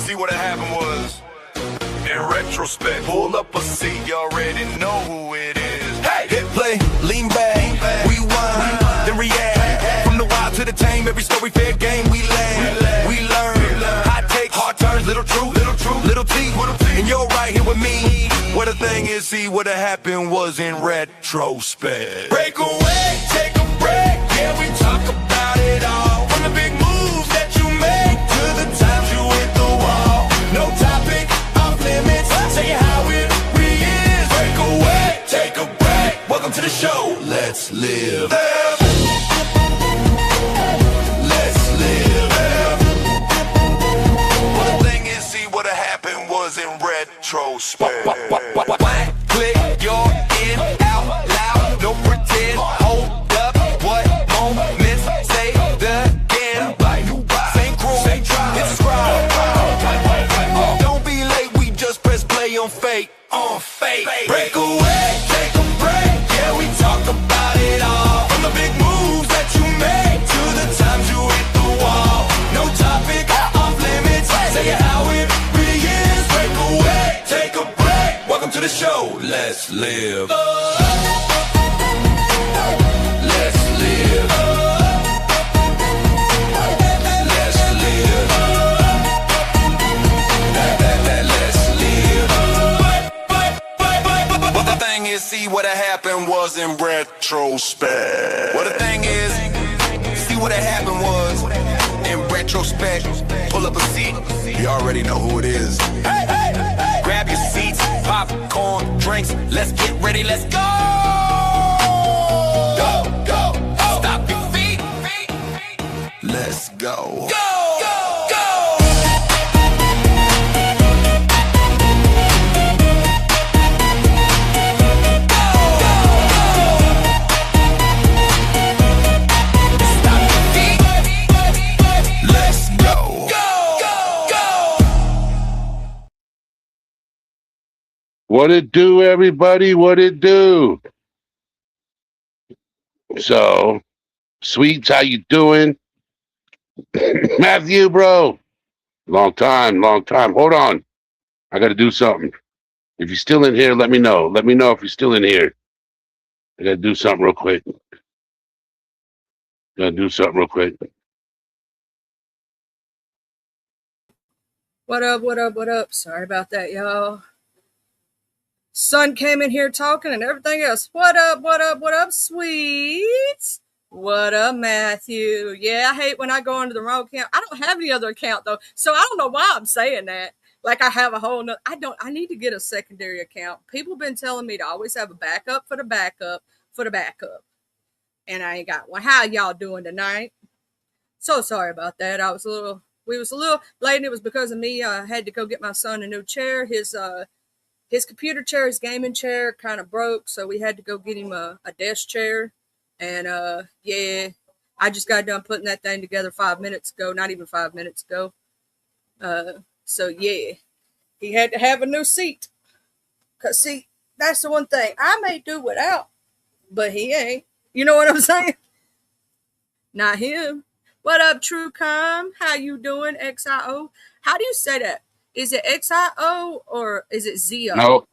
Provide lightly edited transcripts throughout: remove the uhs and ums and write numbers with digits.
See what happened was, in retrospect, pull up a seat, you already know who it is. Hey! Hit play, lean back, rewind, then react. From the wild to the tame, every story fair game we land. We learn, hot takes, hard turns, little truth, little T. And you're right here with me. What the thing is, see what happened was in retrospect. Break away, take a break, yeah, we talk about it all. From the big moves that you make to the times you hit the wall. No topic, off limits, say how it really is. Break away, take a break, welcome to the show, let's live. Let's live. Well, the thing is, see what happened was in retrospect. Click, you're in, out loud, no pretend. Hold up, what moments say the again. Same crew, same tribe, it's a scribe. Don't be late, we just press play on fate. Break away, take a break, yeah, we talk about it all. From the big moves that you make to the times you hit the wall. No topic, off limits, say it how it really is. Break away, take a break, welcome to the show, let's live. Let's live. Let's live. Let's live. Well, the thing is, see what happened was in retrospect. Well, the thing is, see what happened was in retrospect. Pull up a seat, you already know who it is. Hey, hey, hey. Grab your seats, popcorn, drinks, let's get ready, let's go. Stop your feet. Let's go. What it do, everybody? What it do? So, Sweets, how you doing? Matthew, bro. Long time. Hold on. I got to do something. If you're still in here, let me know. Let me know if you're still in here. I got to do something real quick. What up? Sorry about that, y'all. Son came in here talking and everything else. What up, Sweets? What up, Matthew? Yeah, I hate when I go into the wrong account. I don't have any other account, though, so I don't know why I'm saying that. Like I have a whole nother. I need to get a secondary account. People been telling me to always have a backup for the backup. And I ain't got one. How y'all doing tonight? So sorry about that. We was a little late, and it was because of me. I had to go get my son a new chair. His computer chair, his gaming chair kind of broke, so we had to go get him a desk chair. And yeah, I just got done putting that thing together 5 minutes ago, not even 5 minutes ago. So yeah, he had to have a new seat. Cause see, that's the one thing I may do without, but he ain't. You know what I'm saying? Not him. What up, TrueCom? How you doing, XIO? How do you say that? Is it XIO or is it ZO? No.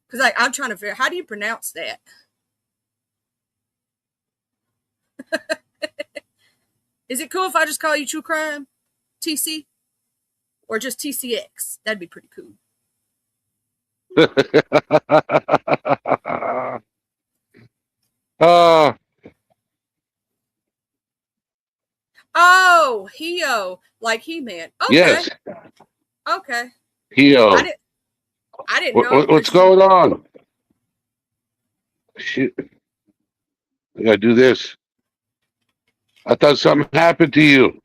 Because like I'm trying to figure out, how do you pronounce that? Is it cool if I just call you True Crime TC? Or just TCX? That'd be pretty cool. Oh, Heo, like He-Man. Okay. Yes. Okay. Heo. I didn't know. What's going on? Shit. I gotta do this. I thought something happened to you.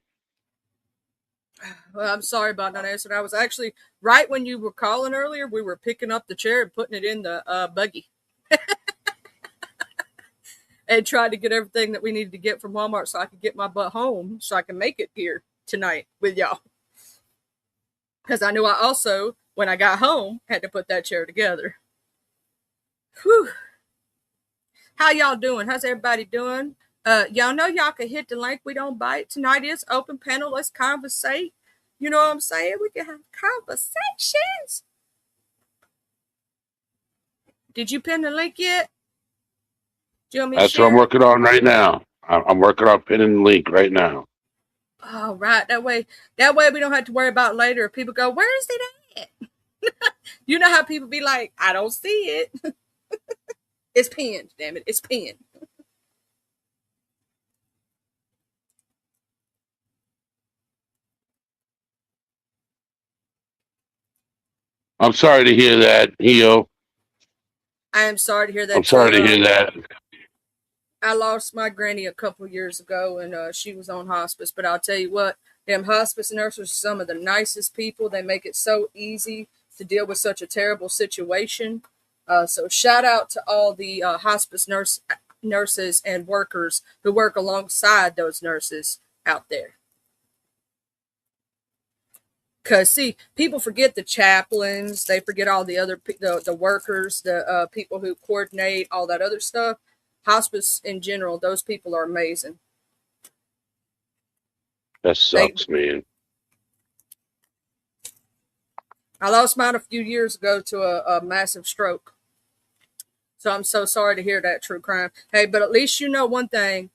Well, I'm sorry about not answering. I was actually, right when you were calling earlier, we were picking up the chair and putting it in the buggy. And tried to get everything that we needed to get from Walmart so I could get my butt home so I can make it here tonight with y'all. Because I knew I also, when I got home, had to put that chair together. Whew. How y'all doing? How's everybody doing? Y'all know y'all can hit the link. We don't bite. Tonight is open panel. Let's conversate. You know what I'm saying? We can have conversations. Did you pin the link yet? Do you want me to That's what I'm share it? working on right now. I'm working on pinning the link right now. Oh, right. That way we don't have to worry about later if people go, where is it at? You know how people be like, I don't see it. It's pinned, damn it. It's pinned. I'm sorry to hear that, Hio. I am sorry to hear I'm that sorry too. to hear that. I lost my granny a couple of years ago, and she was on hospice. But I'll tell you what, them hospice nurses are some of the nicest people. They make it so easy to deal with such a terrible situation. So shout out to all the hospice nurses and workers who work alongside those nurses out there. Because see, people forget the chaplains, they forget all the other the workers, the people who coordinate all that other stuff. Hospice in general, those people are amazing. That They, sucks, man. I lost mine a few years ago to a massive stroke, so I'm so sorry to hear that, true crime. Hey, but at least you know one thing.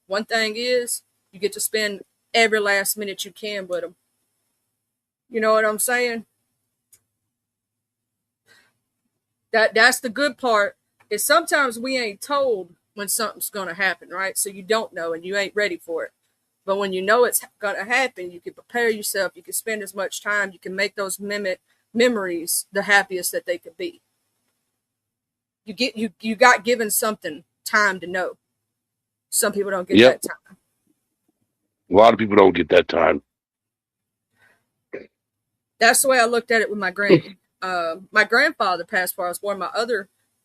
One thing is you get to spend every last minute you can with them. You know what I'm saying? That's the good part. Is sometimes we ain't told when something's gonna happen, right? So you don't know and you ain't ready for it. But when you know it's gonna happen, you can prepare yourself. You can spend as much time. You can make those memories the happiest that they could be. You got given something time to know. Some people don't get Yep. that time. A lot of people don't get that time. That's the way I looked at it with my granny. My grandfather passed before I was born.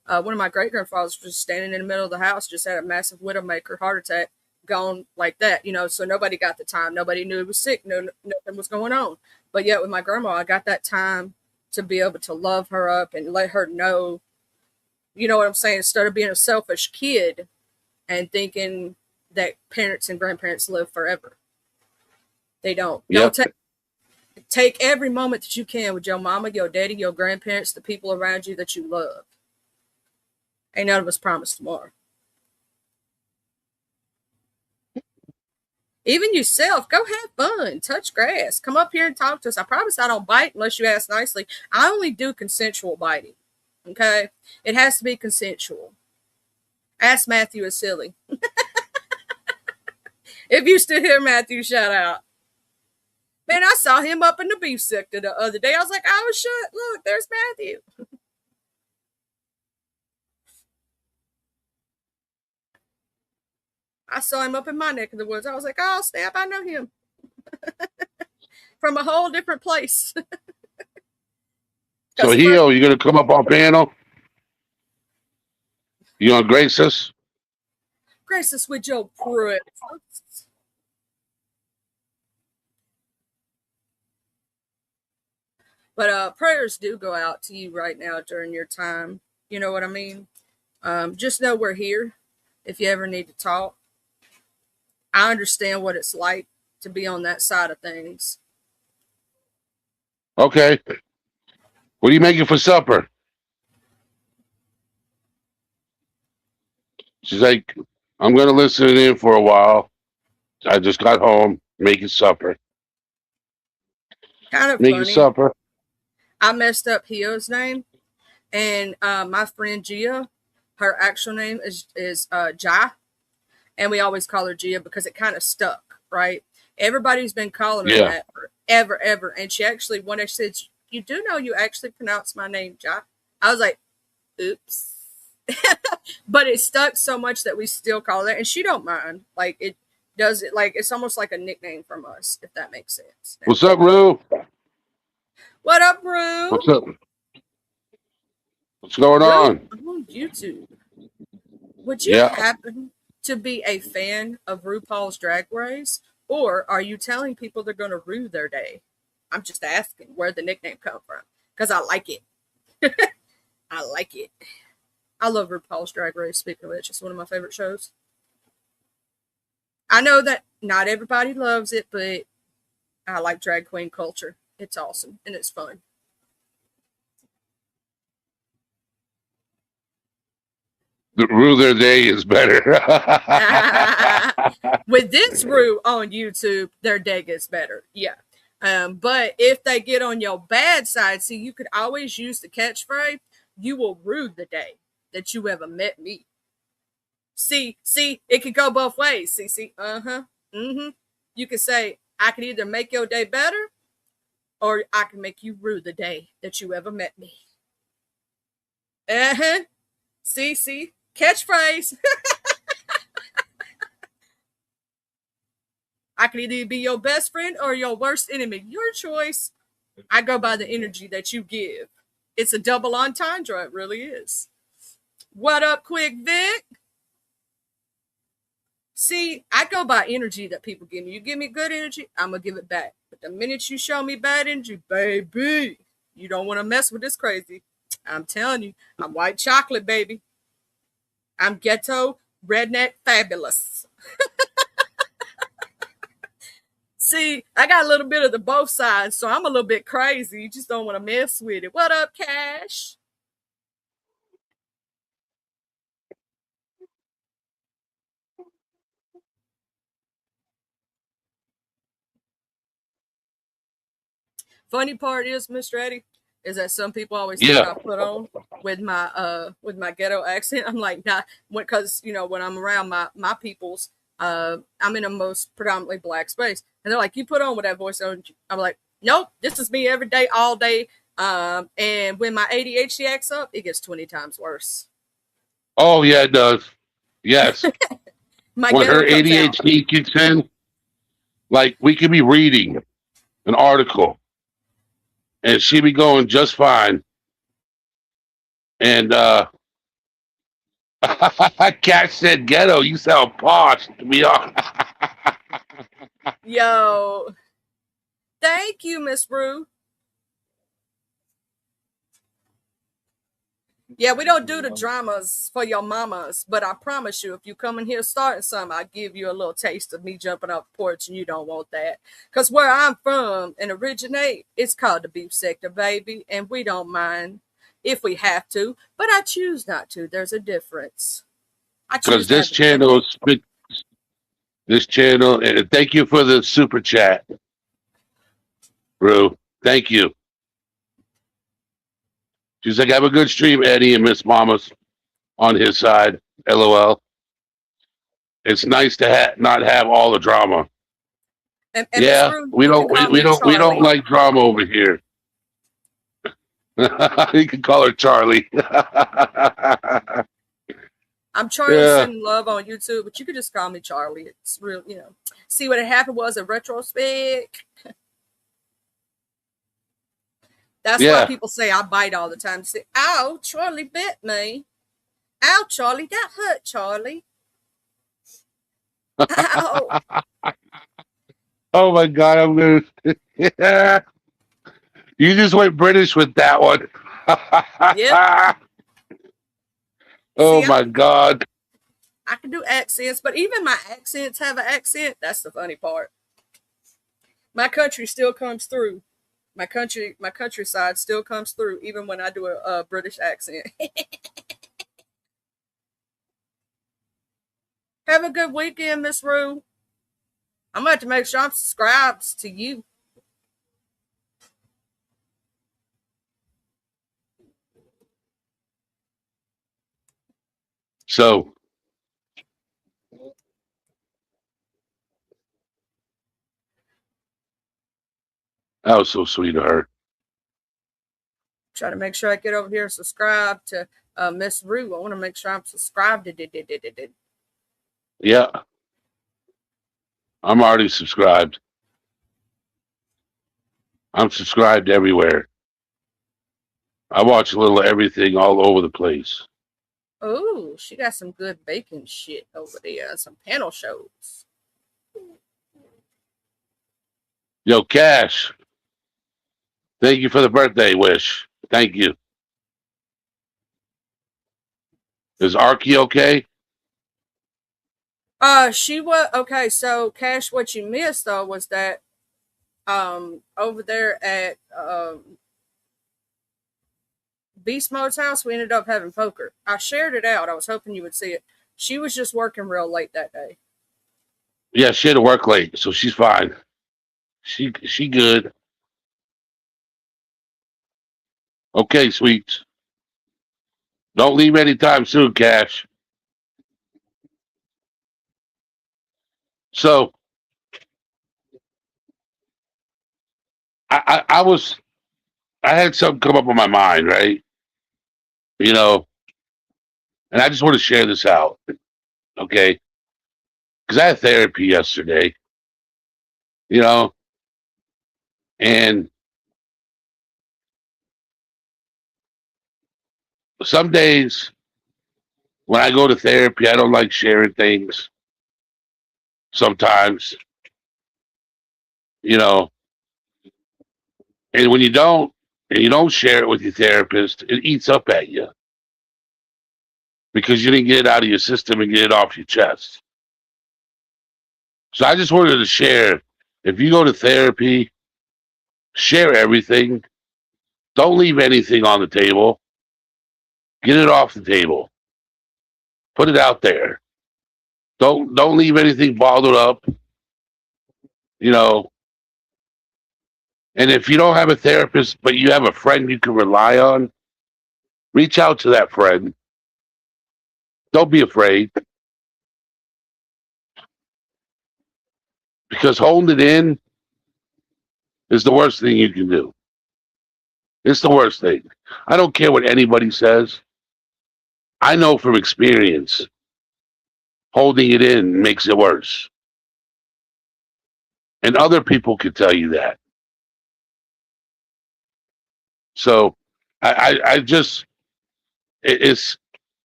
One of my great grandfathers was standing in the middle of the house, just had a massive widowmaker heart attack, gone like that. So nobody got the time. Nobody knew he was sick. No, nothing was going on. But yet with my grandma, I got that time to be able to love her up and let her know. You know what I'm saying? Instead of being a selfish kid and thinking that parents and grandparents live forever, they don't. Yep. Take every moment that you can with your mama, your daddy, your grandparents, the people around you that you love. Ain't none of us promised tomorrow. Even yourself, go have fun, touch grass, come up here and talk to us. I promise I don't bite unless you ask nicely. I only do consensual biting. Okay? It has to be consensual. Ask Matthew is silly. If you still hear Matthew, shout out. Man, I saw him up in the beef sector the other day. I was like, oh shit, look, there's Matthew. I saw him up in my neck of the woods. I was like, oh snap, I know him. From a whole different place. So, Hio, you gonna come up on panel? You gonna grace us? Grace us with your presence. But prayers do go out to you right now during your time. You know what I mean? Just know we're here if you ever need to talk. I understand what it's like to be on that side of things. Okay. What are you making for supper? She's like, I'm gonna listen in for a while. I just got home, making supper. Kind of Making funny. supper. I messed up Hio's name, and my friend Gia, her actual name is Jai, and we always call her Gia because it kind of stuck, right? Everybody's been calling her Yeah. that forever, ever, and she actually one day said, "You do know you actually pronounce my name Jai?" I was like, "Oops." But it stuck so much that we still call it, and she don't mind. Like it does it like it's almost like a nickname from us, if that makes sense. What's up, Rue? What up, Rue? What's up? What's going Rue on? on YouTube. Would you Yeah. happen to be a fan of RuPaul's Drag Race, or are you telling people they're going to rue their day? I'm just asking where the nickname come from because I like it. I like it. I love RuPaul's Drag Race. Speaking of which, it's one of my favorite shows. I know that not everybody loves it, but I like drag queen culture. It's awesome and it's fun. The rule their day is better. With this route on YouTube, their day gets better. Yeah. But if they get on your bad side, see, you could always use the catchphrase, you will rue the day that you ever met me. See, it could go both ways. See, mm-hmm. You could say, I could either make your day better or I can make you rue the day that you ever met me. Uh-huh. See, catchphrase. I can either be your best friend or your worst enemy. Your choice. I go by the energy that you give. It's a double entendre. It really is. What up, Quick Vic? See, I go by energy that people give me. You give me good energy, I'm going to give it back. But the minute you show me bad energy, baby, you don't want to mess with this crazy. I'm telling you, I'm white chocolate, baby. I'm ghetto, redneck, fabulous. See, I got a little bit of the both sides, so I'm a little bit crazy. You just don't want to mess with it. What up, Cash? Funny part is, Mr. Eddie, is that some people always think Yeah. I put on with my ghetto accent. I'm like, nah, because when I'm around my peoples, I'm in a most predominantly black space, and they're like, you put on with that voice on. I'm like, nope, this is me every day, all day. And when my ADHD acts up, it gets 20 times worse. Oh, yeah, it does. Yes. My When ghetto her comes out. ADHD kicks in, like we could be reading an article and she'd be going just fine. And Cat said ghetto, you sound posh to be honest. Yo, thank you, Miss Rue. Yeah, we don't do the dramas for your mamas, but I promise you, if you come in here starting something, I'll give you a little taste of me jumping off the porch, and you don't want that. Because where I'm from and originate, it's called the beef sector, baby, and we don't mind if we have to, but I choose not to. There's a difference. I Because choose to this have a good channel day. is this channel, and thank you for the super chat, Rue. Thank you. She's like, have a good stream, Eddie and Miss Mamas on his side. LOL. It's nice to not have all the drama. And Miss Yeah, Rue, we you can don't call me we don't Charlie. like drama over here. You can call her Charlie. I'm Charlie Yeah, sending love on YouTube, but you could just call me Charlie. It's real. See what had happened was a retrospect. That's why yeah. people say I bite all the time. Say, ow, Charlie bit me. Ow, Charlie, that hurt, Charlie. Ow. Oh my God, I'm gonna. You just went British with that one. Yep. Oh See, my God. I can do accents, but even my accents have an accent. That's the funny part. My country still comes through. My countryside still comes through, even when I do a British accent. Have a good weekend, Miss Rue. I'm going to have to make sure I'm subscribed to you. So that was so sweet of her. Try to make sure I get over here and subscribe to Miss Rue. I want to make sure I'm subscribed to. Yeah, I'm already subscribed. I'm subscribed everywhere. I watch a little of everything all over the place. Oh, she got some good baking shit over there. Some panel shows. Yo, Cash, thank you for the birthday wish. Thank you. Is Arky okay? She was okay. So, Cash, what you missed though was that over there at Beast Mode's house, we ended up having poker. I shared it out. I was hoping you would see it. She was just working real late that day. Yeah, she had to work late, so she's fine. She good. Okay, sweets. Don't leave anytime soon, Cash. So I I had something come up on my mind, right? You know, and I just want to share this out, okay? Because I had therapy yesterday, you know, and some days when I go to therapy, I don't like sharing things. Sometimes, you know, and when you don't share it with your therapist, it eats up at you because you didn't get it out of your system and get it off your chest. So I just wanted to share. If you go to therapy, share everything. Don't leave anything on the table. Get it off the table. Put it out there. Don't leave anything bottled up. You know. And if you don't have a therapist, but you have a friend you can rely on, reach out to that friend. Don't be afraid because holding it in is the worst thing you can do. It's the worst thing. I don't care what anybody says. I know from experience, holding it in makes it worse. And other people can tell you that. So I just, it's,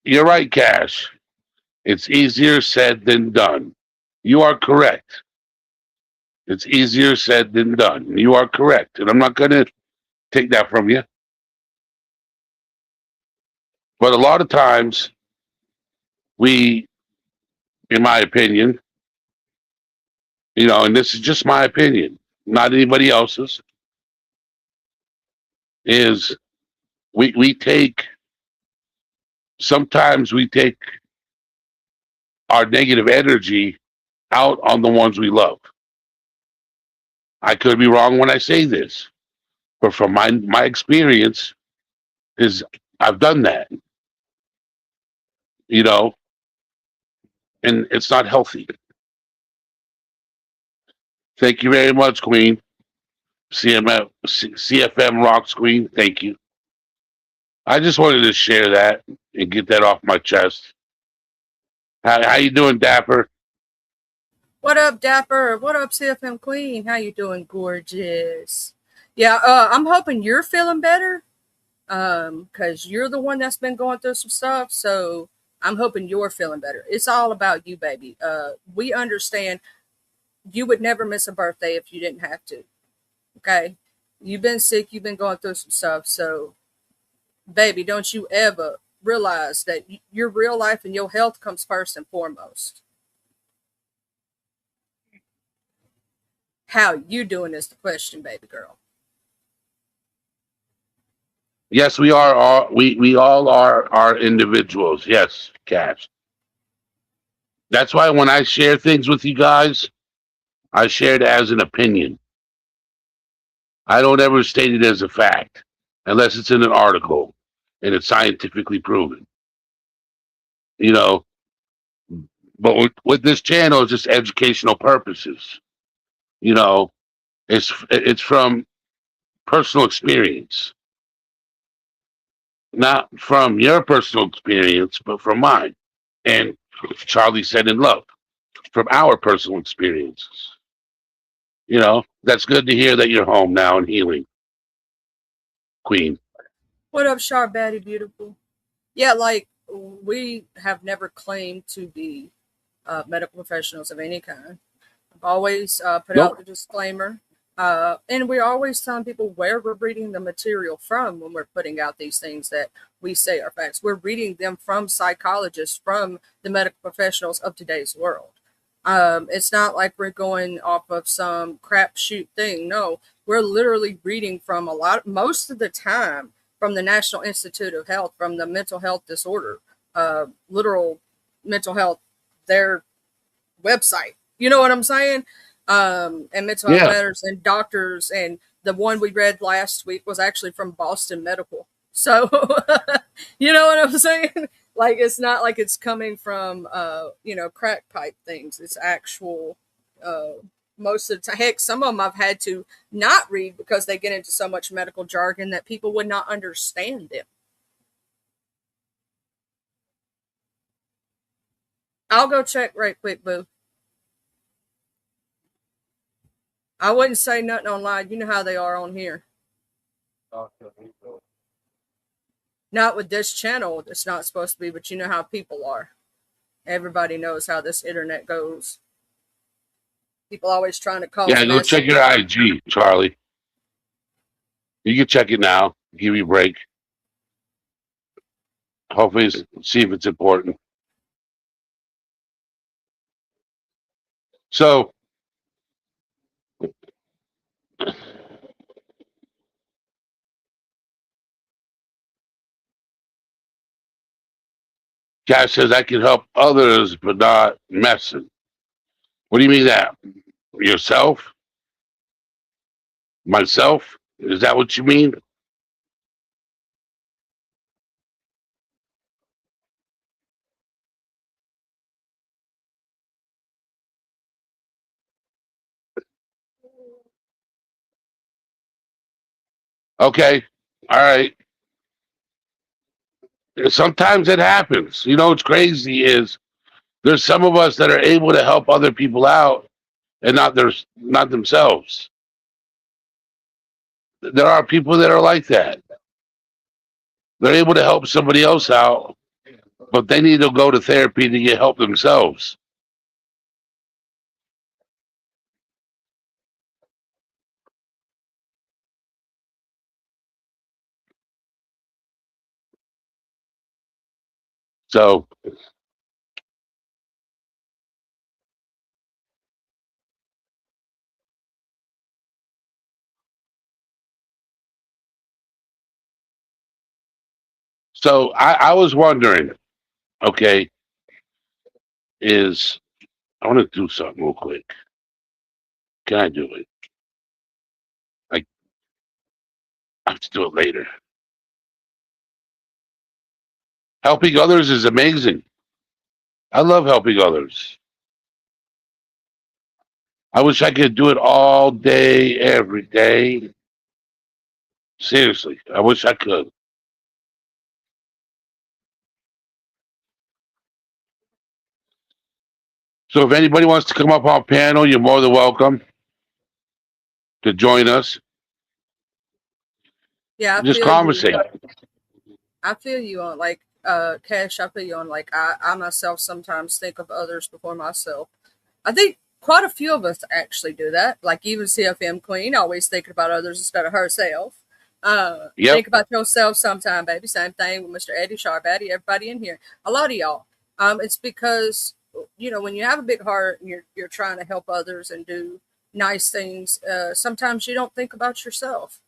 you're right, Cash. It's easier said than done. You are correct. It's easier said than done. You are correct. And I'm not going to take that from you. But a lot of times, we, in my opinion, and this is just my opinion, not anybody else's, is we take, sometimes we take our negative energy out on the ones we love. I could be wrong when I say this, but from my experience is I've done that, you know, and it's not healthy. Thank you very much, Queen. CFM Rocks Queen. Thank you. I just wanted to share that and get that off my chest. How you doing, Dapper? What up, Dapper? What up, CFM Queen? How you doing, gorgeous? Yeah, I'm hoping you're feeling better. Because you're the one that's been going through some stuff. So I'm hoping you're feeling better. It's all about you, baby. We understand you would never miss a birthday if you didn't have to. Okay. You've been sick, you've been going through some stuff. So, baby, don't you ever realize that your real life and your health comes first and foremost. How you doing is the question, baby girl. Yes, we are all we all are individuals. Yes, Cash. That's why when I share things with you guys, I share it as an opinion. I don't ever state it as a fact unless it's in an article and it's scientifically proven. You know, but with this channel, it's just educational purposes. You know, it's from personal experience, not from your personal experience, but from mine. And Charlie said in love, from our personal experiences. That's good to hear that you're home now and healing, Queen. What up, Sharp Batty Beautiful? Yeah, like we have never claimed to be medical professionals of any kind. I've always put out Nope. the disclaimer. And we're always telling people where we're reading the material from when we're putting out these things that we say are facts. We're reading them from psychologists, from the medical professionals of today's world. It's not like we're going off of some crapshoot thing. No, we're literally reading from most of the time, from the National Institute of Health, from the mental health disorder, literal mental health, their website. You know what I'm saying? And mental health Yeah. matters and doctors. And the one we read last week was actually from Boston Medical. So, you know what I'm saying? Like, it's not like it's coming from, crack pipe things. It's actual, most of the time. Heck, some of them I've had to not read because they get into so much medical jargon that people would not understand them. I'll go check right quick, boo. I wouldn't say nothing online. You know how they are on here. Not with this channel. It's not supposed to be, but you know how people are. Everybody knows how this internet goes. People always trying to cause Yeah, go check your IG, Charlie. You can check it now. Give you a break. Hopefully, see if it's important. So, Cash says I can help others, but not messing. What do you mean that? Yourself? Myself? Is that what you mean? Okay. All right. Sometimes it happens. You know what's crazy is there's some of us that are able to help other people out and not themselves. There are people that are like that. They're able to help somebody else out, but they need to go to therapy to get help themselves. So I was wondering, okay, is I want to do something real quick. Can I do it? Like I have to do it later. Helping others is amazing. I love helping others. I wish I could do it all day, every day. Seriously, I wish I could. So if anybody wants to come up on panel, you're more than welcome to join us. Yeah, Just conversate. I feel you on like Cash. I feel you on like I myself sometimes think of others before myself. I think quite a few of us actually do that. Like even CFM Queen, always thinking about others instead of herself. Yep. Think about yourself sometime, baby. Same thing with Mr. Eddie Sharp, Eddie, everybody in here. A lot of y'all. It's because when you have a big heart and you're trying to help others and do nice things, sometimes you don't think about yourself.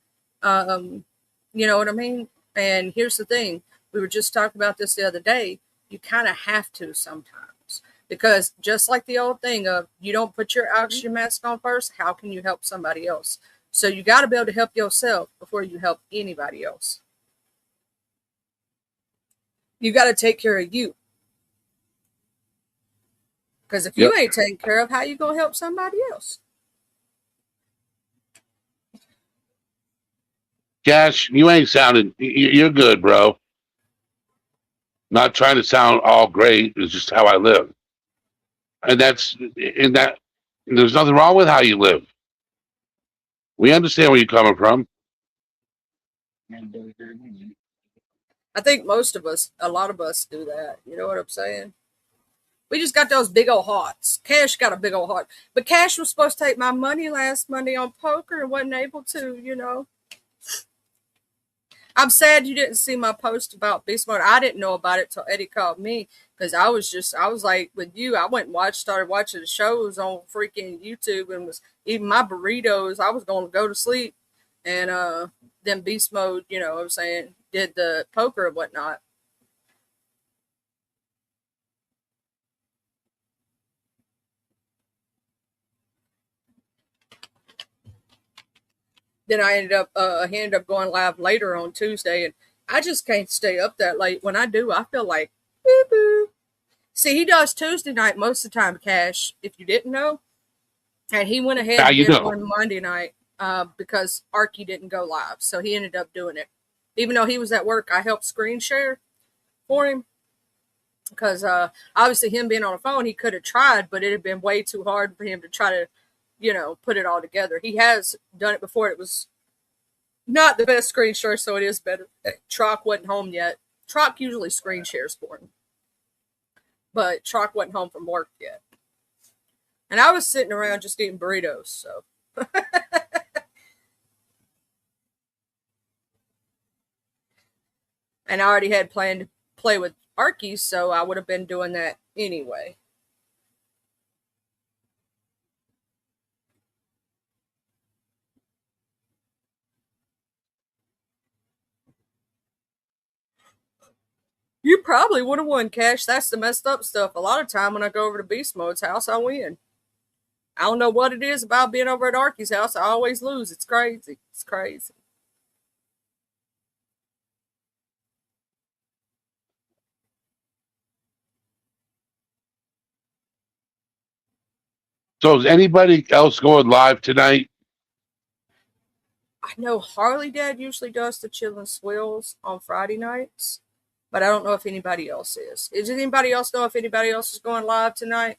Um, you know what I mean? And here's the thing: we were just talking about this the other day. You kind of have to sometimes because just like the old thing of you don't put your oxygen mask on first, how can you help somebody else? So you got to be able to help yourself before you help anybody else. You got to take care of you because if Yep. you ain't taken care of, how you gonna help somebody else? Cash, you ain't sounding. You're good, bro. Not trying to sound all great. It's just how I live, and that's in that. There's nothing wrong with how you live. We understand where you're coming from. I think most of us, a lot of us, do that. You know what I'm saying? We just got those big old hearts. Cash got a big old heart, but Cash was supposed to take my money last Monday on poker and wasn't able to. I'm sad you didn't see my post about Beast Mode. I didn't know about it till Eddie called me because I was like with you. I went and started watching the shows on freaking YouTube and was eating my burritos. I was going to go to sleep, and then Beast Mode, you know what I'm saying, did the poker and whatnot. Then he ended up going live later on Tuesday, and I just can't stay up that late. When I do, I feel like boo boo. See, he does Tuesday night most of the time, Cash. If you didn't know, and he went ahead How and you did know? one Monday night because Arky didn't go live, so he ended up doing it. Even though he was at work, I helped screen share for him because obviously him being on the phone, he could have tried, but it had been way too hard for him to try to, you know, put it all together. He has done it before. It was not the best screen share, so it is better. Trock wasn't home yet. Trock usually screen shares for him, but Trock wasn't home from work yet. And I was sitting around just eating burritos, so. And I already had planned to play with Arky, so I would have been doing that anyway. You probably would have won, Cash. That's the messed up stuff. A lot of time when I go over to Beast Mode's house, I win. I don't know what it is about being over at Arky's house. I always lose. It's crazy. It's crazy. So is anybody else going live tonight? I know Harley Dad usually does the Chillin' Swills on Friday nights, but I don't know if anybody else is. Does anybody else know if anybody else is going live tonight?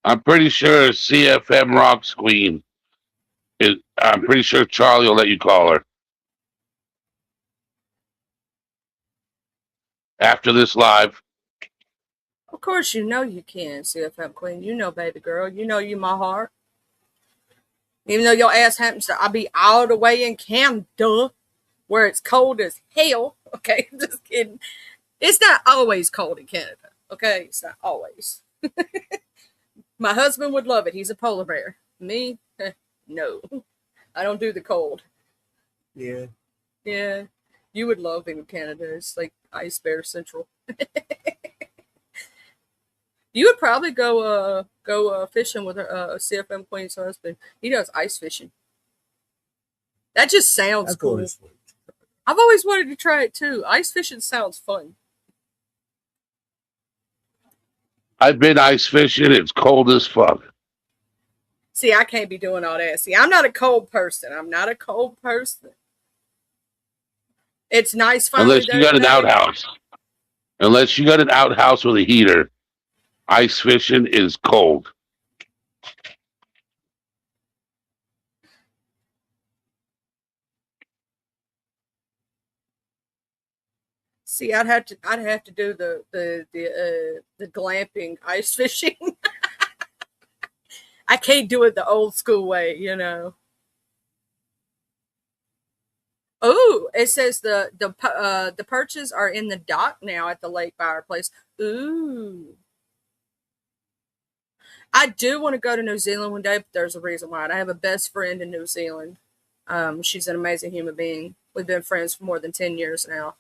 I'm pretty sure CFM Rocks Queen. I'm pretty sure Charlie will let you call her after this live. Of course, you know you can, CFM Queen. You know, baby girl. You know you my heart. Even though your ass happens to, I'll be all the way in Canada, where it's cold as hell. Okay, just kidding. It's not always cold in Canada. Okay, it's not always. My husband would love it. He's a polar bear. Me, no. I don't do the cold. Yeah. Yeah, you would love it in Canada. It's like ice bear central. You would probably go fishing with CFM Queen's husband. He does ice fishing. That just sounds cool. I've always wanted to try it too. Ice fishing sounds fun. I've been ice fishing. It's cold as fuck. See, I can't be doing all that. See, I'm not a cold person. It's nice finally. Unless you got an outhouse. Unless you got an outhouse with a heater, ice fishing is cold. See, I'd have to do the glamping ice fishing. I can't do it the old school way, you know. Oh, it says the perches are in the dock now at the lake fireplace. Ooh. I do want to go to New Zealand one day, but there's a reason why. I have a best friend in New Zealand. She's an amazing human being. We've been friends for more than 10 years now.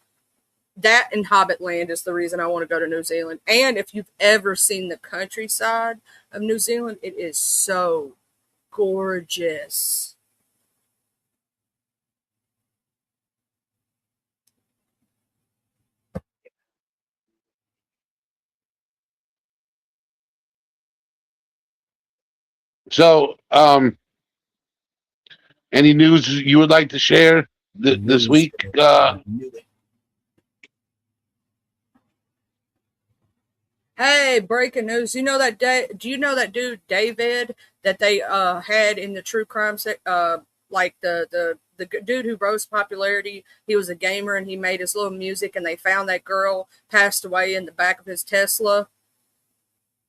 That and Hobbit Land is the reason I want to go to New Zealand. And if you've ever seen the countryside of New Zealand, it is so gorgeous. So, any news you would like to share this week? Hey, breaking news! You know that do you know that dude David that they had in the true crime like the dude who rose popularity? He was a gamer and he made his little music, and they found that girl passed away in the back of his Tesla.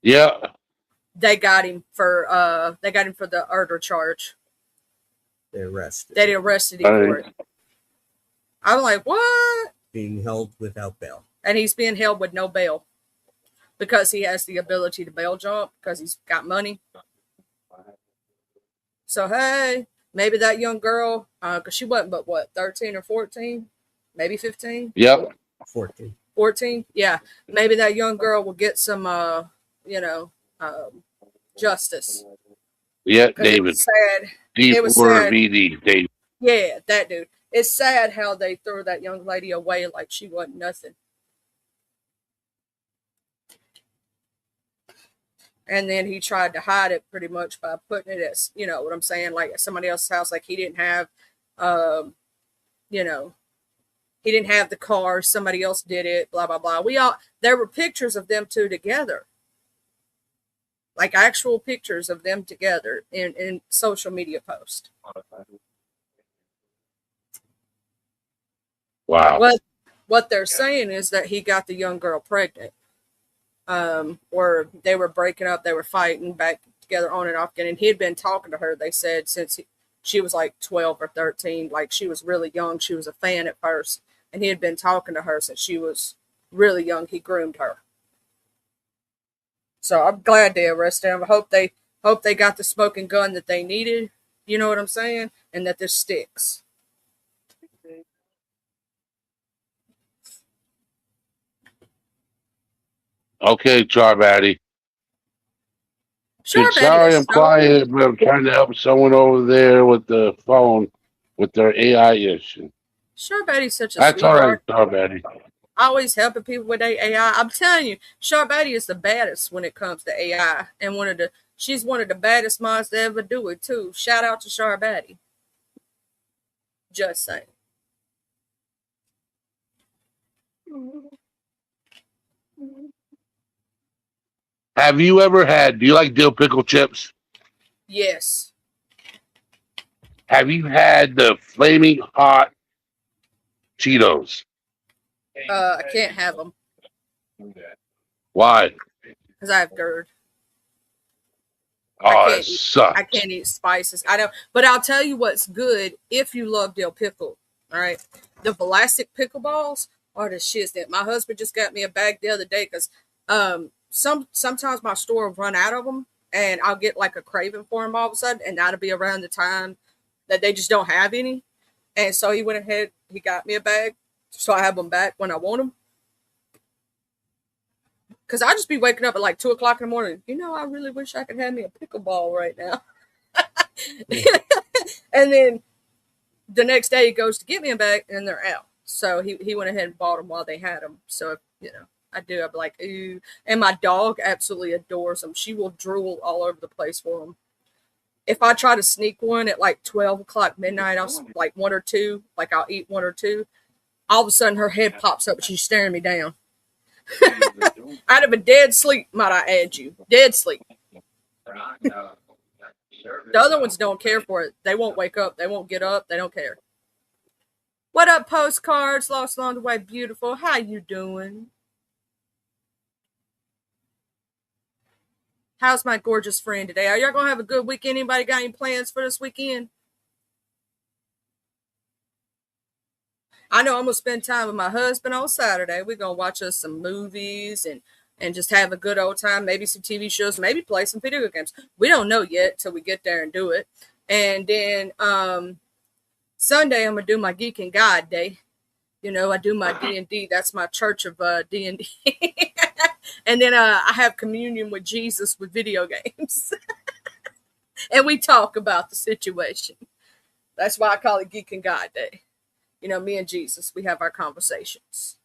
Yeah. they got him for the murder charge. They arrested. They arrested him for it. I'm like, what? Being held without bail. And he's being held with no bail because he has the ability to bail jump because he's got money. So, hey, maybe that young girl, because she wasn't but what, 13 or 14? Maybe 15? Yep. 14. 14? Yeah. Maybe that young girl will get some, justice. Yeah, 'Cause David. It was sad. D It was for sad. VD, David. Yeah, that dude. It's sad how they threw that young lady away like she wasn't nothing. And then he tried to hide it pretty much by putting it as, you know what I'm saying, like at somebody else's house, like he didn't have, you know, he didn't have the car, somebody else did it, blah, blah, blah. There were pictures of them two together. Like actual pictures of them together in social media posts. Wow. What they're saying is that he got the young girl pregnant. Or they were breaking up, they were fighting back together on and off again. And he had been talking to her, they said, since she was like 12 or 13, like she was really young. She was a fan at first. And he had been talking to her since she was really young. He groomed her. So I'm glad they arrested him. I hope they got the smoking gun that they needed. You know what I'm saying? And that this sticks. Okay, Charbaddy. Sure, Sorry, I'm quiet, but I'm trying to help someone over there with the phone with their AI issue. Sure, Betty's such a That's sweetheart. all right, Charbaddy. Always helping people with their AI. I'm telling you, Sharp Betty is the baddest when it comes to AI, and she's one of the baddest minds to ever do it too. Shout out to Sharp Betty. Just saying. Have you ever had? Do you like dill pickle chips? Yes. Have you had the flaming hot Cheetos? I can't have them Why? because I have GERD. Oh, that sucks. I can't eat spices. I don't. But I'll tell you what's good if you love dill pickle. All right, the Vlasic pickleballs are the shits. That my husband just got me a bag the other day because sometimes my store will run out of them and I'll get like a craving for them all of a sudden, and that'll be around the time that they just don't have any. And so he went ahead, he got me a bag, so I have them back when I want them. Because I just be waking up at like 2 o'clock in the morning. You know, I really wish I could have me a pickleball right now. And then the next day he goes to get me a bag and they're out. So he went ahead and bought them while they had them. So, you know, I'd be like, ooh. And my dog absolutely adores them. She will drool all over the place for them. If I try to sneak one at like 12 o'clock midnight, I'll like one or two, like I'll eat one or two. All of a sudden her head pops up and she's staring me down. Out of a dead sleep, might I add you. Dead sleep. The other ones don't care for it. They won't wake up. They won't get up. They don't care. What up, postcards? Lost along the way, beautiful. How you doing? How's my gorgeous friend today? Are y'all going to have a good weekend? Anybody got any plans for this weekend? I know I'm going to spend time with my husband on Saturday. We're going to watch us some movies and just have a good old time. Maybe some TV shows, maybe play some video games. We don't know yet till we get there and do it. And then Sunday, I'm going to do my Geek and God Day. You know, I do my D&D. That's my church of D&D. And then I have communion with Jesus with video games. And we talk about the situation. That's why I call it Geek and God Day. You know, me and Jesus, we have our conversations.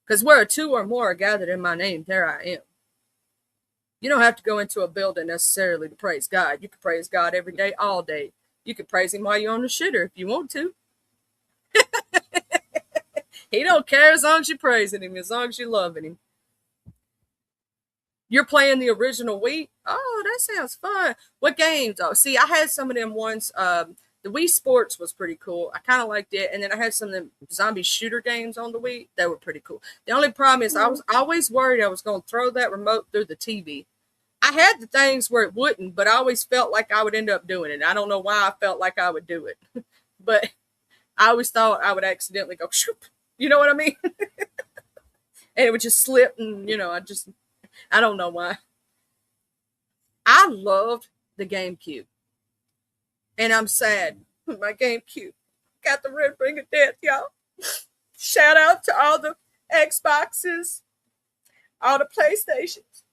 Because where two or more are gathered in my name, there I am. You don't have to go into a building necessarily to praise God. You can praise God every day, all day. You can praise him while you're on the shitter if you want to. He don't care as long as you're praising him, as long as you're loving him. You're playing the original Wii? Oh, that sounds fun. What games? Oh, see, I had some of them ones. The Wii Sports was pretty cool. I kind of liked it. And then I had some of them zombie shooter games on the Wii. They were pretty cool. The only problem is I was always worried I was going to throw that remote through the TV. I had the things where it wouldn't, but I always felt like I would end up doing it. I don't know why I felt like I would do it, but I always thought I would accidentally go shoop. You know what I mean? And it would just slip, and I don't know why. I loved the GameCube, and I'm sad my GameCube got the red ring of death, y'all. Shout out to all the Xboxes, all the PlayStations,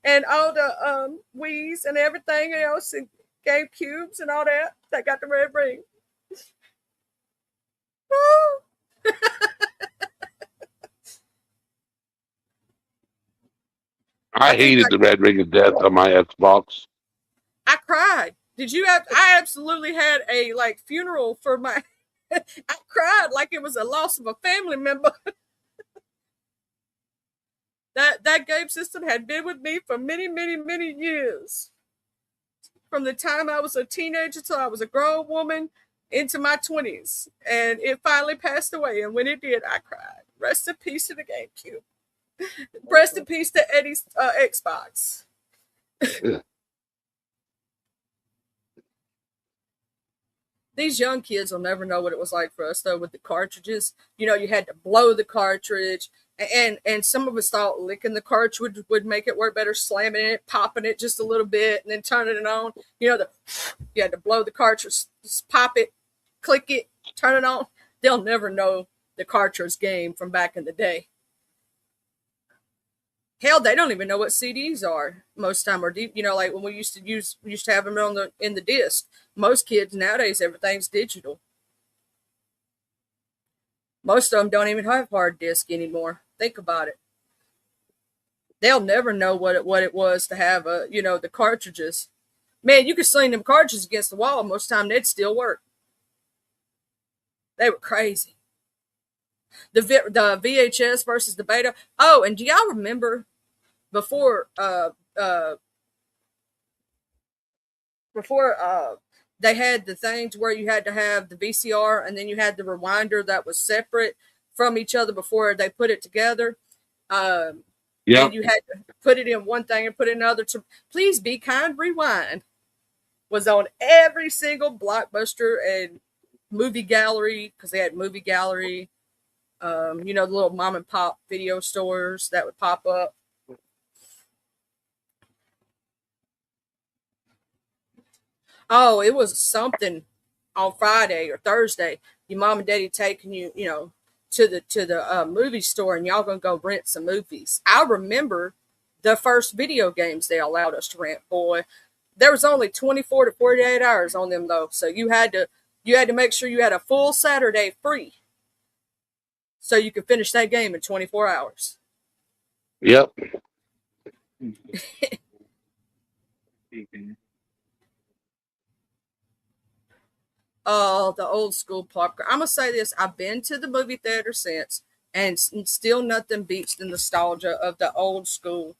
and all the Wii's and everything else, and GameCubes and all that. That got the red ring. Woo! I hated the red ring of death on my Xbox. I cried. Did you have? I absolutely had a funeral for my. I cried like it was a loss of a family member. That game system had been with me for many, many, many years. From the time I was a teenager till I was a grown woman into my 20s. And it finally passed away. And when it did, I cried. Rest in peace to the GameCube. Rest in peace to Eddie's Xbox. These young kids will never know what it was like for us, though, with the cartridges. You had to blow the cartridge. And some of us thought licking the cartridge would make it work better, slamming it, popping it just a little bit, and then turning it on. You had to blow the cartridge, just pop it, click it, turn it on. They'll never know the cartridge game from back in the day. Hell, they don't even know what CDs are most time, or like when we used to have them in the disc. Most kids nowadays, everything's digital. Most of them don't even have hard disk anymore. Think about it. They'll never know what it was to have the cartridges. Man, you could sling them cartridges against the wall. Most of the time, they'd still work. They were crazy. The VHS versus the Beta. Oh, and do y'all remember before they had the things where you had to have the VCR and then you had the rewinder that was separate from each other before they put it together. Yeah. And you had to put it in one thing and put it in another. Please Be Kind Rewind was on every single Blockbuster and movie gallery, because they had movie gallery, the little mom and pop video stores that would pop up. Oh, it was something on Friday or Thursday. Your mom and daddy taking you, to the movie store, and y'all gonna go rent some movies. I remember the first video games they allowed us to rent. Boy, there was only 24 to 48 hours on them though, so you had to make sure you had a full Saturday free, so you could finish that game in 24 hours. Yep. Oh, the old school popcorn. I'm gonna say this: I've been to the movie theater since, and still nothing beats the nostalgia of the old school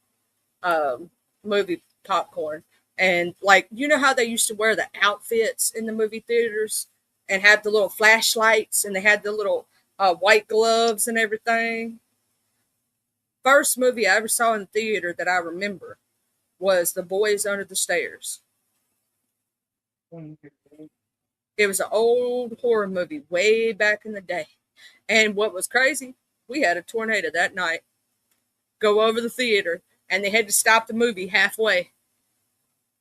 movie popcorn. And how they used to wear the outfits in the movie theaters and have the little flashlights, and they had the little white gloves and everything. First movie I ever saw in the theater that I remember was The Boys Under the Stairs. It was an old horror movie way back in the day. And what was crazy, we had a tornado that night go over the theater, and they had to stop the movie halfway.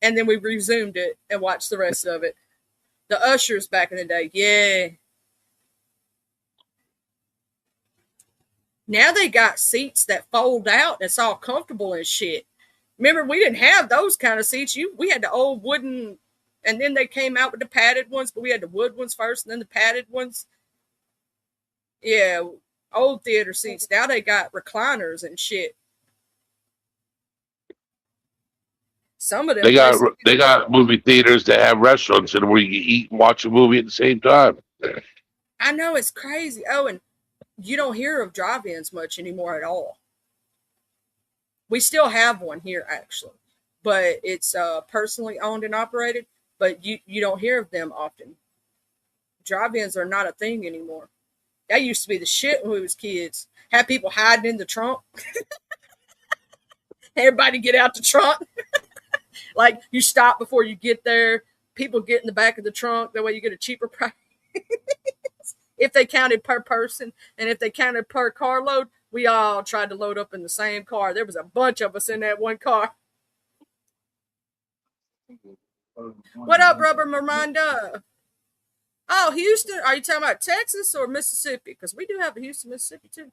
And then we resumed it and watched the rest of it. The ushers back in the day, yeah. Now they got seats that fold out. That's all comfortable and shit. Remember, we didn't have those kind of seats. We had the old wooden. And then they came out with the padded ones, but we had the wood ones first and then the padded ones. Yeah, old theater seats. Now they got recliners and shit. Some of them they got movie theaters that have restaurants and where you can eat and watch a movie at the same time. I know, it's crazy. Oh, and you don't hear of drive-ins much anymore at all. We still have one here actually, but it's personally owned and operated. But you don't hear of them often. Drive-ins are not a thing anymore. That used to be the shit when we was kids. Had people hiding in the trunk. Everybody get out the trunk. Like you stop before you get there. People get in the back of the trunk. That way you get a cheaper price. If they counted per person and if they counted per carload, we all tried to load up in the same car. There was a bunch of us in that one car. What up, Rubber Miranda? Oh, Houston. Are you talking about Texas or Mississippi? Because we do have a Houston, Mississippi, too.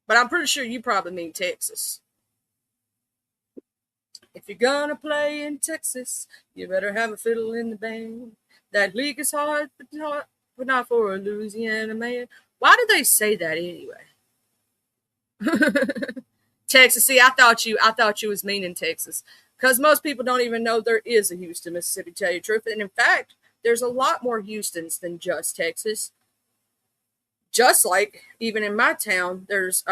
But I'm pretty sure you probably mean Texas. If you're gonna play in Texas, you better have a fiddle in the band. That league is hard, but not for a Louisiana man. Why do they say that anyway? Texas. See, I thought you was meaning Texas, because most people don't even know there is a Houston, Mississippi. To tell you the truth, and in fact, there's a lot more Houstons than just Texas. Just like even in my town, there's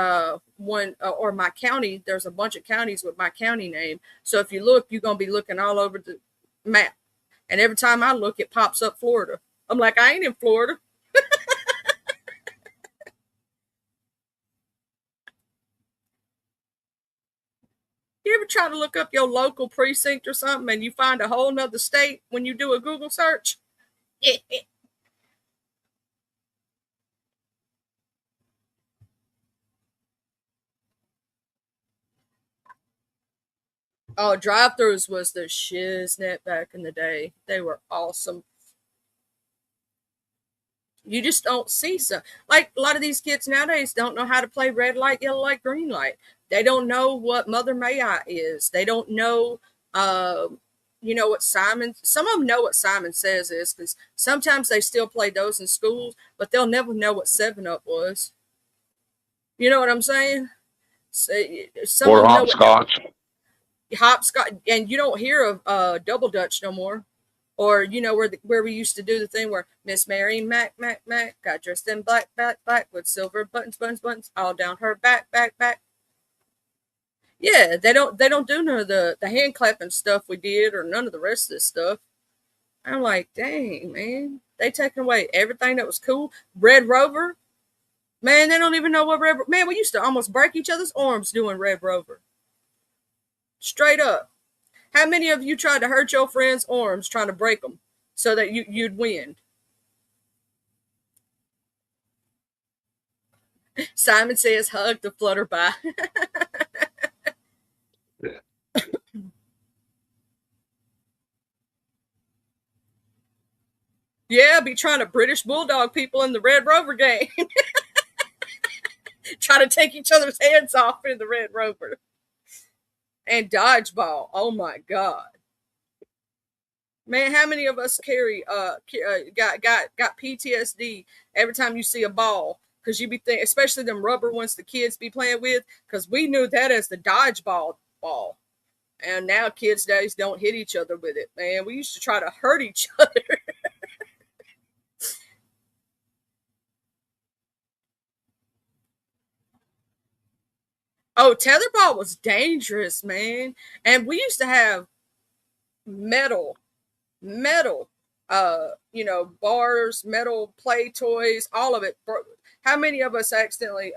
one or my county. There's a bunch of counties with my county name. So if you look, you're gonna be looking all over the map, and every time I look, it pops up Florida. I'm like, I ain't in Florida. You ever try to look up your local precinct or something and you find a whole nother state when you do a Google search? Oh, drive-thrus was the shiznit back in the day. They were awesome. You just don't see some. Like a lot of these kids nowadays don't know how to play red light, yellow light, green light. They don't know what Mother May I is. They don't know, uh, what Simon. Some of them know what Simon Says is, because sometimes they still play those in schools, but they'll never know what 7 Up was. You know what I'm saying? Some Or of them know what hopscotch. hopscotch, and you don't hear of double dutch no more. Or where we used to do the thing where Miss Mary Mac got dressed in black with silver buttons all down her back. Yeah, they don't do none of the hand clapping stuff we did or none of the rest of this stuff. I'm like, dang man, they taking away everything that was cool. Red Rover, man, they don't even know what man. We used to almost break each other's arms doing Red Rover. Straight up. How many of you tried to hurt your friend's arms trying to break them so that you'd win? Simon Says hug the flutterby. Yeah, be trying to British Bulldog people in the Red Rover game. Try to take each other's heads off in the Red Rover. And dodgeball. Oh my God. Man, how many of us got PTSD every time you see a ball? Because you be thinking, especially them rubber ones the kids be playing with, because we knew that as the dodgeball ball. And now kids days don't hit each other with it, man. We used to try to hurt each other. Oh, tetherball was dangerous, man. And we used to have metal metal, bars, metal play toys, all of it. How many of us accidentally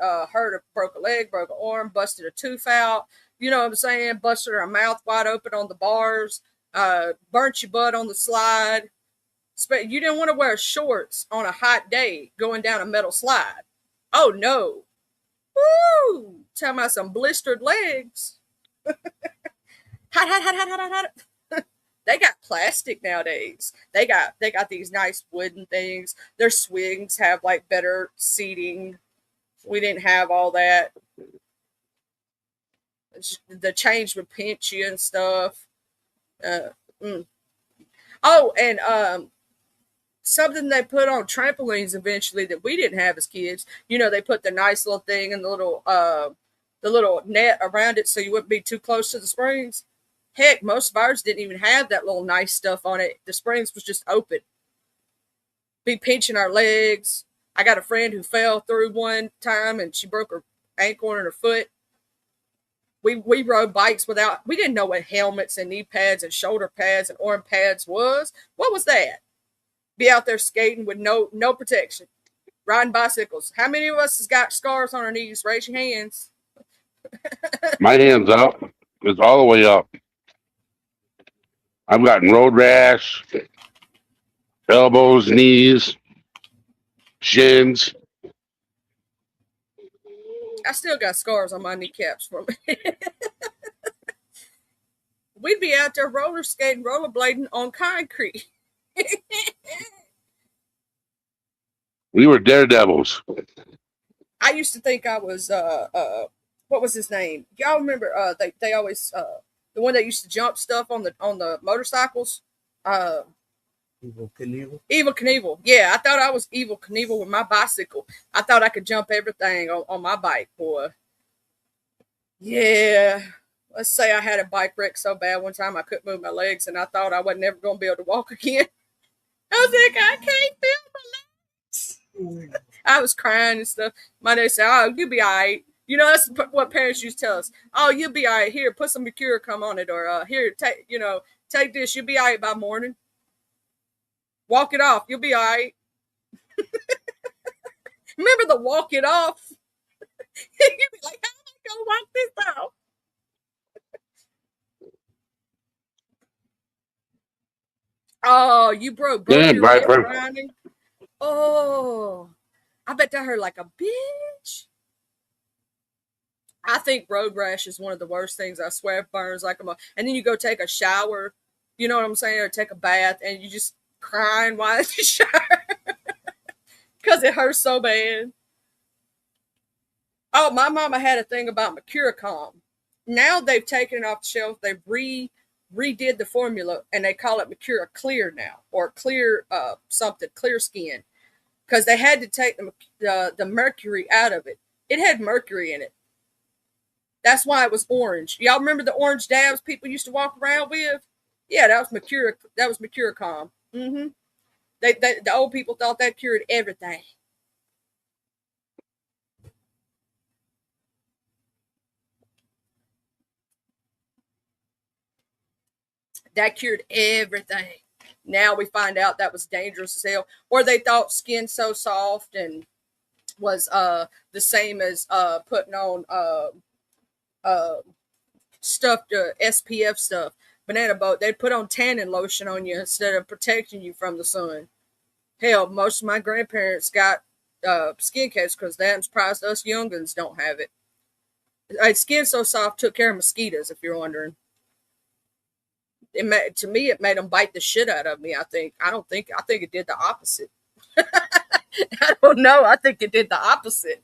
broke a leg, broke an arm, busted a tooth out? You know what I'm saying? Busted our mouth wide open on the bars, burnt your butt on the slide. You didn't want to wear shorts on a hot day going down a metal slide. Oh no. Woo! Talking about some blistered legs. Hot. They got plastic nowadays. They got these nice wooden things. Their swings have like better seating. We didn't have all that. The change would pinch you and stuff. Oh, and something they put on trampolines eventually that we didn't have as kids. They put the nice little thing and the little net around it so you wouldn't be too close to the springs. Heck, most of ours didn't even have that little nice stuff on it. The springs was just open. Be pinching our legs. I got a friend who fell through one time and she broke her ankle and her foot. We rode bikes we didn't know what helmets and knee pads and shoulder pads and arm pads was. What was that? Be out there skating with no protection. riding bicycles. How many of us has got scars on our knees? Raise your hands. My hands up. It's all the way up. I've gotten road rash, elbows, knees, shins. I still got scars on my kneecaps from it. We'd be out there roller skating, rollerblading on concrete. We were daredevils. I used to think I was what was his name? Y'all remember they always the one that used to jump stuff on the motorcycles? Evil Knievel. Evil Knievel. Yeah, I thought I was Evil Knievel with my bicycle. I thought I could jump everything on my bike, boy. Yeah. Let's say I had a bike wreck so bad one time I couldn't move my legs and I thought I wasn't never going to be able to walk again. I was like, I can't feel my legs. I was crying and stuff. My dad said, oh, you'll be all right. You know, that's what parents used to tell us. Oh, you'll be all right. Here, put some Mercurochrome on it. Or here, take this. You'll be all right by morning. Walk it off. You'll be all right. Remember the walk it off? You'd be like, how am I going to walk this off? Oh, you broke your leg grinding. Oh, I bet that hurt like a bitch. I think road rash is one of the worst things. I swear it burns like a. And then you go take a shower, you know what I'm saying, or take a bath, and you just crying while you shower because it hurts so bad. Oh, my mama had a thing about Mercurochrome. Now they've taken it off the shelf. They've redid the formula, and they call it Mercura Clear now, or Clear Clear Skin, because they had to take the mercury out of it. It had mercury in it. That's why it was orange. Y'all remember the orange dabs people used to walk around with? Yeah, that was Mercura. That was Mercurochrome. Mm-hmm. The old people thought that cured everything. That cured everything. Now we find out that was dangerous as hell. Or they thought skin so soft and was the same as putting on stuffed SPF stuff. Banana boat. They'd put on tanning lotion on you instead of protecting you from the sun. Hell, most of my grandparents got skin cancer because I'm surprised us youngins don't have it. Skin so soft took care of mosquitoes, if you're wondering. To me, it made them bite the shit out of me. I think it did the opposite. I don't know. I think it did the opposite.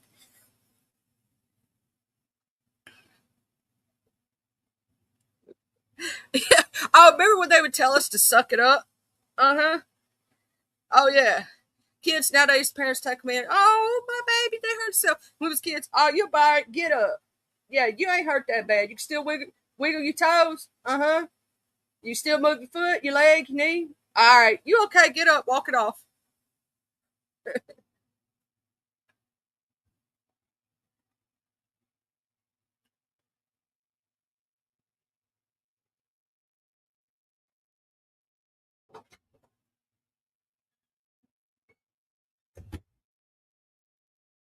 Yeah. Oh, remember when they would tell us to suck it up? Uh-huh. Oh, yeah. Kids nowadays, parents take them in. Oh, my baby, they hurt themselves. We was kids. Oh, you're bite. Get up. Yeah, you ain't hurt that bad. You can still wiggle your toes. Uh-huh. You still move your foot, your leg, your knee. All right. You okay? Get up. Walk it off.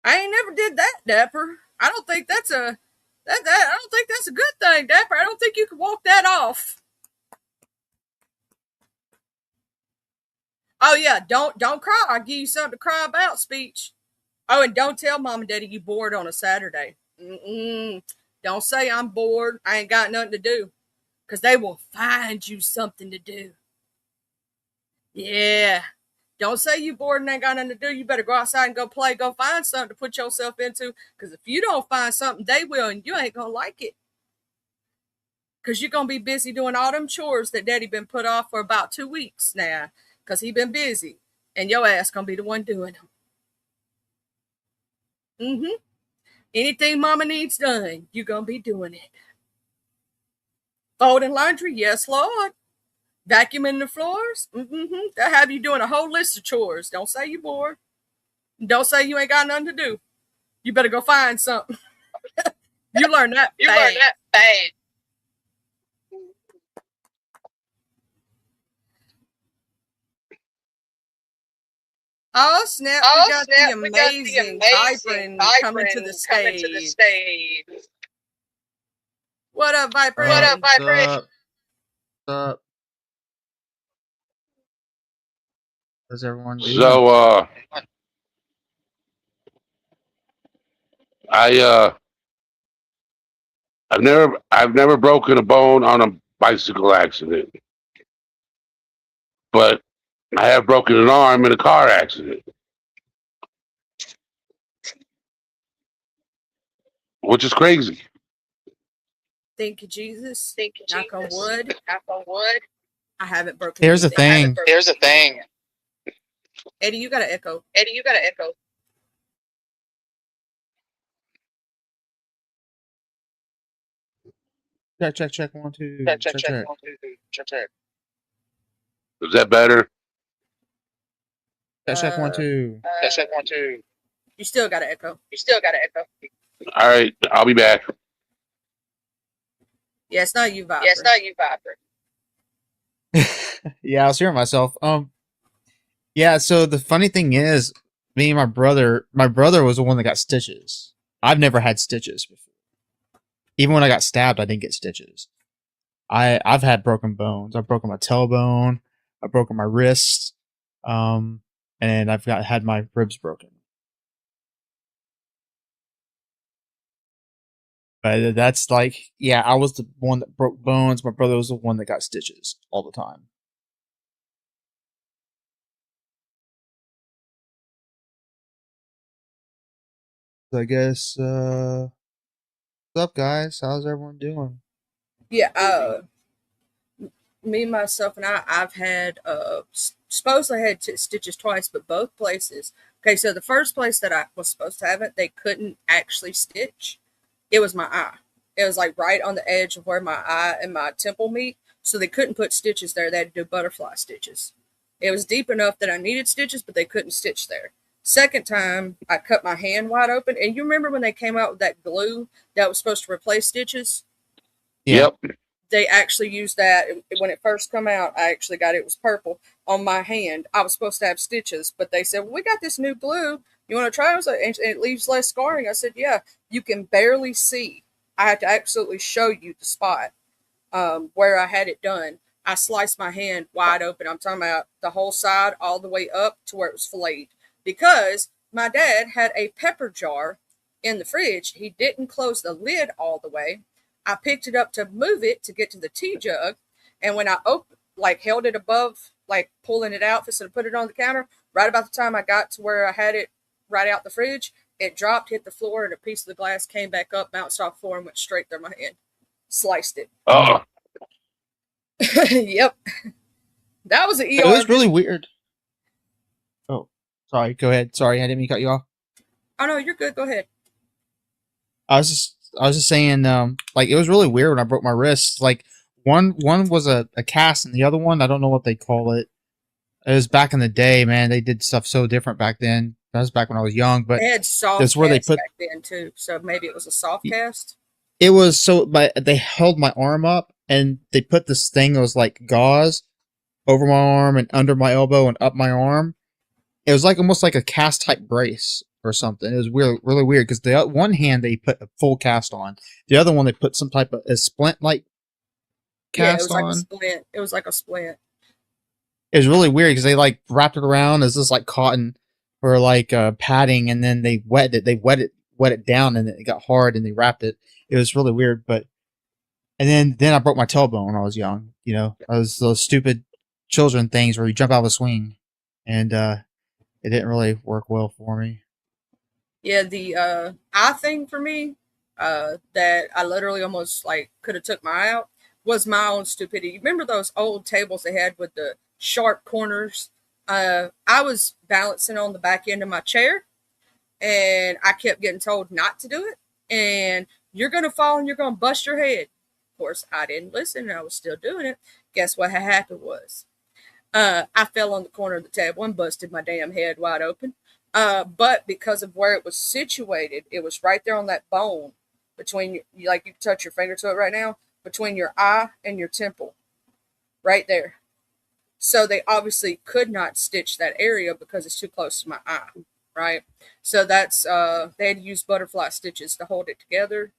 I ain't never did that, Dapper. I don't think that's a I don't think that's a good thing, Dapper. I don't think you can walk that off. Oh yeah, don't cry. I'll give you something to cry about, speech. Oh, and don't tell mom and daddy you bored on a Saturday. Don't say I'm bored. I ain't got nothing to do, because they will find you something to do. Yeah. Don't say you bored and ain't got nothing to do. You better go outside and go play. Go find something to put yourself into. Because if you don't find something, they will, and you ain't going to like it. Because you're going to be busy doing all them chores that daddy been put off for about 2 weeks now. Because he been busy. And your ass going to be the one doing them. Mm-hmm. Anything mama needs done, you're going to be doing it. Folding laundry? Yes, Lord. Vacuuming the floors? Mm-hmm. They'll have you doing a whole list of chores. Don't say you're bored. Don't say you ain't got nothing to do. You better go find something. You learn that bad. Oh snap! We Oh got snap! the We got the amazing amazing Viprin coming to the Viprin coming to the stage. stage. What up, What Viprin? up, Viprin? What's up? How's everyone doing? So I I've never broken a bone on a bicycle accident, but I have broken an arm in a car accident, which is crazy. Thank you, Jesus. Thank you, Knock on Jesus. wood. Knock on wood. I haven't broken. Here's the anything. thing. Here's the thing. Eddie, you got to echo. Eddie, you got to echo. Check. 1, 2. Check. Check. 1, 2, 3. Check. Is that better? Check 1, 2. Check 1, 2. You still got to echo. You still got to echo. All right, I'll be back. Yeah, it's not you, Viprin. Yeah, it's not you, Viprin. Yeah, I was hearing myself. Yeah. So the funny thing is, me and my brother was the one that got stitches. I've never had stitches before. Even when I got stabbed, I didn't get stitches. I've had broken bones. I've broken my tailbone. I've broken my wrist. And I've had my ribs broken. But that's like, yeah, I was the one that broke bones. My brother was the one that got stitches all the time. So I guess, what's up, guys? How's everyone doing? Yeah, me, myself, and I've had, supposedly had stitches twice, but both places. Okay, so the first place that I was supposed to have it, they couldn't actually stitch. It was my eye. It was like right on the edge of where my eye and my temple meet. So they couldn't put stitches there. They had to do butterfly stitches. It was deep enough that I needed stitches, but they couldn't stitch there. Second time, I cut my hand wide open. And you remember when they came out with that glue that was supposed to replace stitches? Yeah. Yep. They actually used that when it first come out. I actually got it was purple on my hand. I was supposed to have stitches, but they said, well, we got this new glue. You want to try it? And it leaves less scarring. I said, yeah. You can barely see. I had to absolutely show you the spot where I had it done. I sliced my hand wide open. I'm talking about the whole side all the way up to where it was filleted, because my dad had a pepper jar in the fridge. He didn't close the lid all the way. I picked it up to move it to get to the tea jug, and when I held it above, like pulling it out instead of put it on the counter, right about the time I got to where I had it right out the fridge, it dropped, hit the floor, and a piece of the glass came back up, bounced off the floor, and went straight through my hand. Sliced it. Oh, Yep. That was an ER. It was really weird. Oh, sorry. Go ahead. Sorry, I didn't mean to cut you off. Oh no, you're good. Go ahead. I was just saying, like, it was really weird when I broke my wrist. Like, one was a cast, and the other one, I don't know what they call it. It was back in the day, man. They did stuff so different back then. That was back when I was young, but They had soft that's where they cast put. back then too, so maybe it was a soft cast. It was so, but they held my arm up, and they put this thing that was like gauze over my arm and under my elbow and up my arm. It was like almost like a cast type brace or something. It was weird, really weird, because the one hand they put a full cast on, the other one they put some type of a splint like cast Yeah, it was on. like a splint. It was like a splint. It was really weird because they like wrapped it around as this like cotton or like padding, and then they wet it down, and it got hard, and they wrapped it. It was really weird, but and then I broke my tailbone when I was young. You know, I was those stupid children things where you jump out of a swing, and it didn't really work well for me. Yeah, the eye thing for me, that I literally almost like could have took my eye out, was my own stupidity. You remember those old tables they had with the sharp corners? I was balancing on the back end of my chair, and I kept getting told not to do it, and you're gonna fall and you're gonna bust your head. Of course, I didn't listen, and I was still doing it. Guess what happened was, I fell on the corner of the table and busted my damn head wide open. But because of where it was situated, it was right there on that bone between you, like you can touch your finger to it right now, between your eye and your temple, right there. So they obviously could not stitch that area because it's too close to my eye, right? So that's they had to use butterfly stitches to hold it together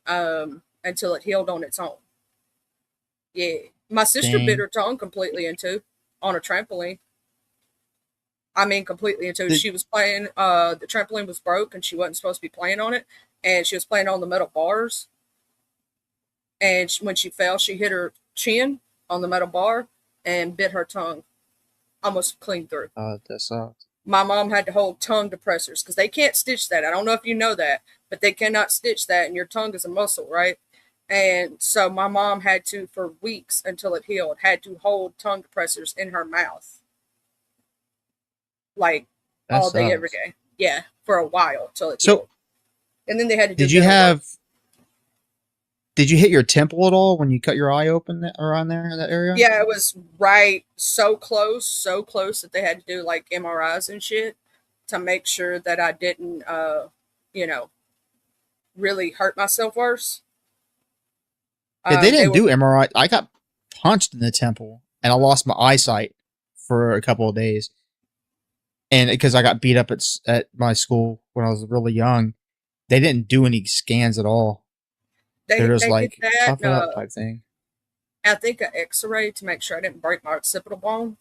until it healed on its own. Yeah, my sister bit Dang. her tongue completely in two on a trampoline. I mean, completely into. Did, She was playing. The trampoline was broke, and she wasn't supposed to be playing on it. And she was playing on the metal bars. And when she fell, she hit her chin on the metal bar and bit her tongue almost clean through. that sucks. My mom had to hold tongue depressors because they can't stitch that. I don't know if you know that, but they cannot stitch that, and your tongue is a muscle, right? And so my mom had to, for weeks until it healed, had to hold tongue depressors in her mouth, like That all day, every sucks. day. Yeah, for a while till it So, healed. And then they had to do did you dental work. have? Did you hit your temple at all when you cut your eye open around there in that area? Yeah, it was right so close that they had to do like MRIs and shit to make sure that I didn't, you know, really hurt myself worse. Yeah, they They didn't were do MRI. I got punched in the temple and I lost my eyesight for a couple of days. And because I got beat up at my school when I was really young, they didn't do any scans at all. They're just they did like that. tough it up type thing. I think an X-ray to make sure I didn't break my occipital bone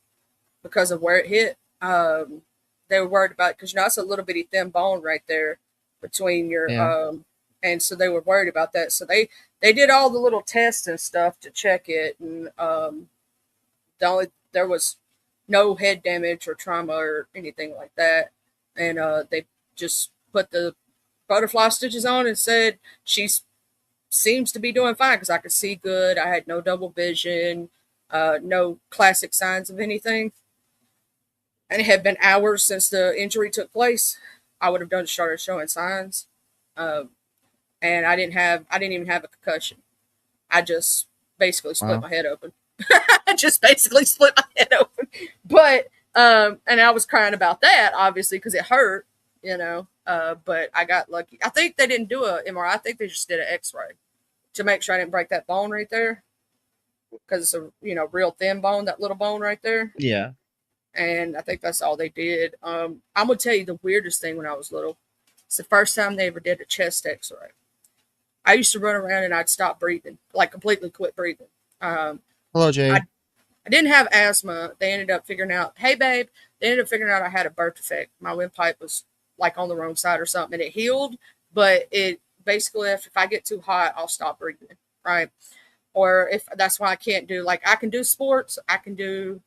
because of where it hit. They were worried about because it's a little bitty thin bone right there between your Yeah. and so they were worried about that. So they did all the little tests and stuff to check it, and there was no head damage or trauma or anything like that, and they just put the butterfly stitches on and said she seems to be doing fine because I could see good. I had no double vision, no classic signs of anything, and it had been hours since the injury took place. I would have done started showing signs, um, and I didn't even have a concussion. I just basically split Wow. my head open. I just basically split my head open. But and I was crying about that obviously because it hurt, you know. But I got lucky. I think they didn't do a MRI. I think they just did an X-ray to make sure I didn't break that bone right there because it's a real thin bone, that little bone right there. Yeah. And I think that's all they did. I'm gonna tell you the weirdest thing when I was little. It's the first time they ever did a chest X-ray. I used to run around and I'd stop breathing, like completely quit breathing. Hello, Jay. I didn't have asthma. They ended up figuring out, hey, babe, they ended up figuring out I had a birth defect. My windpipe was like on the wrong side or something, and it healed, but it basically, if I get too hot, I'll stop breathing, right? Or if that's why I can't do, like, I can do sports, I can do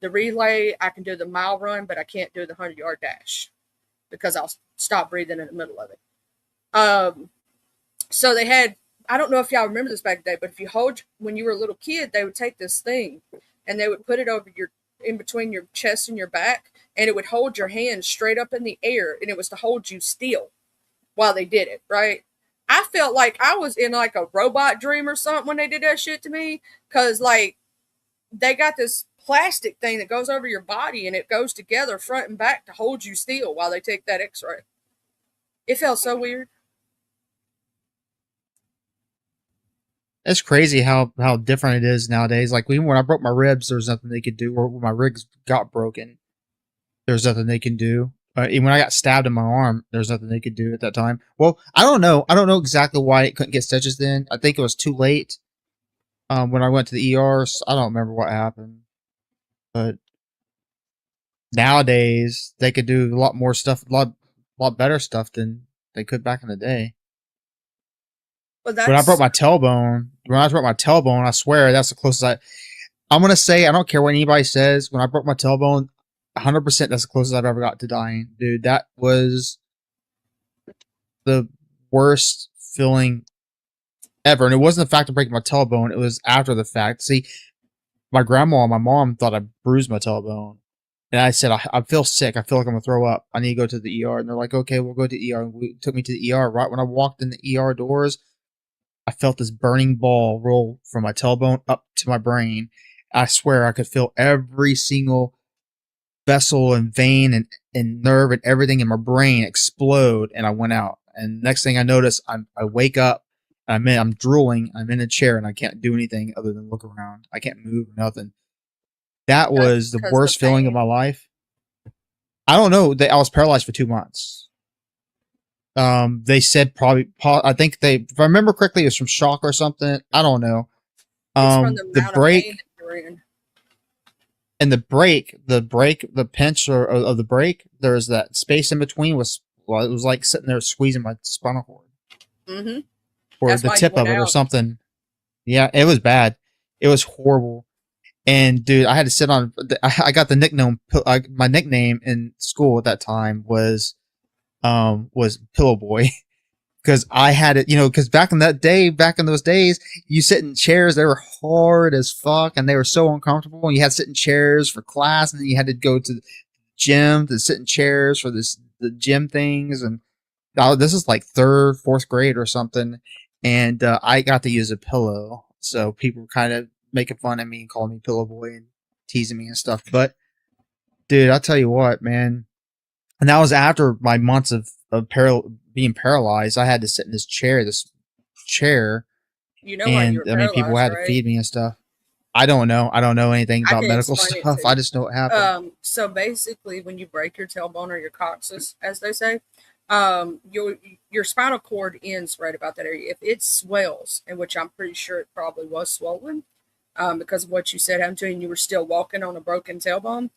the relay, I can do the mile run, but I can't do the 100-yard dash because I'll stop breathing in the middle of it. So they had, I don't know if y'all remember this back in the day, but if you when you were a little kid, they would take this thing and they would put it over in between your chest and your back, and it would hold your hand straight up in the air, and it was to hold you still while they did it, right? I felt like I was in like a robot dream or something when they did that shit to me, because like they got this plastic thing that goes over your body and it goes together front and back to hold you still while they take that X-ray. It felt so weird. It's crazy how different it is nowadays. Like even when I broke my ribs, there's nothing they could do. Or when my ribs got broken, there's nothing they can do. Even when I got stabbed in my arm, there's nothing they could do at that time. Well, I don't know. I don't know exactly why it couldn't get stitches then. I think it was too late. When I went to the ER, I don't remember what happened. But nowadays, they could do a lot more stuff, a lot better stuff than they could back in the day. But When I broke my tailbone, I swear that's the closest I'm gonna say. I don't care what anybody says. When I broke my tailbone, 100% that's the closest I've ever got to dying, dude. That was the worst feeling ever, and it wasn't the fact of breaking my tailbone. It was after the fact. See, my grandma and my mom thought I bruised my tailbone, and I said I feel sick. I feel like I'm gonna throw up. I need to go to the ER, and they're like, "Okay, we'll go to the ER." And we took me to the ER. Right when I walked in the ER doors, I felt this burning ball roll from my tailbone up to my brain. I swear I could feel every single vessel and vein and nerve and everything in my brain explode, and I went out. And next thing I notice, I wake up, and I'm drooling, I'm in a chair, and I can't do anything other than look around. I can't move or nothing. That was the because worst feeling of pain. my life. I don't know. I was paralyzed for 2 months. They said I think if I remember correctly, it was from shock or something. I don't know. It's from the The amount of pain break that you're in. and the pinch of the break, there's that space in between it was like sitting there squeezing my spinal cord Mm-hmm. or That's the why you tip went of it or out. something. Yeah, it was bad. It was horrible. And dude, I had to sit on. I got the nickname. My nickname in school at that time was Pillow Boy because I had it. Because back in those days, you sit in chairs. They were hard as fuck, and they were so uncomfortable. And you had to sit in chairs for class, and then you had to go to the gym to sit in chairs for the gym things. And this is like third, fourth grade or something, and I got to use a pillow, so people were kind of making fun of me and calling me Pillow Boy and teasing me and stuff. But dude, I'll tell you what, man. And that was after my months of being paralyzed. I had to sit in this chair, You know why you and were I mean, people paralyzed, had to right? feed me and stuff. I don't know. I don't know anything I about can medical explain it stuff. to I you. just know what happened. So basically, when you break your tailbone or your coccyx, as they say, your spinal cord ends right about that area. If it swells, and which I'm pretty sure it probably was swollen, because of what you said happened to you, and you were still walking on a broken tailbone.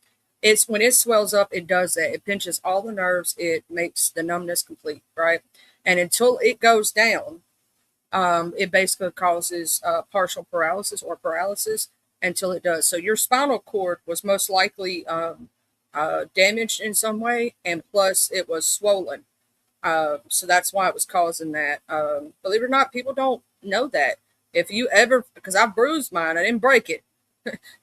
It's when it swells up, it does that. It pinches all the nerves. It makes the numbness complete, right? And until it goes down, it basically causes partial paralysis or paralysis until it does. So your spinal cord was most likely damaged in some way, and plus it was swollen. So that's why it was causing that. Believe it or not, people don't know that. If you ever, because I bruised mine, I didn't break it.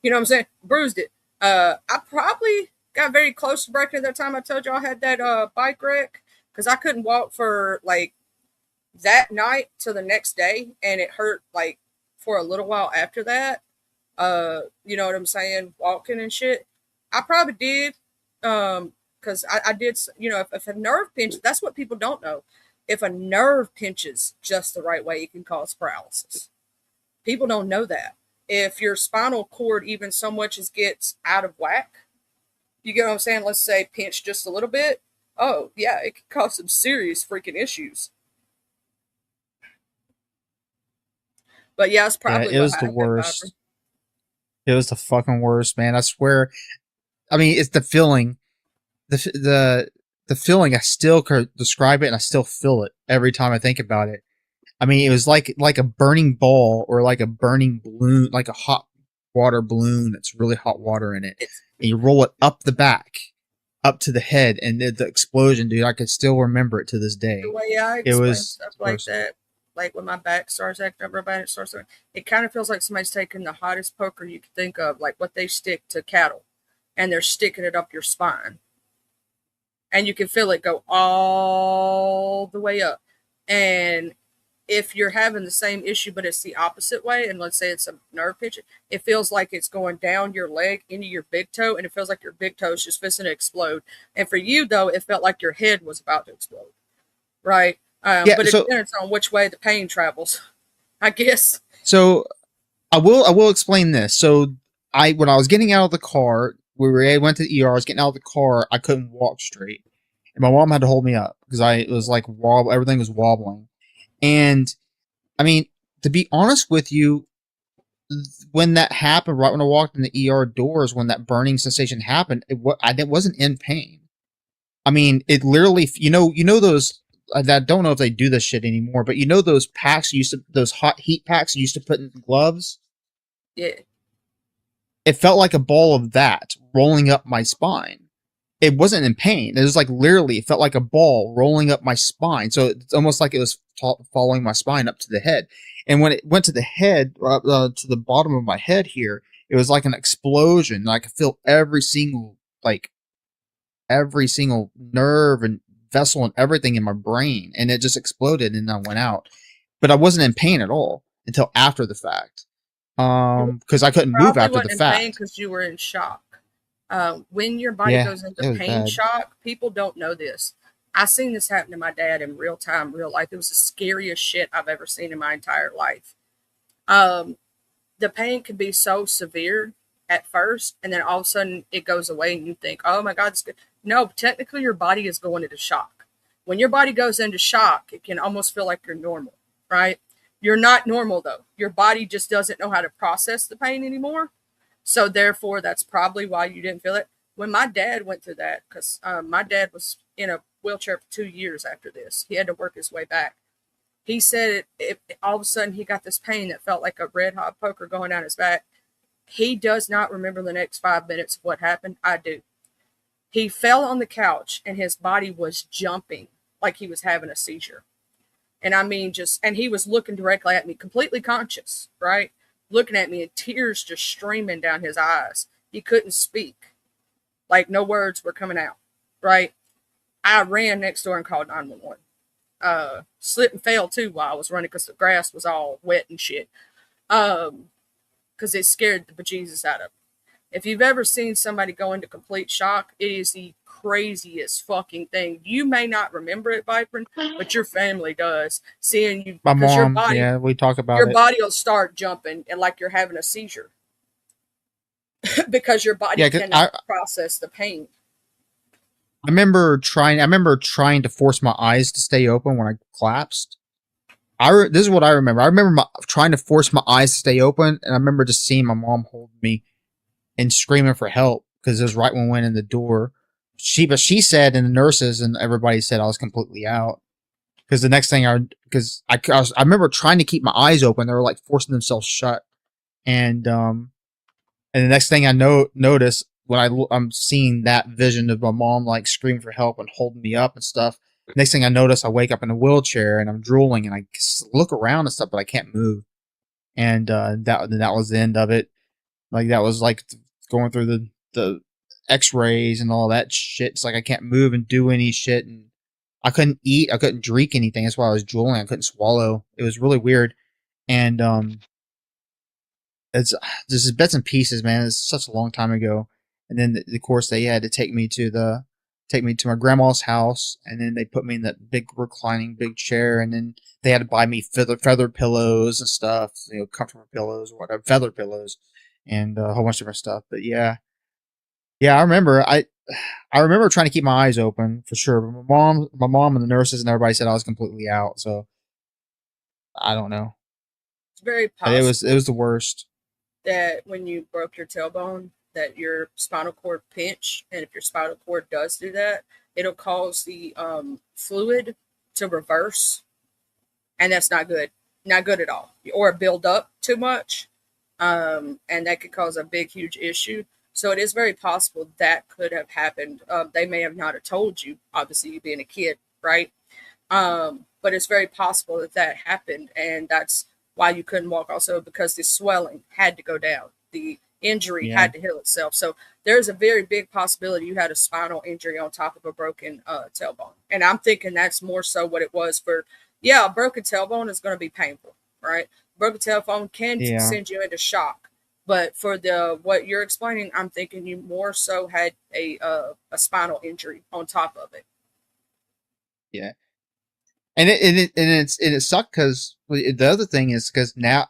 You know what I'm saying? Bruised it. I probably got very close to breaking it that time I told you I had that bike wreck because I couldn't walk for like that night to the next day, and it hurt like for a little while after that. You know what I'm saying? Walking and shit. I probably did. Because I did, if a nerve pinch, that's what people don't know. If a nerve pinches just the right way, it can cause paralysis. People don't know that. If your spinal cord even so much as gets out of whack, you get what I'm saying? Let's say pinch just a little bit. Oh, yeah, it can cause some serious freaking issues. But yeah, that's Yeah, probably it what was the happened, Piper. worst. It was the fucking worst, man. I swear. I mean, it's the feeling. The feeling. I still could describe it, and I still feel it every time I think about it. I mean, it was like a burning ball or like a burning balloon, like a hot water balloon that's really hot water in it, It's and you roll it up the back, up to the head, and the explosion, dude. I could still remember it to this the day. way I It explain was stuff like gross. that. Like when my back starts acting up real bad, it kind of feels like somebody's taking the hottest poker you could think of, like what they stick to cattle, and they're sticking it up your spine. And you can feel it go all the way up. And if you're having the same issue, but it's the opposite way, and let's say it's a nerve pinch, it feels like it's going down your leg into your big toe, and it feels like your big toe is just fixing to explode. And for you, though, it felt like your head was about to explode, right? Yeah. But it So depends on which way the pain travels, I guess. so I will explain this. So when I was getting out of the car, went to the ER. I was getting out of the car. I couldn't walk straight, and my mom had to hold me up because it was like everything was wobbling. And I mean, to be honest with you, when that happened, right when I walked in the ER doors, when that burning sensation happened, I wasn't in pain. I mean, it literally, those. I don't know if they do this shit anymore, but those those hot heat packs you used to put in gloves. Yeah. It felt like a ball of that rolling up my spine. It wasn't in pain. It was like literally, it felt like a ball rolling up my spine. So it's almost like it was following my spine up to the head. And when it went to the head, to the bottom of my head here, it was like an explosion. I could feel every single nerve and vessel and everything in my brain. And it just exploded and I went out. But I wasn't in pain at all until after the fact. Because I couldn't move Probably after the wasn't in pain fact. because you were in shock. When your body Yeah, goes into it was pain bad. shock, people don't know this. I seen this happen to my dad in real time, real life. It was the scariest shit I've ever seen in my entire life. The pain could be so severe at first, and then all of a sudden it goes away, and you think, "Oh my God, it's good." No, technically your body is going into shock. When your body goes into shock, it can almost feel like you're normal, right? You're not normal though. Your body just doesn't know how to process the pain anymore. So therefore, that's probably why you didn't feel it. When my dad went through that, because my dad was in a wheelchair for 2 years after this, he had to work his way back. He said all of a sudden he got this pain that felt like a red hot poker going down his back. He does not remember the next 5 minutes of what happened. I do. He fell on the couch and his body was jumping like he was having a seizure. And I mean, and he was looking directly at me, completely conscious, right? Looking at me and tears just streaming down his eyes. He couldn't speak. Like no words were coming out, right? I ran next door and called 911. Slipped and fell too while I was running because the grass was all wet and shit. Because it scared the bejesus out of me. If you've ever seen somebody go into complete shock, it is the craziest fucking thing. You may not remember it, Viper, but your family does. Seeing you, My because mom, yeah, we talk about your it. body will start jumping and like you're having a seizure because your body cannot process the pain. I remember trying to force my eyes to stay open when I collapsed. This is what I remember. I remember trying to force my eyes to stay open, and I remember just seeing my mom hold me and screaming for help because it was right when we went in the door. But she said, and the nurses and everybody said I was completely out. Because the next thing I remember trying to keep my eyes open, they were like forcing themselves shut, and the next thing I notice when I'm seeing that vision of my mom like screaming for help and holding me up and stuff. Next thing I notice, I wake up in a wheelchair and I'm drooling and I look around and stuff, but I can't move. And that was the end of it. Like that was like going through the X-rays and all that shit. It's like I can't move and do any shit, and I couldn't eat, I couldn't drink anything. That's why I was drooling. I couldn't swallow. It was really weird. And it's this is bits and pieces, man. It's such a long time ago. And then of course they had to take me to my grandma's house, and then they put me in that big reclining big chair, and then they had to buy me feather pillows and stuff, comfortable pillows or whatever, feather pillows, and a whole bunch of different stuff. But yeah, I remember I remember trying to keep my eyes open for sure. But my mom and the nurses and everybody said I was completely out. So I don't know. It's very But possible. it was the worst. That when you broke your tailbone, that your spinal cord pinch, and if your spinal cord does do that, it'll cause the fluid to reverse, and that's not good, not good at all, or build up too much, and that could cause a big, huge issue. So it is very possible that could have happened. They may have not have told you, obviously, you being a kid, right? But it's very possible that happened, and that's why you couldn't walk also because the swelling had to go down. The injury Yeah. had to heal itself. So there's a very big possibility you had a spinal injury on top of a broken tailbone. And I'm thinking that's more so what it was for, a broken tailbone is going to be painful, right? Broken tailbone can Yeah. send you into shock. But for what you're explaining, I'm thinking you more so had a spinal injury on top of it. Yeah. And it sucked because the other thing is because now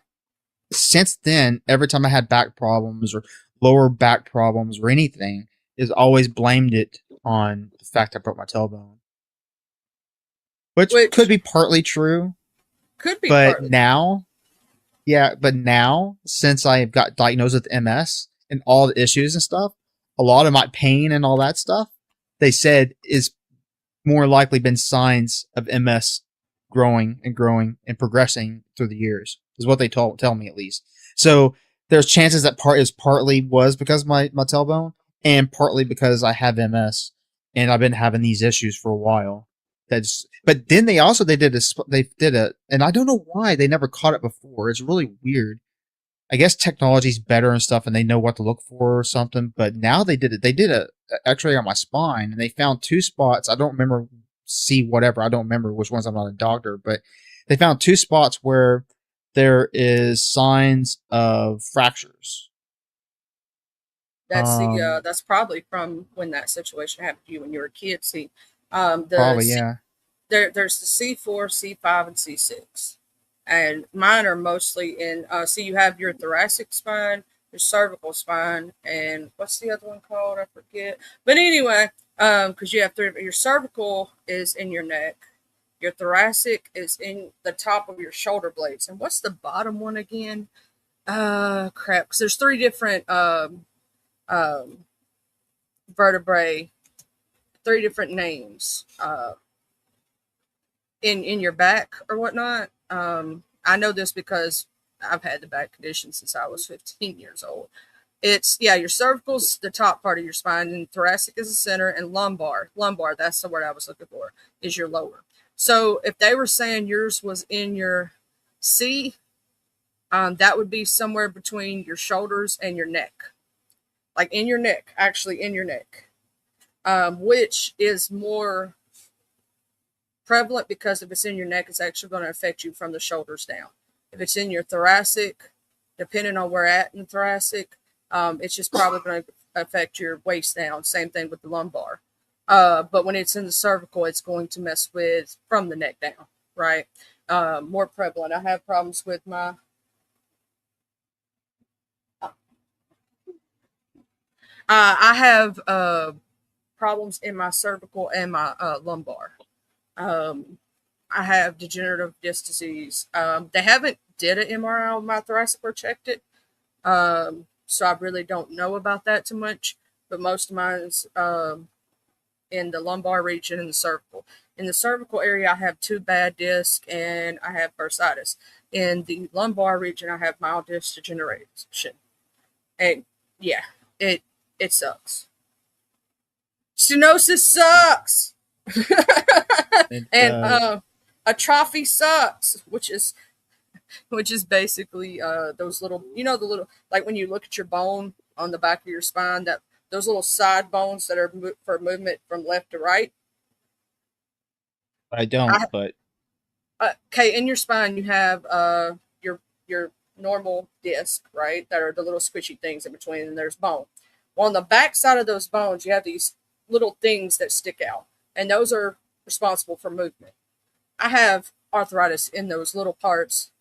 since then, every time I had back problems or lower back problems or anything, is always blamed it on the fact I broke my tailbone, which could be partly true. Could be But partly. now, since I got diagnosed with MS and all the issues and stuff, a lot of my pain and all that stuff, they said is more likely been signs of MS growing and progressing through the years, is what they tell me at least. So there's chances that partly was because of my tailbone and partly because I have MS and I've been having these issues for a while. But then they did and I don't know why they never caught it before. It's really weird. I guess technology's better and stuff, and they know what to look for or something. But now they did it. They did a X-ray on my spine, and they found 2 spots. I don't remember I don't remember which ones. I'm not a doctor, but they found 2 spots where there is signs of fractures. That's probably from when that situation happened to you when you were a kid. See, Probably, yeah. There's the C4, C5, and C6. And mine are mostly in, you have your thoracic spine, your cervical spine, and what's the other one called? I forget. But anyway, because you have three. Your cervical is in your neck. Your thoracic is in the top of your shoulder blades. And what's the bottom one again? Crap. Because there's three different um, vertebrae, three different names in your back or whatnot. I know this because I've had the back condition since I was 15 years old. It's your cervical's the top part of your spine, and thoracic is the center, and lumbar, that's the word I was looking for, is your lower. So if they were saying yours was in your C, that would be somewhere between your shoulders and your neck, like in your neck, actually in your neck, which is more prevalent because if it's in your neck, it's actually going to affect you from the shoulders down. If it's in your thoracic, depending on where at in the thoracic, it's just probably going to affect your waist down. Same thing with the lumbar. But when it's in the cervical, it's going to mess with from the neck down, right? More prevalent. I have problems with my I have problems in my cervical and my lumbar. I have degenerative disc disease. They haven't did an MRI on my thoracic or checked it. So I really don't know about that too much, but most of mine's in the lumbar region and the cervical. In the cervical area, I have two bad discs and I have bursitis. In the lumbar region, I have mild disc degeneration. And yeah, it sucks. Stenosis sucks. And atrophy sucks, which is basically those little, the little, like when you look at your bone on the back of your spine, that those little side bones that are for movement from left to right. I don't, but okay, in your spine you have your normal disc, right? That are the little squishy things in between, and there's bone. Well, on the back side of those bones, you have these little things that stick out, and those are responsible for movement. I have arthritis in those little parts,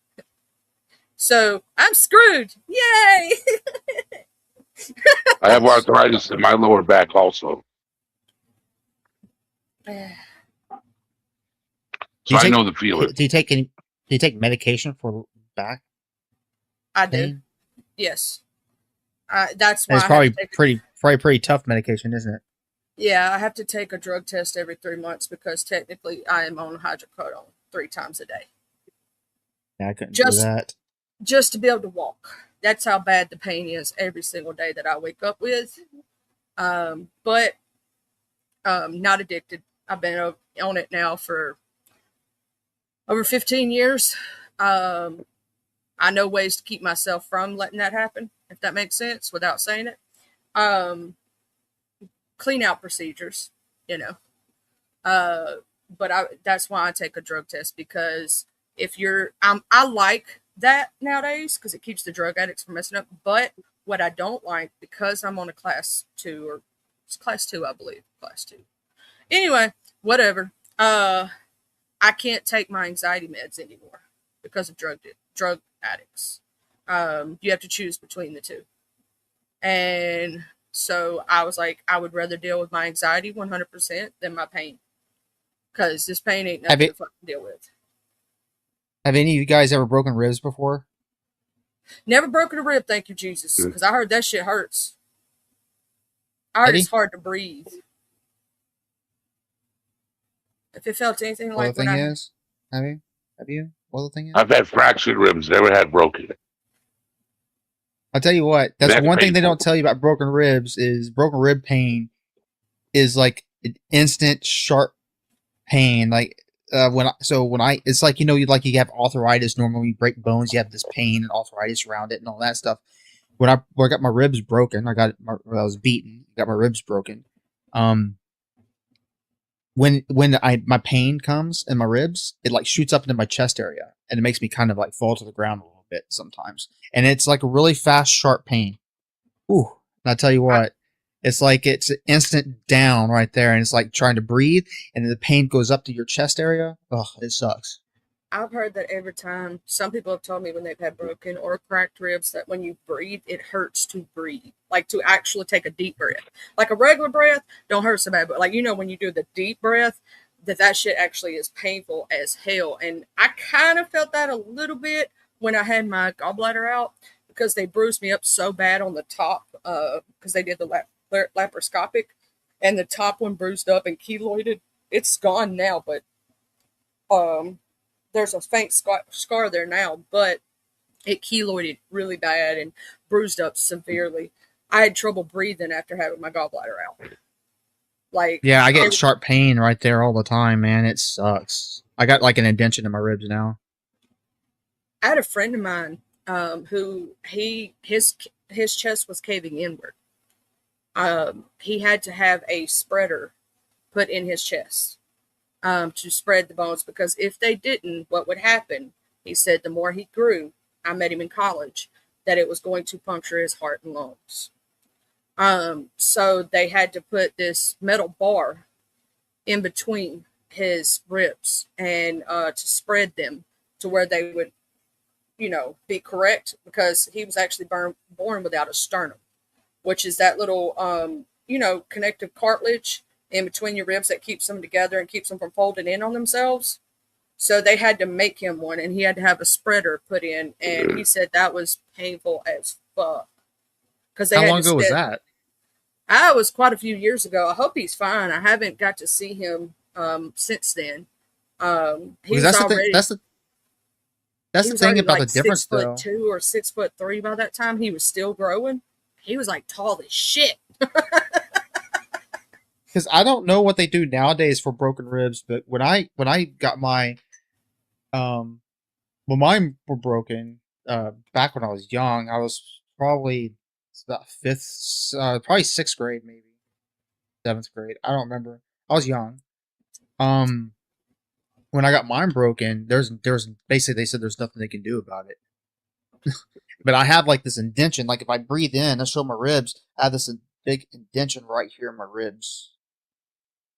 so I'm screwed. Yay! I have arthritis in my lower back also, so I know the feeling. Do you take medication for back I do. pain? Yes. That's why It's probably pretty tough medication, isn't it? Yeah, I have to take a drug test every 3 months because technically I am on hydrocodone 3 times a day. Yeah, I couldn't do that. Just to be able to walk. That's how bad the pain is every single day that I wake up with. But not addicted. I've been on it now for over 15 years. I know ways to keep myself from letting that happen, if that makes sense, without saying it. Clean out procedures, but that's why I take a drug test, because if I like that nowadays because it keeps the drug addicts from messing up. But what I don't like, because I'm on a class 2, or it's class 2, I believe, class 2. Anyway, whatever. I can't take my anxiety meds anymore because of drug addicts. You have to choose between the two. And so I was like, I would rather deal with my anxiety 100% than my pain. Because this pain ain't nothing to fucking deal with. Have any of you guys ever broken ribs before? Never broken a rib, thank you, Jesus. Because I heard that shit hurts. I heard it's hard to breathe. If it felt anything like what the thing is, have you? What the thing is? I've had fractured ribs, never had broken. I'll tell you what. That's one thing they don't tell you about broken ribs is broken rib pain is like an instant sharp pain. Like it's like you have arthritis. Normally, when you break bones, you have this pain and arthritis around it and all that stuff. When I got my ribs broken, I was beaten. Got my ribs broken. When my pain comes in my ribs, it like shoots up into my chest area, and it makes me kind of like fall to the ground a little bit sometimes. And it's like a really fast, sharp pain. Ooh, and I tell you what, it's like it's instant down right there, and it's like trying to breathe, and the pain goes up to your chest area. Oh, it sucks. I've heard that every time, some people have told me when they've had broken or cracked ribs that when you breathe, it hurts to breathe, like to actually take a deep breath. Like a regular breath don't hurt so bad, but like, when you do the deep breath, that shit actually is painful as hell. And I kind of felt that a little bit when I had my gallbladder out because they bruised me up so bad on the top because they did the laparoscopic, and the top one bruised up and keloided. It's gone now, but um there's a faint scar there now, but it keloided really bad and bruised up severely. I had trouble breathing after having my gallbladder out. Like, Yeah, I get sharp pain right there all the time, man. It sucks. I got like an indention in my ribs now. I had a friend of mine who his chest was caving inward. He had to have a spreader put in his chest to spread the bones, because if they didn't, what would happen? He said the more he grew, I met him in college, that it was going to puncture his heart and lungs. So they had to put this metal bar in between his ribs and to spread them to where they would, be correct, because he was actually born without a sternum, which is that little, connective cartilage in between your ribs that keeps them together and keeps them from folding in on themselves. So they had to make him one, and he had to have a spreader put in, and he said that was painful as fuck. Because How long ago was that? It was quite a few years ago. I hope he's fine. I haven't got to see him since then. He was already. That's the thing about the difference, though. 6'2" or 6'3" by that time. He was still growing. He was like tall as shit. Because I don't know what they do nowadays for broken ribs, but when I got my when mine were broken back when I was young, I was probably about probably 6th grade, maybe 7th grade. I don't remember. I was young. When I got mine broken, there's basically they said there's nothing they can do about it. But I have like this indention. Like if I breathe in, I show my ribs. I have this big indention right here in my ribs.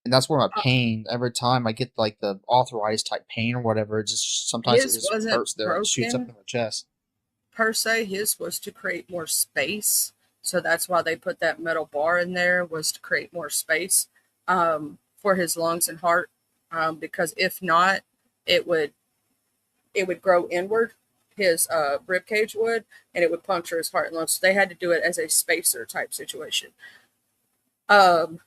And that's where my pain, every time I get like the arthritis type pain or whatever, it just sometimes it just hurts there. It shoots up in my chest. Per se, his was to create more space. So that's why they put that metal bar in there, was to create more space for his lungs and heart. Because if not, it would grow inward. His rib cage would, and it would puncture his heart and lungs. So they had to do it as a spacer type situation,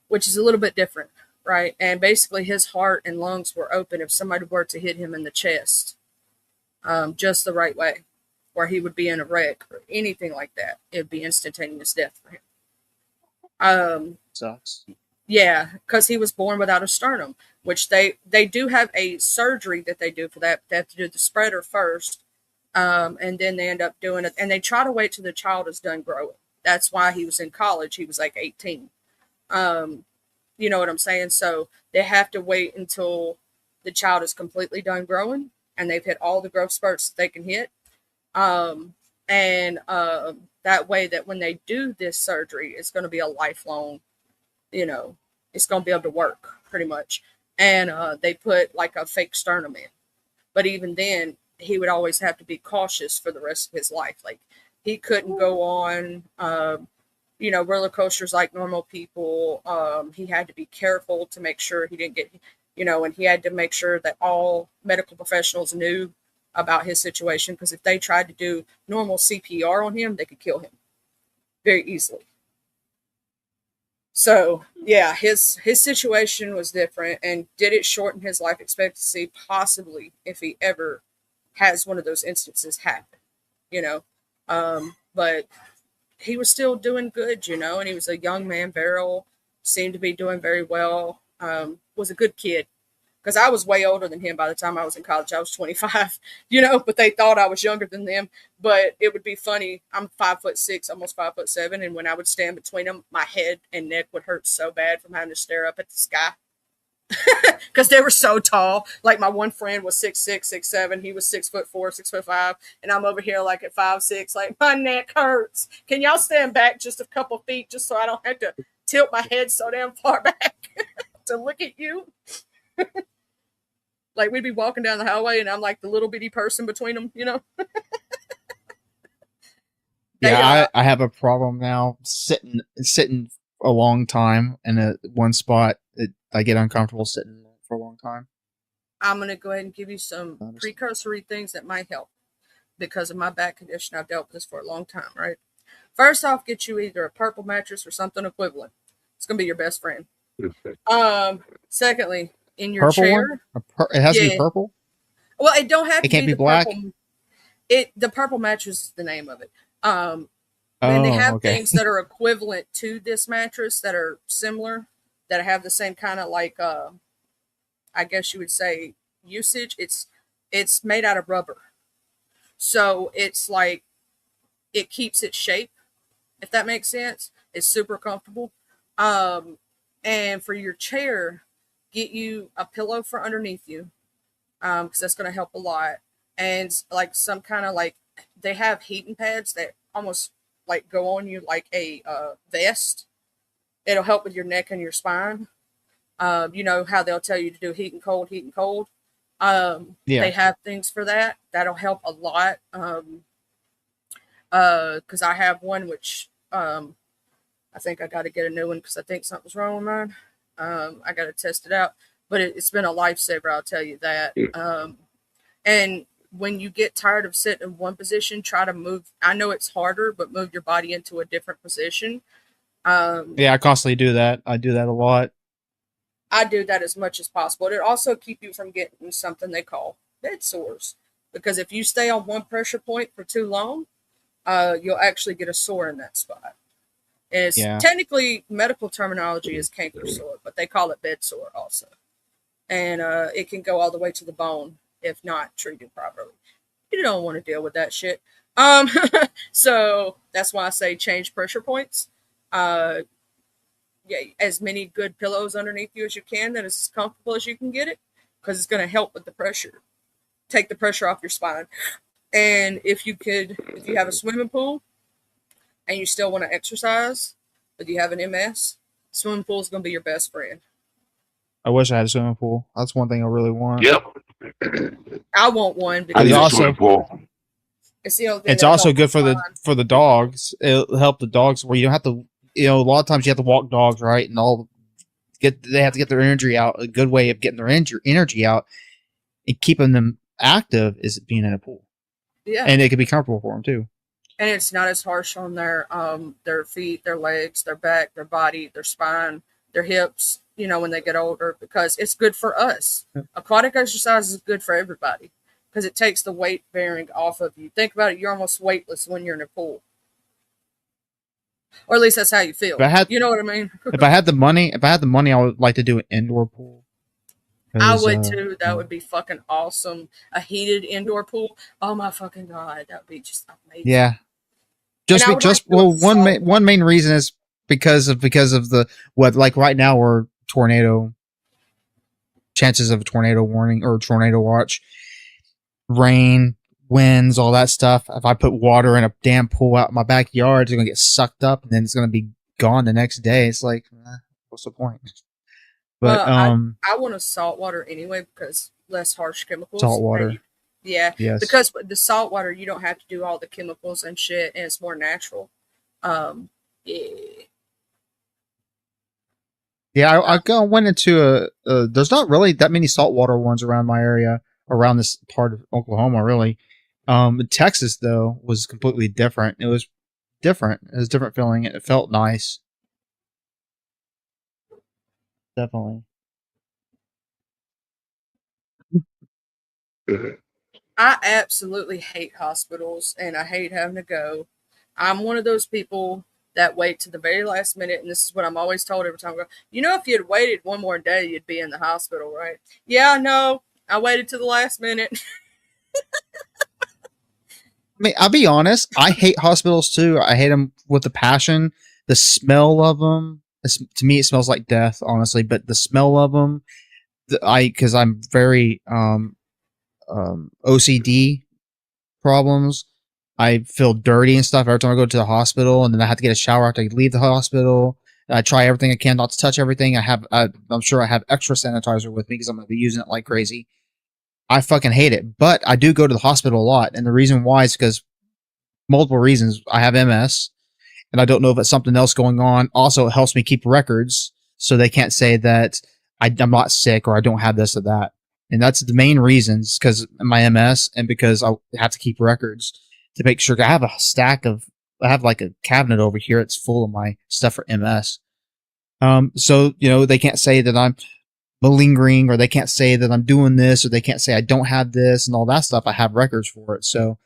which is a little bit different. Right. And basically his heart and lungs were open if somebody were to hit him in the chest just the right way, where he would be in a wreck or anything like that. It would be instantaneous death for him. Sucks. Yeah, because he was born without a sternum, which they do have a surgery that they do for that. They have to do the spreader first, and then they end up doing it. And they try to wait till the child is done growing. That's why he was in college. He was like 18. You know what I'm saying? So they have to wait until the child is completely done growing and they've hit all the growth spurts that they can hit. That way that when they do this surgery, it's going to be a lifelong, it's going to be able to work pretty much. And they put like a fake sternum in. But even then, he would always have to be cautious for the rest of his life. Like he couldn't go on roller coasters like normal people. He had to be careful to make sure he didn't get, and he had to make sure that all medical professionals knew about his situation, because if they tried to do normal CPR on him, they could kill him very easily. So yeah, his situation was different, and did it shorten his life expectancy? Possibly, if he ever has one of those instances happen, but he was still doing good, and he was a young man. Beryl seemed to be doing very well. Was a good kid, because I was way older than him by the time I was in college. I was 25, but they thought I was younger than them. But it would be funny. I'm 5'6", almost 5'7", and when I would stand between them, my head and neck would hurt so bad from having to stare up at the sky. Because they were so tall. Like my one friend was 6'6", 6'7". He was 6'4", 6'5", and I'm over here like at 5'6". Like my neck hurts. Can y'all stand back just a couple feet just so I don't have to tilt my head so damn far back to look at you? Like we'd be walking down the highway, and I'm like the little bitty person between them. You know. They, Yeah, I have a problem now sitting a long time in a one spot. I get uncomfortable sitting for a long time. I'm gonna go ahead and give you some Honestly. precursory things that might help because of my back condition. I've dealt with this for a long time, right? First off, get you either a purple mattress or something equivalent. It's gonna be your best friend. Secondly, in your Purple chair, one? It has to be yeah. purple. Well, it don't have It to can't be be the black. purple. The purple mattress is the name of it. And they Oh, have okay. things that are equivalent to this mattress that are similar, that have the same kind of like I guess you would say usage. It's made out of rubber, so it's like it keeps its shape, if that makes sense. It's super comfortable. And for your chair, get you a pillow for underneath you, because that's going to help a lot. And like some kind of like they have heating pads that almost like go on you like a vest. It'll help with your neck and your spine. You know how they'll tell you to do heat and cold, heat and cold. Yeah. They have things for that. That'll help a lot. Because I have one which I think I got to get a new one because I think something's wrong with mine. I got to test it out, but it's been a lifesaver. I'll tell you that. And when you get tired of sitting in one position, try to move. I know it's harder, but move your body into a different position. Yeah, I constantly do that. I do that a lot. I do that as much as possible. It'll also keep you from getting something they call bed sores. Because if you stay on one pressure point for too long, you'll actually get a sore in that spot. And it's Yeah. technically medical terminology is canker sore, but they call it bed sore also. And it can go all the way to the bone if not treated properly. You don't want to deal with that shit. So that's why I say change pressure points. Yeah, as many good pillows underneath you as you can that is as comfortable as you can get it, because it's going to help with the pressure, take the pressure off your spine. And if you have a swimming pool and you still want to exercise, but you have an MS, swimming pool is going to be your best friend. I wish I had a swimming pool. That's one thing I really want. Yep. I want one I because need a also- swimming pool. it's the only thing It's that'll also help good for your the spine. dogs. It'll help the dogs where you don't have to. A lot of times you have to walk dogs, right? And they have to get their energy out. A good way of getting their energy out and keeping them active is being in a pool, Yeah. and it can be comfortable for them too. And it's not as harsh on their feet, their legs, their back, their body, their spine, their hips, when they get older, because it's good for us. Aquatic exercise is good for everybody because it takes the weight bearing off of you. Think about it, you're almost weightless when you're in a pool. Or at least that's how you feel. You know what I mean? If I had the money, I would like to do an indoor pool. I would too. That would be fucking awesome. A heated indoor pool. Oh my fucking god, that would be just amazing. Yeah. One main reason is because of the like right now we're chances of a tornado warning or tornado watch, rain, winds, all that stuff. If I put water in a damn pool out in my backyard, it's gonna get sucked up and then it's gonna be gone the next day. It's like, what's the point? But I want a salt water anyway because less harsh chemicals. Salt water. Yeah. Yes. Because the salt water, you don't have to do all the chemicals and shit, and it's more natural. Yeah. Yeah, I went into there's not really that many saltwater ones around my area, around this part of Oklahoma, really. Texas, though, was completely different. It was different. It was a different feeling. It felt nice. Definitely. I absolutely hate hospitals, and I hate having to go. I'm one of those people that wait to the very last minute, and this is what I'm always told every time I go. If you had waited one more day, you'd be in the hospital, right? Yeah, I know. I waited to the last minute. I mean, I'll be honest. I hate hospitals too. I hate them with a passion. The smell of them, to me, it smells like death, honestly. But the smell of them, because I'm very OCD problems. I feel dirty and stuff every time I go to the hospital, and then I have to get a shower after I leave the hospital. And I try everything I can not to touch everything. I'm sure I have extra sanitizer with me because I'm going to be using it like crazy. I fucking hate it. But I do go to the hospital a lot, and the reason why is because multiple reasons. I have MS, and I don't know if it's something else going on. Also, it helps me keep records, so they can't say that I'm not sick or I don't have this or that. And that's the main reasons, because of my MS and because I have to keep records to make sure. I have I have like a cabinet over here. It's full of my stuff for MS. So, they can't say that I'm malingering, or they can't say that I'm doing this, or they can't say I don't have this and all that stuff. I have records for it. So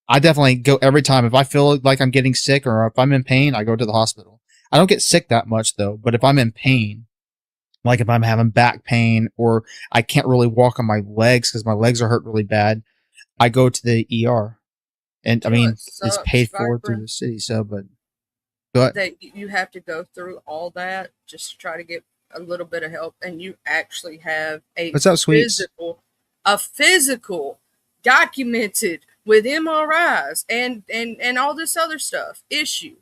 I definitely go every time. If I feel like I'm getting sick or if I'm in pain, I go to the hospital. I don't get sick that much though, but if I'm in pain, like if I'm having back pain or I can't really walk on my legs because my legs are hurt really bad, I go to the ER. And I You know mean, what it's sucks, paid for through Viper? the city. So, but That you have to go through all that just to try to get a little bit of help, and you actually have what's up, sweets? a physical, documented with MRIs and all this other stuff issue.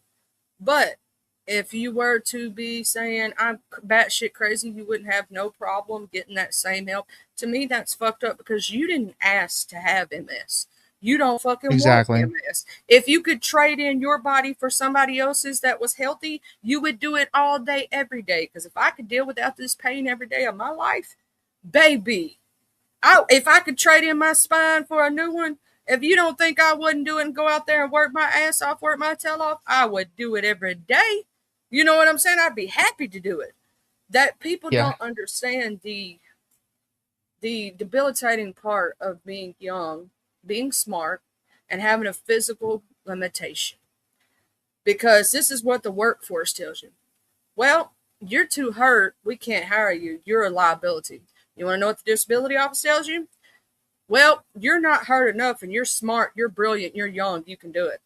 But if you were to be saying I'm batshit crazy, you wouldn't have no problem getting that same help. To me, that's fucked up because you didn't ask to have MS. You don't fucking want Exactly. MS. If you could trade in your body for somebody else's that was healthy, you would do it all day, every day. Because if I could deal without this pain every day of my life, baby, if I could trade in my spine for a new one, if you don't think I wouldn't do it and go out there and work my ass off, work my tail off, I would do it every day. You know what I'm saying? I'd be happy to do it. That people Yeah. don't understand the debilitating part of being young, being smart, and having a physical limitation. Because this is what the workforce tells you. Well, you're too hurt. We can't hire you. You're a liability. You want to know what the disability office tells you? Well, you're not hurt enough and you're smart, you're brilliant, you're young, you can do it.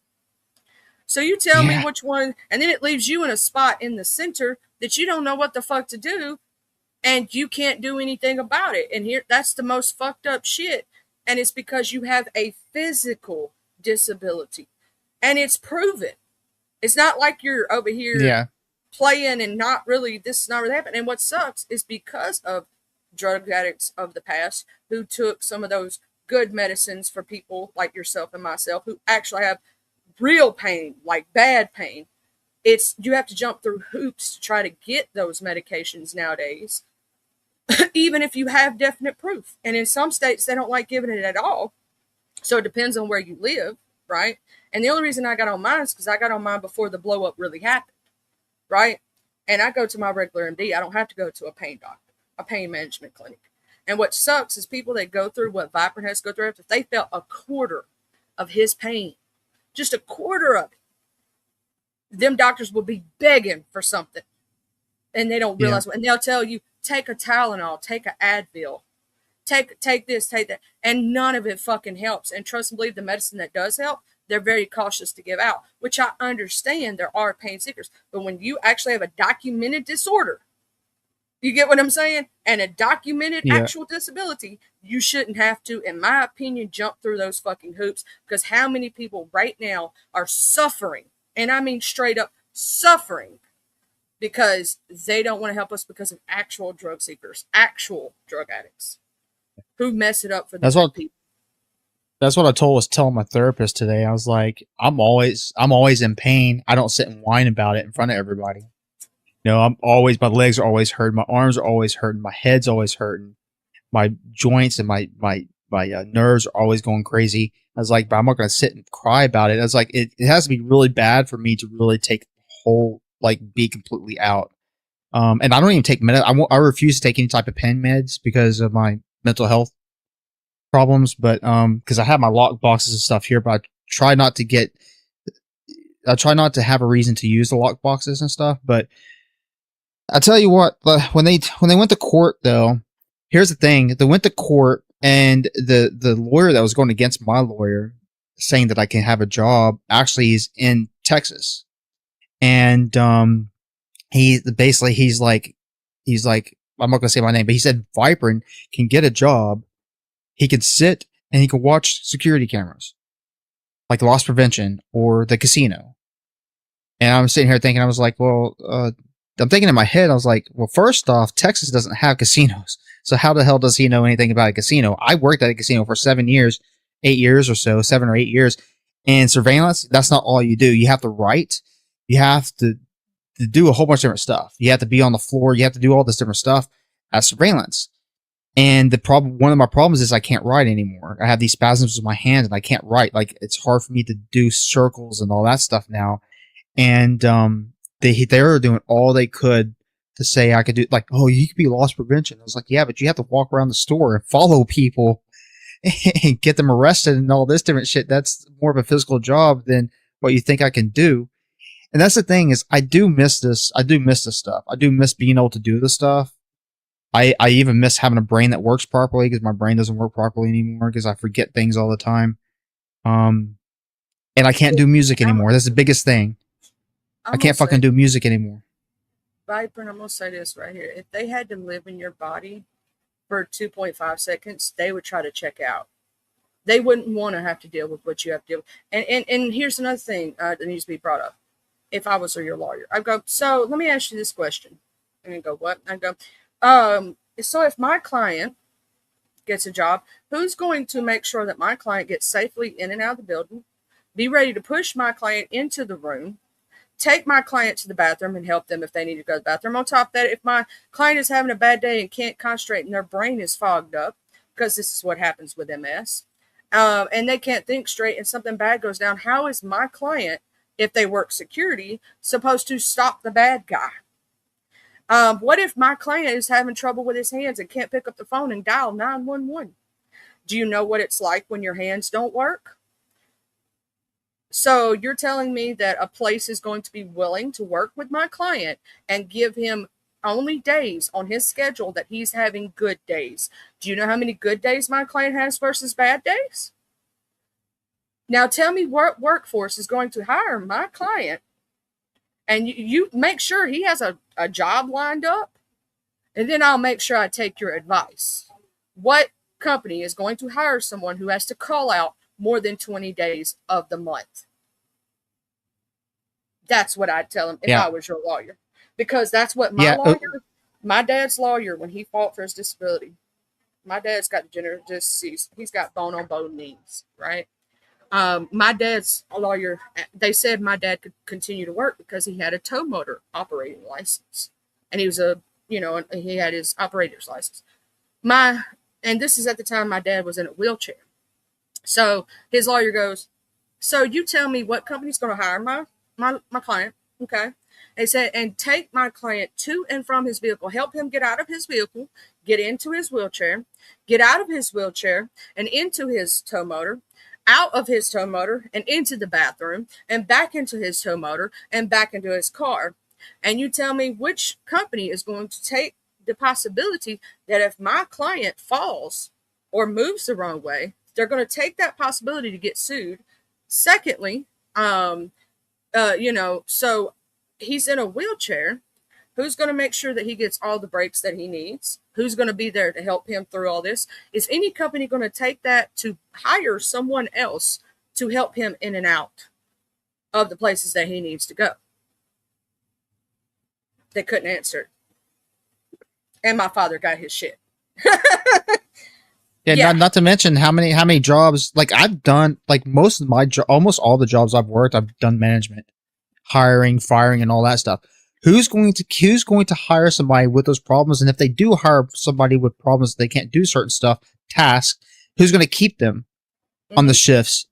So you tell me Yeah. which one, and then it leaves you in a spot in the center that you don't know what the fuck to do, and you can't do anything about it. And here, that's the most fucked up shit. And it's because you have a physical disability, and it's proven. It's not like you're over here Yeah. playing and not really, this is not really happening. And what sucks is because of drug addicts of the past who took some of those good medicines for people like yourself and myself who actually have real pain, like bad pain. It's you have to jump through hoops to try to get those medications nowadays, even if you have definite proof. And in some states, they don't like giving it at all. So it depends on where you live, right? And the only reason I got on mine is because I got on mine before the blow up really happened, right? And I go to my regular MD. I don't have to go to a pain doctor, a pain management clinic. And what sucks is people that go through what Viper has to go through, if they felt a quarter of his pain, just a quarter of it, them doctors will be begging for something. And they don't realize what, and they'll tell you, take a Tylenol, take an Advil, take this, take that. And none of it fucking helps. And trust and believe the medicine that does help, they're very cautious to give out, which I understand there are pain seekers. But when you actually have a documented disorder, you get what I'm saying? And a documented actual disability, you shouldn't have to, in my opinion, jump through those fucking hoops. Because how many people right now are suffering, and I mean straight up suffering, because they don't want to help us because of actual drug seekers, actual drug addicts who mess it up for the good people. That's what I was telling my therapist today. I was like, I'm always in pain. I don't sit and whine about it in front of everybody. My legs are always hurting, my arms are always hurting, my head's always hurting, my joints and my nerves are always going crazy. I was like, but I'm not going to sit and cry about it. I was like, it has to be really bad for me to really take the whole, be completely out. And I don't even take meds. I refuse to take any type of pain meds because of my mental health problems. But because I have my lock boxes and stuff here, but I try not to have a reason to use the lock boxes and stuff. But I tell you what, when they went to court though, here's the thing: they went to court, and the lawyer that was going against my lawyer, saying that I can have a job, actually is in Texas, and he's like, I'm not gonna say my name, but he said Viper can get a job, he can sit and he can watch security cameras, like loss prevention or the casino. And I'm sitting here thinking, I was like, well, I'm thinking in my head, I was like, well, first off, Texas doesn't have casinos. So how the hell does he know anything about a casino? I worked at a casino for 7 years, 8 years or so, 7 or 8 years. And surveillance, that's not all you do. You have to write. You have to do a whole bunch of different stuff. You have to be on the floor. You have to do all this different stuff as surveillance. And one of my problems is I can't write anymore. I have these spasms with my hands and I can't write. Like, it's hard for me to do circles and all that stuff now. And, they were doing all they could to say I could do, like, oh, you could be loss prevention. I was like, yeah, but you have to walk around the store and follow people and get them arrested and all this different shit. That's more of a physical job than what you think I can do. And that's the thing is I do miss this. I do miss this stuff. I do miss being able to do this stuff. I even miss having a brain that works properly because my brain doesn't work properly anymore because I forget things all the time. And I can't do music anymore. That's the biggest thing. I can't fucking do music anymore. Viper, and I'm going to say this right here. If they had to live in your body for 2.5 seconds, they would try to check out. They wouldn't want to have to deal with what you have to deal with. And here's another thing that needs to be brought up. If I was your lawyer, I'd go, so let me ask you this question. And I go, what? I'd go, so if my client gets a job, who's going to make sure that my client gets safely in and out of the building, be ready to push my client into the room, take my client to the bathroom and help them if they need to go to the bathroom. On top of that, if my client is having a bad day and can't concentrate and their brain is fogged up, because this is what happens with MS, and they can't think straight and something bad goes down, how is my client, if they work security, supposed to stop the bad guy? What if my client is having trouble with his hands and can't pick up the phone and dial 911? Do you know what it's like when your hands don't work? So you're telling me that a place is going to be willing to work with my client and give him only days on his schedule that he's having good days. Do you know how many good days my client has versus bad days? Now tell me what workforce is going to hire my client and you make sure he has a job lined up, and then I'll make sure I take your advice. What company is going to hire someone who has to call out more than 20 days of the month? That's what I'd tell him if I was your lawyer. Because that's what my dad's lawyer, when he fought for his disability, my dad's got degenerative disease. He's got bone-on-bone knees, right? My dad's lawyer, they said my dad could continue to work because he had a tow motor operating license. And he was he had his operator's license. And this is at the time my dad was in a wheelchair. So his lawyer goes, so you tell me what company's going to hire my client, okay? They said, and take my client to and from his vehicle, help him get out of his vehicle, get into his wheelchair, get out of his wheelchair and into his tow motor, out of his tow motor and into the bathroom and back into his tow motor and back into his car. And you tell me which company is going to take the possibility that if my client falls or moves the wrong way, they're going to take that possibility to get sued. Secondly, so he's in a wheelchair. Who's going to make sure that he gets all the breaks that he needs? Who's going to be there to help him through all this? Is any company going to take that to hire someone else to help him in and out of the places that he needs to go? They couldn't answer. And my father got his shit. Yeah. Not to mention how many jobs, like I've done, like most of my almost all the jobs I've worked, I've done management, hiring, firing, and all that stuff. Who's going to hire somebody with those problems? And if they do hire somebody with problems, they can't do certain stuff, tasks, who's going to keep them on the shifts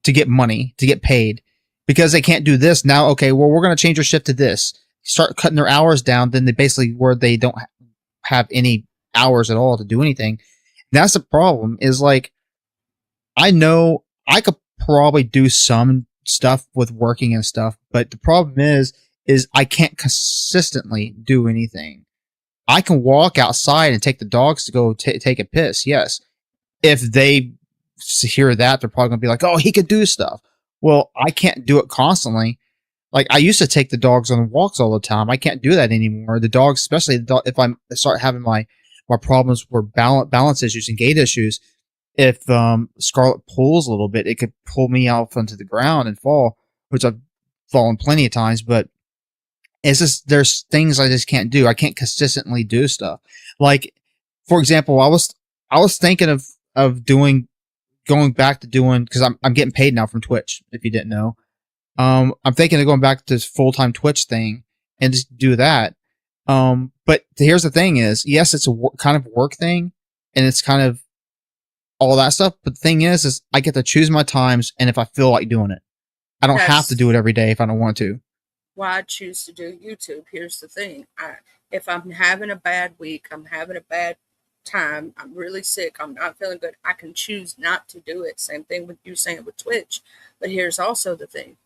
to get money, to get paid? Because they can't do this now. Okay, well, we're going to change your shift to this. Start cutting their hours down, then they don't have any hours at all to do anything. That's the problem, is like, I know I could probably do some stuff with working and stuff, but the problem is I can't consistently do anything. I can walk outside and take the dogs to go take a piss. Yes. If they hear that, they're probably going to be like, oh, he could do stuff. Well, I can't do it constantly. Like, I used to take the dogs on walks all the time. I can't do that anymore. The dogs, especially if I start having my problems with balance issues and gait issues, if Scarlet pulls a little bit, it could pull me off onto the ground and fall, which I've fallen plenty of times. But It's just there's things I just can't do. I can't consistently do stuff. Like, for example, I was thinking of going back to doing, because I'm getting paid now from Twitch. If you didn't know, I'm thinking of going back to this full time Twitch thing and just do that. But here's the thing: is yes, it's a kind of work thing, and it's kind of all that stuff. But the thing is I get to choose my times, and if I feel like doing it, I don't have to do it every day if I don't want to. Why I choose to do YouTube. Here's the thing. If I'm having a bad week, I'm having a bad time, I'm really sick, I'm not feeling good, I can choose not to do it. Same thing with you saying with Twitch. But here's also the thing.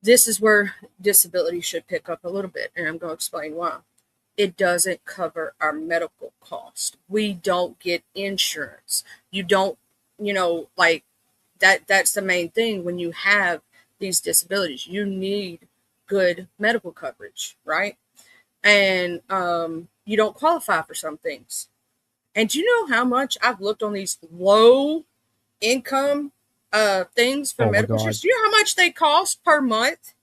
This is where disability should pick up a little bit, and I'm going to explain why. It doesn't cover our medical cost. We don't get insurance. You don't, like that's the main thing when you have these disabilities. You need good medical coverage, right? And you don't qualify for some things. And do you know how much I've looked on these low income things for medical insurance? Do you know how much they cost per month?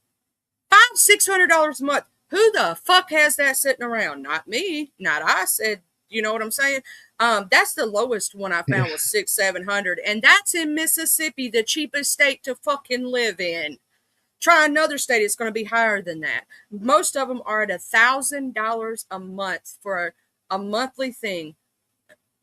$500-$600 a month. Who the fuck has that sitting around? Not me. Not I said. You know what I'm saying? That's the lowest one I found was $600-$700, and that's in Mississippi, the cheapest state to fucking live in. Try another state, it's going to be higher than that. Most of them are at $1,000 a month for a monthly thing.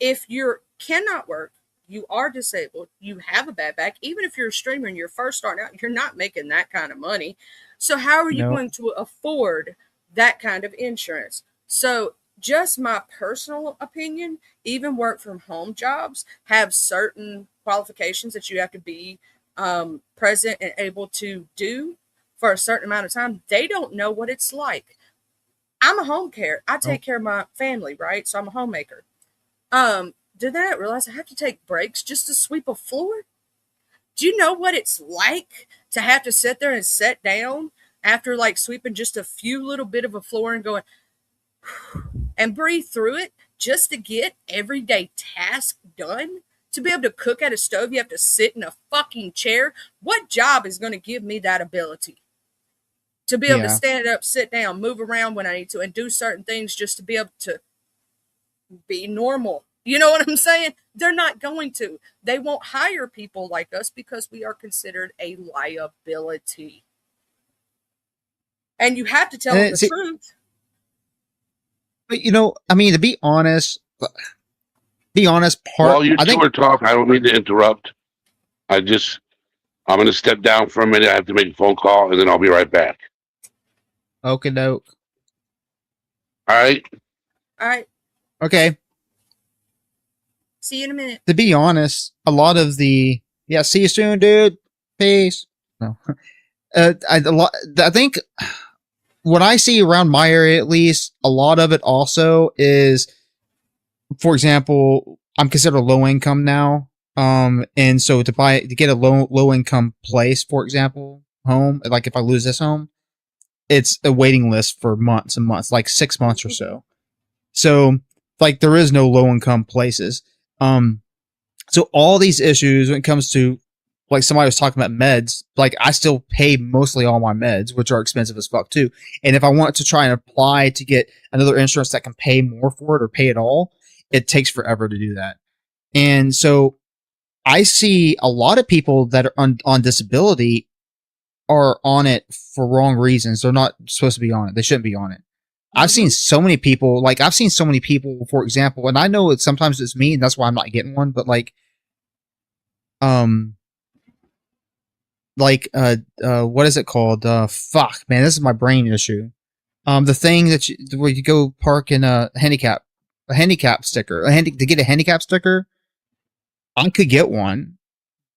If you cannot work, you are disabled, you have a bad back, even if you're a streamer and you're first starting out, you're not making that kind of money. So how are you going to afford that kind of insurance? So just my personal opinion, even work from home jobs have certain qualifications that you have to be present and able to do for a certain amount of time. They don't know what it's like. I'm a home care. I take care of my family, right? So I'm a homemaker. Did they not realize I have to take breaks just to sweep a floor? Do you know what it's like to have to sit there and sit down after like sweeping just a few little bit of a floor and going and breathe through it just to get everyday task done? To be able to cook at a stove, you have to sit in a fucking chair. What job is going to give me that ability? To be able to stand up, sit down, move around when I need to, and do certain things just to be able to be normal. You know what I'm saying? They're not going to. They won't hire people like us because we are considered a liability. And you have to tell them the truth. But I mean, to be honest, while you two are talking, I don't mean to interrupt. I'm going to step down for a minute. I have to make a phone call, and then I'll be right back. Okie doke. All right. Okay. See you in a minute. To be honest, a lot of see you soon, dude. Peace. No. I think what I see around my area, at least, a lot of it also is, for example, I'm considered low income now. And so to get a low income place, for example, home, like if I lose this home, it's a waiting list for months and months, like 6 months or so. So like there is no low income places. So all these issues when it comes to, like somebody was talking about meds, like I still pay mostly all my meds, which are expensive as fuck too. And if I want to try and apply to get another insurance that can pay more for it or pay it all, it takes forever to do that. And so I see a lot of people that are on disability are on it for wrong reasons. They're not supposed to be on it. They shouldn't be on it. I've seen so many people, for example, and I know it sometimes it's me and that's why I'm not getting one, but what is it called? Fuck, man, this is my brain issue. The thing where you go park in a handicap sticker, to get a handicap sticker, I could get one,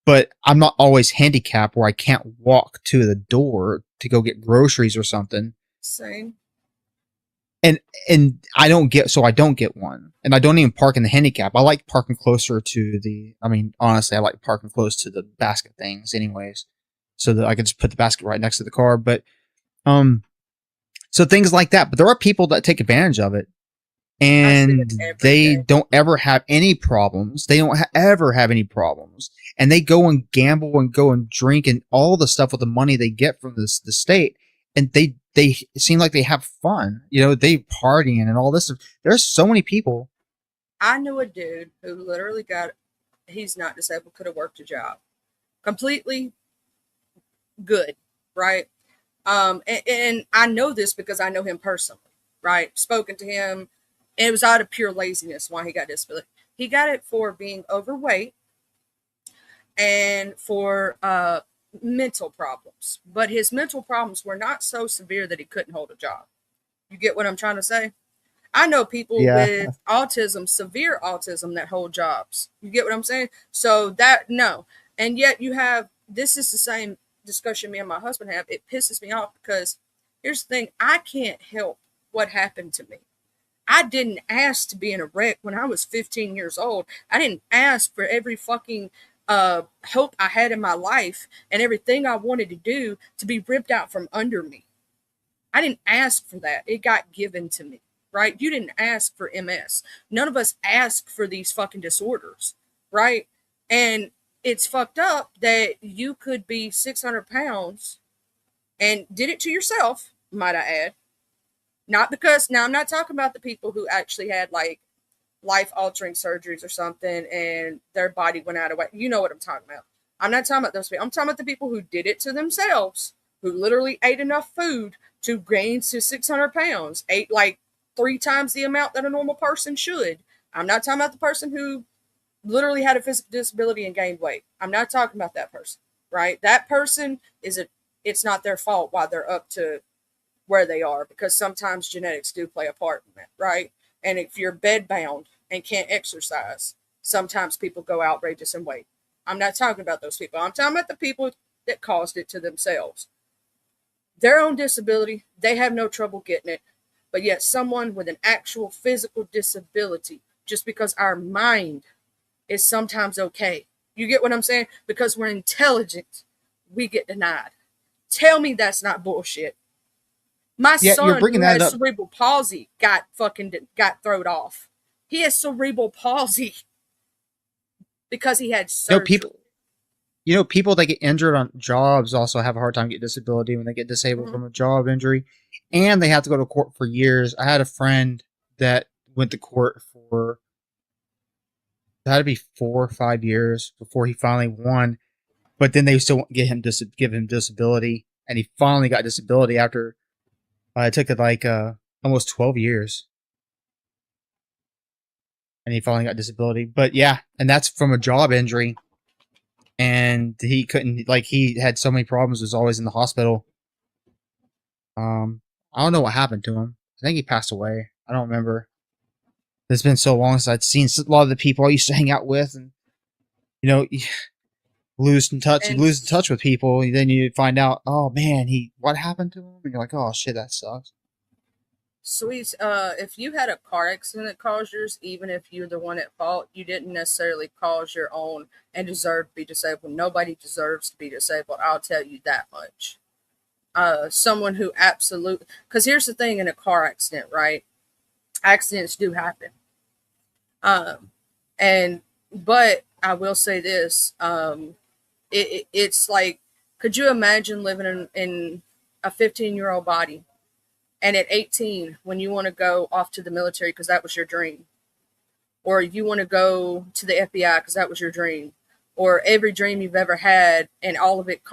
but I'm not always handicapped where I can't walk to the door to go get groceries or something. Same. And I don't get one, and I don't even park in the handicap. I like parking closer to honestly, I like parking close to the basket things anyways, so that I can just put the basket right next to the car. But, so things like that, but there are people that take advantage of it and they don't ever have any problems. They don't ever have any problems, and they go and gamble and go and drink and all the stuff with the money they get from the state. And they seem like they have fun. They partying and all this. There's so many people. I knew a dude who literally he's not disabled, could have worked a job. Completely good, right? And I know this because I know him personally, right? Spoken to him. And it was out of pure laziness why he got disability. He got it for being overweight and for mental problems. But his mental problems were not so severe that he couldn't hold a job. You get what I'm trying to say? I know people Yeah. with autism, severe autism, that hold jobs. You get what I'm saying? So no. And yet this is the same discussion me and my husband have. It pisses me off because here's the thing. I can't help what happened to me. I didn't ask to be in a wreck when I was 15 years old. I didn't ask for every fucking hope I had in my life and everything I wanted to do to be ripped out from under me. I didn't ask for that. It got given to me, right? You didn't ask for MS. None of us asked for these fucking disorders, right? And it's fucked up that you could be 600 pounds and did it to yourself, might I add. Not because, now I'm not talking about the people who actually had like life altering surgeries or something and their body went out of whack. You know what I'm talking about. I'm not talking about those people. I'm talking about the people who did it to themselves, who literally ate enough food to gain to 600 pounds, ate like 3 times the amount that a normal person should. I'm not talking about the person who literally had a physical disability and gained weight. I'm not talking about that person, right? That person it's not their fault why they're up to where they are, because sometimes genetics do play a part in that, right? And if you're bedbound and can't exercise, sometimes people go outrageous in weight. I'm not talking about those people. I'm talking about the people that caused it to themselves. Their own disability, they have no trouble getting it. But yet someone with an actual physical disability, just because our mind is sometimes okay. You get what I'm saying? Because we're intelligent, we get denied. Tell me that's not bullshit. My Yeah, you're son who bringing that has up. cerebral palsy got thrown off. He has cerebral palsy because he had surgery. People that get injured on jobs also have a hard time getting disability when they get disabled from a job injury, and they have to go to court for years. I had a friend that went to court for that to be 4 or 5 years before he finally won. But then they still won't give him disability, and he finally got disability after it took it like almost 12 years, and he finally got disability. But yeah, and that's from a job injury. And he couldn't, like, he had so many problems, was always in the hospital. I don't know what happened to him. I think he passed away. I don't remember. It's been so long since I'd seen a lot of the people I used to hang out with, and you lose in touch. You And lose in touch with people, and then you find out, oh man, what happened to him? And you're like, oh shit, that sucks. sweet, if you had a car accident that caused yours, even if you're the one at fault, you didn't necessarily cause your own and deserve to be disabled. Nobody deserves to be disabled. I'll tell you that much. Someone who absolutely, because here's the thing in a car accident, right? Accidents do happen. But I will say this, it's like, could you imagine living in a 15-year-old body, and at 18, when you want to go off to the military because that was your dream, or you want to go to the FBI because that was your dream, or every dream you've ever had, and all of it,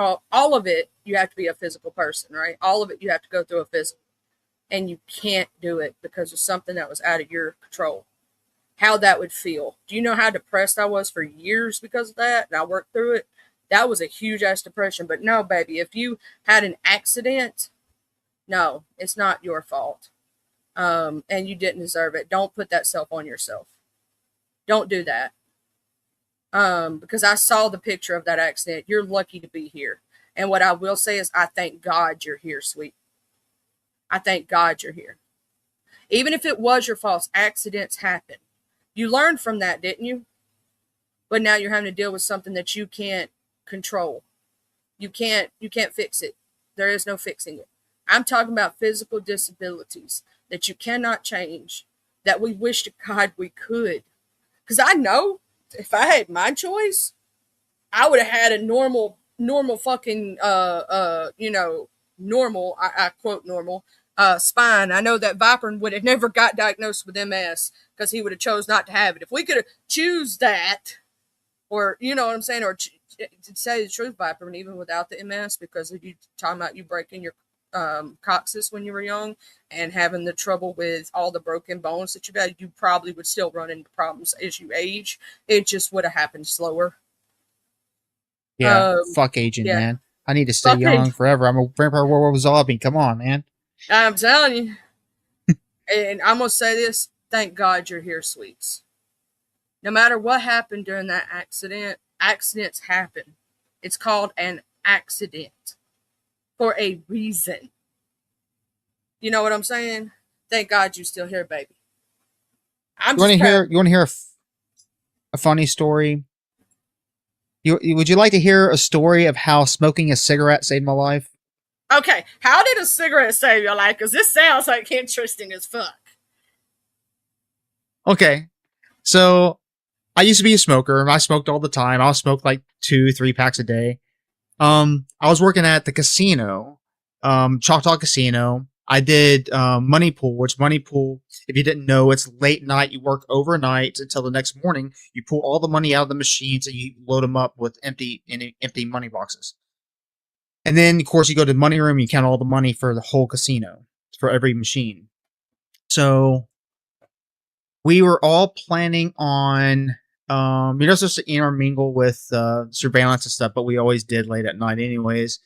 you have to be a physical person, right? All of it, you have to go through a physical, and you can't do it because of something that was out of your control. How that would feel. Do you know how depressed I was for years because of that? And I worked through it. That was a huge ass depression. But no, baby, if you had an accident, no, it's not your fault. And you didn't deserve it. Don't put that self on yourself. Don't do that. Because I saw the picture of that accident. You're lucky to be here. And what I will say is, I thank God you're here, sweet. I thank God you're here. Even if it was your fault, accidents happen. You learned from that, didn't you? But now you're having to deal with something that you can't control. You can't fix it. There is no fixing it. I'm talking about physical disabilities that you cannot change, that we wish to God we could. Because I know if I had my choice, I would have had a normal fucking normal, I quote normal, spine, I know that Viper would have never got diagnosed with MS because he would have chose not to have it. If we could choose that, or you know what I'm saying, or to say the truth, Viper, and even without the MS, because of you talking about you breaking your coccyx when you were young and having the trouble with all the broken bones that you've had, you probably would still run into problems as you age. It just would have happened slower. Yeah, fuck aging, Yeah. man. I need to stay Fuck young aging. forever. I'm a vampire werewolf zombie. Come on, man. I'm telling you. And I'm going to say this. Thank God you're here, sweets. No matter what happened during that accident, accidents happen. It's called an accident for a reason. You know what I'm saying? Thank God you're still here, baby. I'm You want just to hear? proud. You want to hear a funny story? Would you like to hear a story of how smoking a cigarette saved my life? Okay, how did a cigarette save your life? Because this sounds like interesting as fuck. Okay, so I used to be a smoker. I smoked all the time. I'll smoke like 2-3 packs a day. I was working at the casino, Choctaw Casino. I did money pool, which money pool, if you didn't know, it's late night. You work overnight until the next morning. You pull all the money out of the machines and you load them up with empty money boxes. And then, of course, you go to the money room. You count all the money for the whole casino for every machine. So we were all planning on, you're not supposed to intermingle with surveillance and stuff, but we always did late at night, anyways.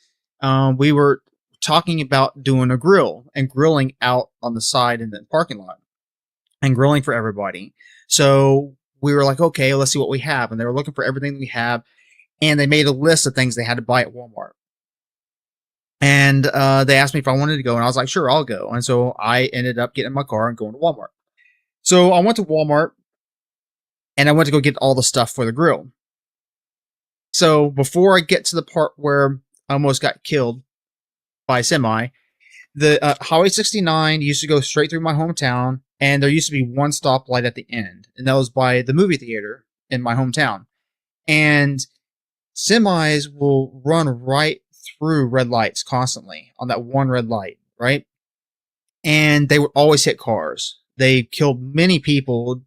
We were talking about doing a grill and grilling out on the side in the parking lot and grilling for everybody. So we were like, okay, let's see what we have. And they were looking for everything that we have. And they made a list of things they had to buy at Walmart. And they asked me if I wanted to go. And I was like, sure, I'll go. And so I ended up getting in my car and going to Walmart. So I went to Walmart and I went to go get all the stuff for the grill. So before I get to the part where I almost got killed by a semi, the Highway 69 used to go straight through my hometown, and there used to be one stoplight at the end, and that was by the movie theater in my hometown. And semis will run right through red lights constantly on that one red light, right? And they would always hit cars. They killed many people,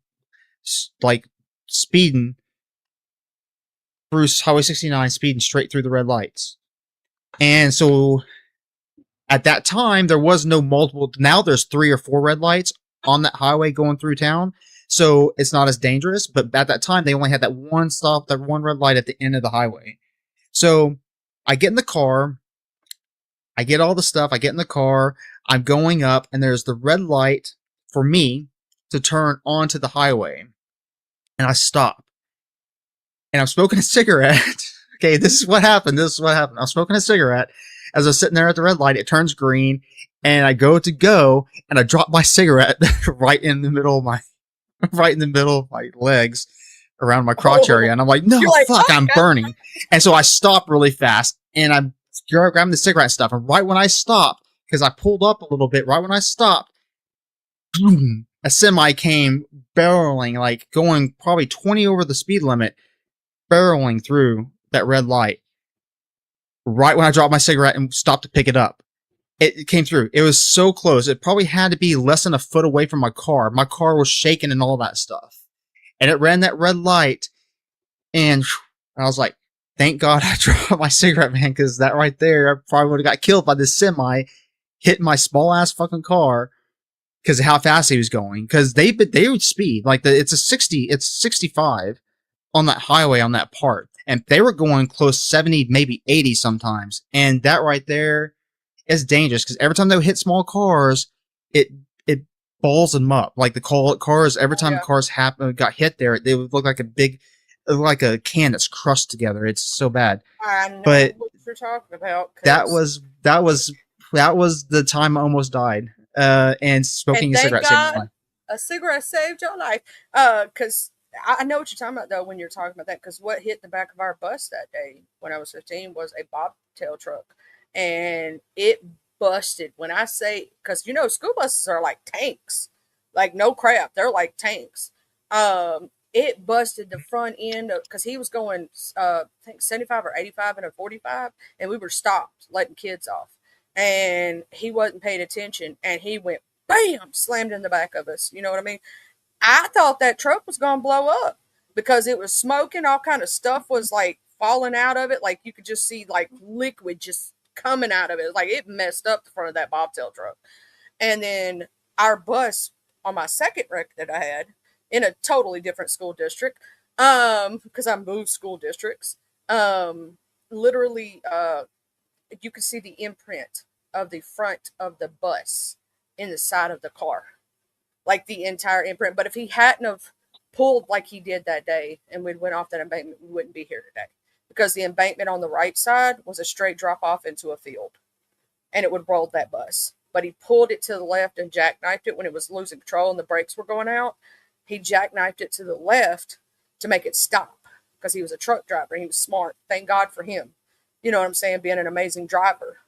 like speeding through Highway 69, speeding straight through the red lights. And so at that time, there was no multiple. Now there's 3 or 4 red lights on that highway going through town. So it's not as dangerous. But at that time, they only had that one stop, that one red light at the end of the highway. So I get in the car. I get all the stuff. I get in the car. I'm going up, and there's the red light for me to turn onto the highway. And I stop. And I'm smoking a cigarette. Okay, this is what happened. I'm smoking a cigarette. As I was sitting there at the red light, it turns green, and I go, and I drop my cigarette right in the middle of my legs, around my crotch area, and I'm like, no, You're like, fuck, I'm okay. burning. And so I stop really fast, and I'm grabbing the cigarette stuff, and right when I stopped, because I pulled up a little bit, right when I stopped, boom, a semi came barreling, like going probably 20 over the speed limit, barreling through that red light. Right when I dropped my cigarette and stopped to pick it up, it came through. It was so close. It probably had to be less than a foot away from my car. My car was shaking and all that stuff. And it ran that red light. And I was like, thank God I dropped my cigarette, man, because that right there, I probably would have got killed by this semi hitting my small ass fucking car because of how fast he was going. Because they would speed. Like, it's 65 on that highway on that part. And they were going close 70, maybe 80 sometimes. And that right there is dangerous because every time they would hit small cars, it balls them up. Like the cars, every time the cars got hit there, they would look like like a can that's crushed together. It's so bad. I know But what you're talking about. that was the time I almost died. And smoking And a thank cigarette saved my God life. a cigarette saved your life. Because I know what you're talking about, though, when you're talking about that. Because what hit the back of our bus that day when I was 15 was a bobtail truck. And it busted. When I say, because, you know, school buses are like tanks. Like, no crap. They're like tanks. It busted the front end of, because he was going, I think 75 or 85 in a 45. And we were stopped letting kids off. and he wasn't paying attention, and he went bam, slammed in the back of us. You know what I mean? I thought that truck was gonna blow up because it was smoking. All kind of stuff was like falling out of it. Like you could just see like liquid just coming out of it. Like it messed up the front of that bobtail truck. And then our bus on my second wreck that I had in a totally different school district, because I moved school districts. Literally, you could see the imprint of the front of the bus in the side of the car, like the entire imprint. But if he hadn't have pulled like he did that day and we'd went off that embankment, we wouldn't be here today, because the embankment on the right side was a straight drop off into a field, and it would roll that bus. But he pulled it to the left and jackknifed it when it was losing control and the brakes were going out. He jackknifed it to the left to make it stop, because he was a truck driver. He was smart. Thank God for him. You know what I'm saying? Being an amazing driver.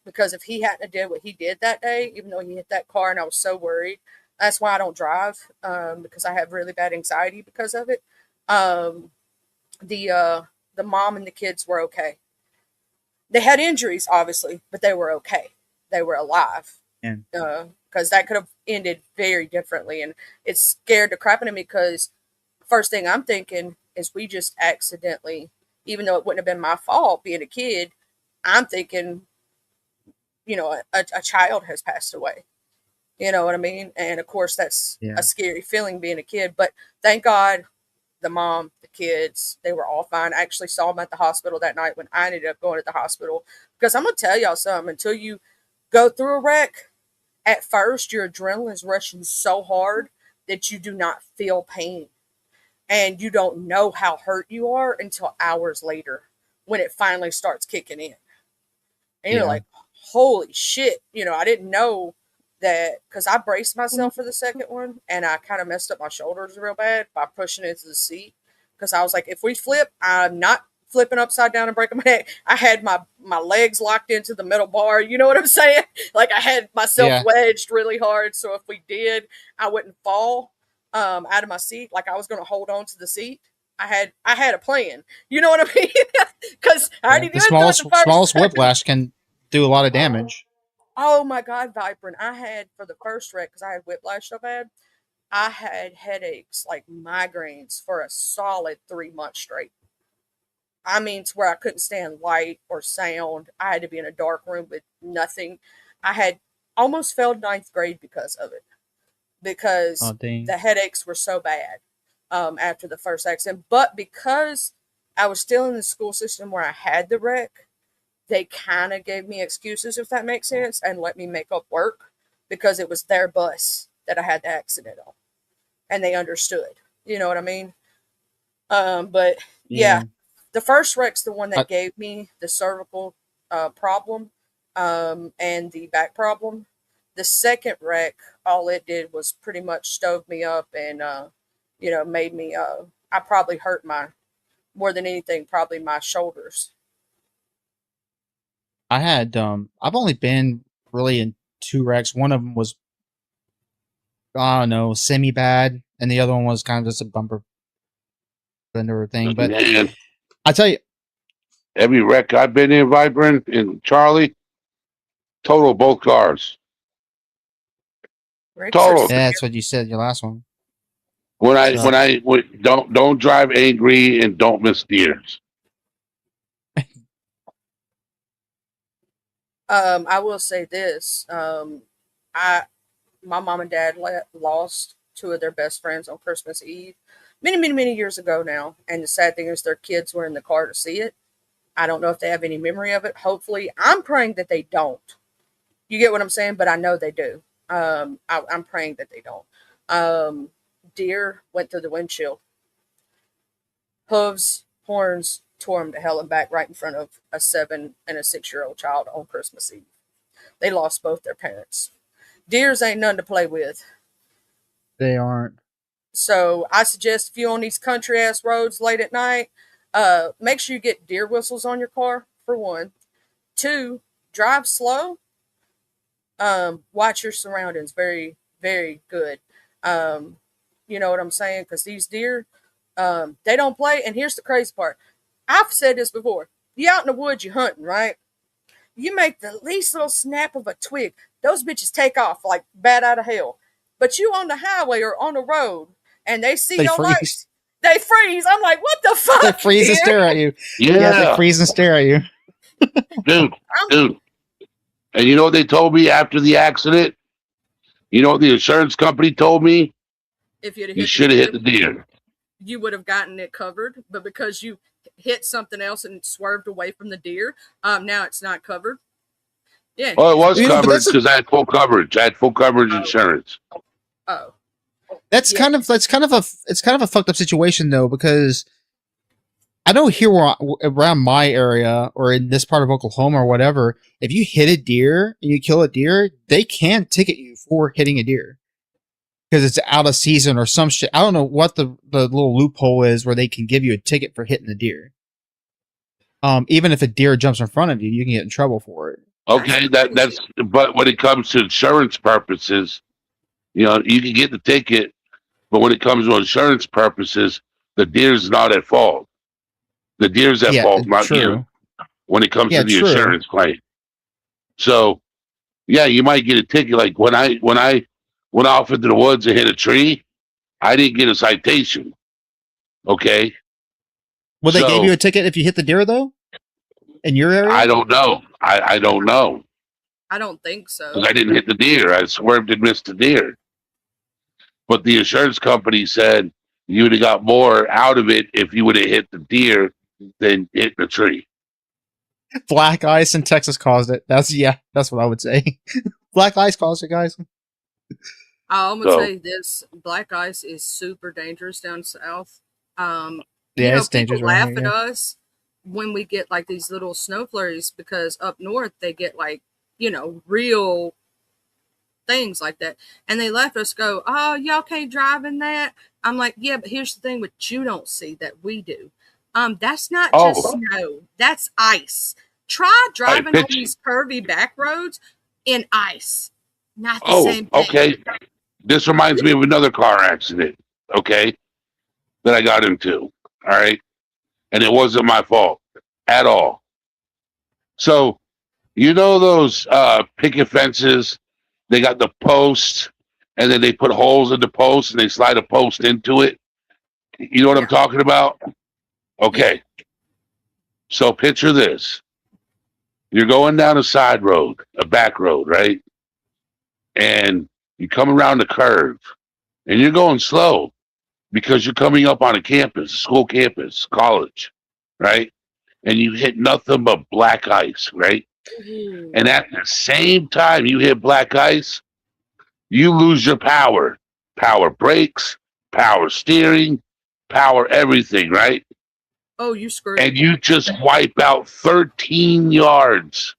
Because if he hadn't did what he did that day, even though he hit that car, and I was so worried, that's why I don't drive, because I have really bad anxiety because of it. The mom and the kids were okay. They had injuries, obviously, but they were okay. They were alive. And Because that could have ended very differently, and it's scared the crap out of me, because first thing I'm thinking is we just accidentally, even though it wouldn't have been my fault being a kid, I'm thinking, a child has passed away. You know what I mean? And of course, that's yeah, a scary feeling being a kid. But thank God, the mom, the kids, they were all fine. I actually saw them at the hospital that night when I ended up going to the hospital. Because I'm going to tell y'all something, until you go through a wreck, at first, your adrenaline is rushing so hard that you do not feel pain. And you don't know how hurt you are until hours later when it finally starts kicking in. And you're yeah. like, holy shit. I didn't know that, because I braced myself for the second one and I kind of messed up my shoulders real bad by pushing into the seat. Because I was like, if we flip, I'm not flipping upside down and breaking my neck. I had my legs locked into the metal bar. You know what I'm saying? Like I had myself Yeah. wedged really hard. So if we did, I wouldn't fall out of my seat. Like I was going to hold on to the seat. I had a plan. You know what I mean? Because I Yeah. already The did through it the first smallest whiplash can do a lot of damage. Oh my God, Vibrant. I had, for the first wreck, because I had whiplash so bad, I had headaches, like migraines, for a solid 3 months straight. I mean, to where I couldn't stand light or sound. I had to be in a dark room with nothing. I had almost failed ninth grade because of it, Oh because dang. the headaches were so bad after the first accident. But because I was still in the school system where I had the wreck, they kind of gave me excuses, if that makes sense, and let me make up work, because it was their bus that I had the accident on, and they understood. You know what I mean? But yeah, Yeah. the first wreck's the one I, that gave me the cervical problem, and the back problem. The second wreck, all it did was pretty much stove me up and made me. I probably hurt my more than anything, probably my shoulders. I had I've only been really in two wrecks. One of them was, I don't know, semi bad, and the other one was kind of just a bumper fender thing. But And I tell you, every wreck I've been in, Vibrant and Charlie, total both cars. Wrecks are Total. yeah, that's what you said your last one. When I don't drive angry and don't miss steers. I will say this. I My mom and dad lost two of their best friends on Christmas Eve, many, many, many years ago now. And the sad thing is, their kids were in the car to see it. I don't know if they have any memory of it. Hopefully, I'm praying that they don't. You get what I'm saying? But I know they do. I'm praying that they don't. Deer went through the windshield. Hooves, horns, tore them to hell and back right in front of a 7 and a 6-year-old child on Christmas Eve. They lost both their parents. Deers ain't none to play with. They aren't. So I suggest, if you're on these country ass roads late at night, make sure you get deer whistles on your car, for one. Two, drive slow. Watch your surroundings very, very good. You know what I'm saying? Because these deer, they don't play. And here's the crazy part. I've said this before. You out in the woods, you hunting, right? You make the least little snap of a twig, those bitches take off like bat out of hell. But you on the highway or on the road, and they see They your freeze. lights, they freeze. I'm like, what the fuck? They freeze and dude? stare at you. Yeah, they Yeah, freeze and stare at you. dude, I'm- dude. And you know what they told me after the accident? You know what the insurance company told me? If you'd have You hit should the have deer, hit the deer. you would have gotten it covered. But because you hit something else and swerved away from the deer, now it's not covered. Yeah. Oh, it was You know, but covered that's a- because I had full coverage. I had full coverage insurance. Oh, That's Yeah. kind of it's kind of a fucked up situation though, because I know here around my area or in this part of Oklahoma or whatever, if you hit a deer and you kill a deer, they can ticket you for hitting a deer because it's out of season or some shit. I don't know what the little loophole is where they can give you a ticket for hitting a deer. Even if a deer jumps in front of you, you can get in trouble for it. Okay, that's but when it comes to insurance purposes, you know, you can get the ticket, but when it comes to insurance purposes, the deer's not at fault. The deer's at Yeah, fault, not true. you. When it comes Yeah, to the true. insurance claim. So yeah, you might get a ticket. Like when I went off into the woods and hit a tree, I didn't get a citation. Okay. Well, they So- gave you a ticket if you hit the deer though, in your area. I don't know. I don't know. I don't think so. Because I didn't hit the deer. I swerved and missed the deer. But the insurance company said you would have got more out of it if you would have hit the deer than hit the tree. Black ice in Texas caused it. That's what I would say. Black ice caused it, guys. I'm gonna So- tell you this: black ice is super dangerous down south. Yeah, People it's dangerous. laugh Right at here, us when we get like these little snow flurries because up north they get like real things like that, and they laugh at us. Go, oh, y'all can't drive in that. I'm like, yeah, but here's the thing: what you don't see that we do. That's not just Oh. snow. That's ice. Try driving on bitch. these curvy back roads in ice. Not the Oh, same thing. okay. This reminds me of another car accident, okay, that I got into. All right. And it wasn't my fault at all. So, you know those picket fences, they got the post and then they put holes in the post and they slide a post into it. You know what I'm Yeah. talking about? Okay. So picture this. You're going down a side road, a back road, right? And you come around the curve and you're going slow because you're coming up on a campus, school campus, college, right? And you hit nothing but black ice, right? Ooh. And at the same time you hit black ice, you lose your power. Power brakes, power steering, power everything, right? Oh, you screwed. And you just wipe out 13 yards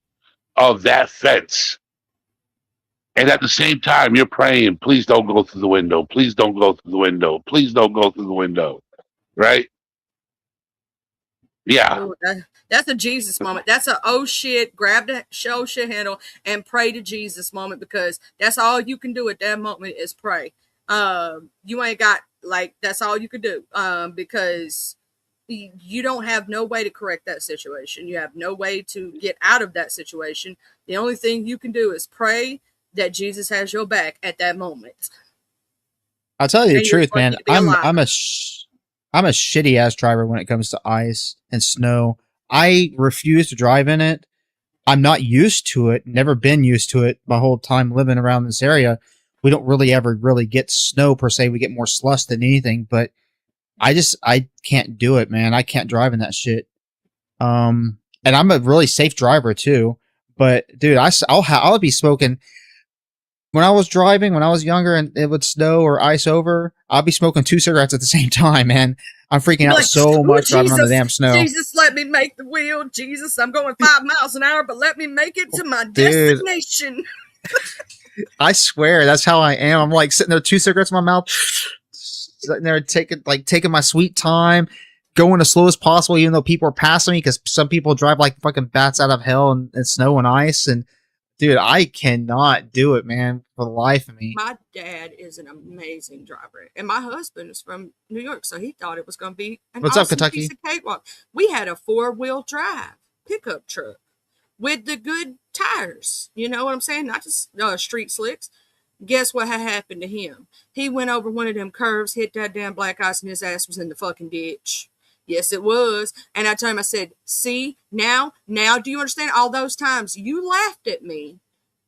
of that fence. And at the same time, you're praying, please don't go through the window. Please don't go through the window. Please don't go through the window. Right? Yeah. Oh, that's a Jesus moment. That's a oh shit, grab the oh shit handle and pray to Jesus moment because that's all you can do at that moment is pray. You ain't got that's all you could do because you don't have no way to correct that situation. You have no way to get out of that situation. The only thing you can do is pray that Jesus has your back at that moment. I'll tell you the And you're truth, lucky man. to be alive. I'm a shitty ass driver when it comes to ice and snow. I refuse to drive in it. I'm not used to it. Never been used to it my whole time living around this area. We don't really ever really get snow per se. We get more slush than anything, but I can't do it, man. I can't drive in that shit. And I'm a really safe driver too. But dude, I'll be smoking. When I was driving, when I was younger and it would snow or ice over, I'll be smoking 2 cigarettes at the same time, man. I'm freaking out Like, so "Oh, much driving on the Jesus, damn snow. Jesus, let me make the wheel. Jesus, I'm going 5 miles an hour, but let me make it to my Dude. destination. I swear, that's how I am. I'm like sitting there, 2 cigarettes in my mouth, sitting there taking my sweet time, going as slow as possible, even though people are passing me because some people drive like fucking bats out of hell and snow and ice. And dude, I cannot do it, man, for the life of me. My dad is an amazing driver, and my husband is from New York, so he thought it was going to be an What's up, awesome Kentucky? piece of cakewalk. We had a 4-wheel drive pickup truck with the good tires. You know what I'm saying? Not just street slicks. Guess what had happened to him? He went over one of them curves, hit that damn black ice, and his ass was in the fucking ditch. Yes, it was. And I told him, I said, see, now, do you understand? All those times you laughed at me,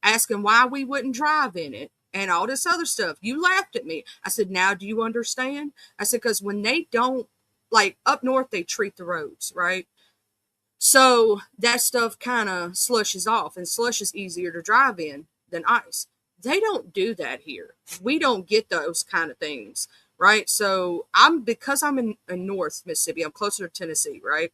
asking why we wouldn't drive in it and all this other stuff. You laughed at me. I said, now do you understand? I said, because when they don't, like up north, they treat the roads, right? So that stuff kind of slushes off, and slush is easier to drive in than ice. They don't do that here. We don't get those kind of things, right? So because I'm in North Mississippi, I'm closer to Tennessee, right?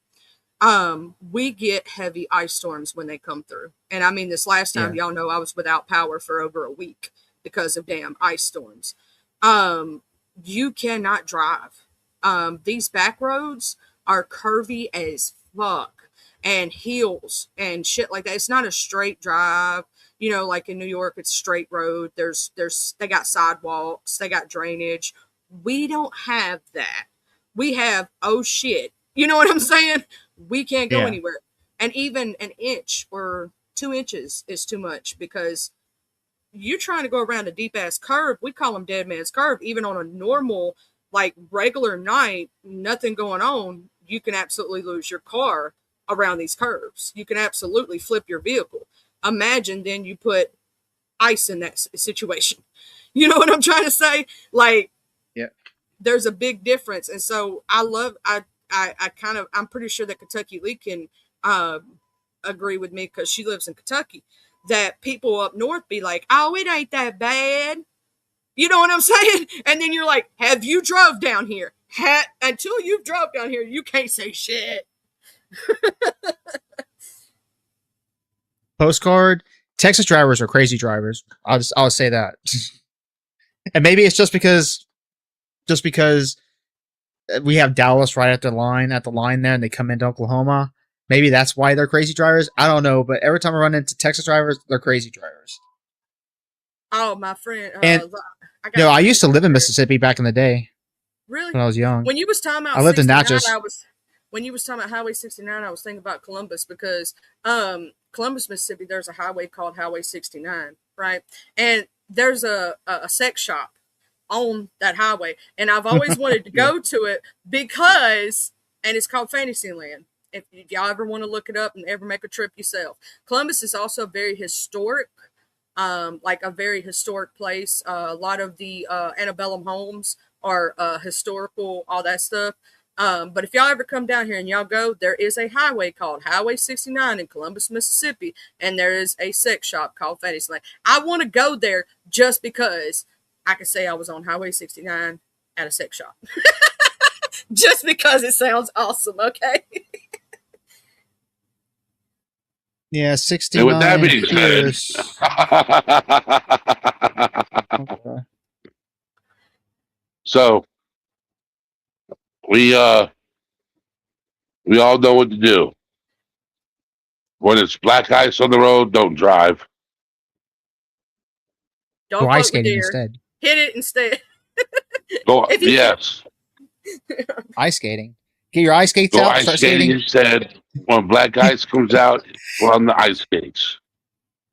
We get heavy ice storms when they come through. And I mean, this last time, y'all know I was without power for over a week because of damn ice storms. You cannot drive. These back roads are curvy as fuck, and hills and shit like that. It's not a straight drive. You know, like in New York, it's straight road. They got sidewalks, they got drainage. We don't have that. We have, oh shit. You know what I'm saying? We can't go anywhere. And even an inch or 2 inches is too much, because you're trying to go around a deep ass curve. We call them dead man's curve. Even on a normal, like regular night, nothing going on, you can absolutely lose your car around these curves. You can absolutely flip your vehicle. Imagine then you put ice in that situation. You know what I'm trying to say? Like, there's a big difference. And so I'm pretty sure that Kentucky Lee can agree with me, because she lives in Kentucky, that people up north be like, oh, it ain't that bad. You know what I'm saying? And then you're like, have you drove down here? Until you've drove down here, you can't say shit. Postcard. Texas drivers are crazy drivers. I'll say that. And maybe it's just because we have Dallas right at the line there, and they come into Oklahoma. Maybe that's why they're crazy drivers. I don't know, but every time I run into Texas drivers, they're crazy drivers. Oh, my friend. I used to live in Mississippi back in the day. Really? When I was young. When you was talking about I lived in Natchez. When you was talking about Highway 69, I was thinking about Columbus, because Columbus, Mississippi, there's a highway called Highway 69, right? And there's a sex shop on that highway. And I've always wanted to go to it because, and it's called Fantasyland. If y'all ever want to look it up and ever make a trip yourself. Columbus is also very historic, like a very historic place. A lot of the antebellum homes are historical, all that stuff. But if y'all ever come down here and y'all go, there is a highway called Highway 69 in Columbus, Mississippi, and there is a sex shop called Fantasyland. I want to go there just because I can say I was on Highway 69 at a sex shop. Just because it sounds awesome, okay? Yeah, 69. And with that being said, Okay. so we all know what to do. When it's black ice on the road, don't drive. Don't Go ice fuck with skating deer. instead. Hit it instead. Go, If you yes. Ice skating. Get your ice skates Go out. ice Start skating skating. instead. When black ice comes out, go on the ice skates.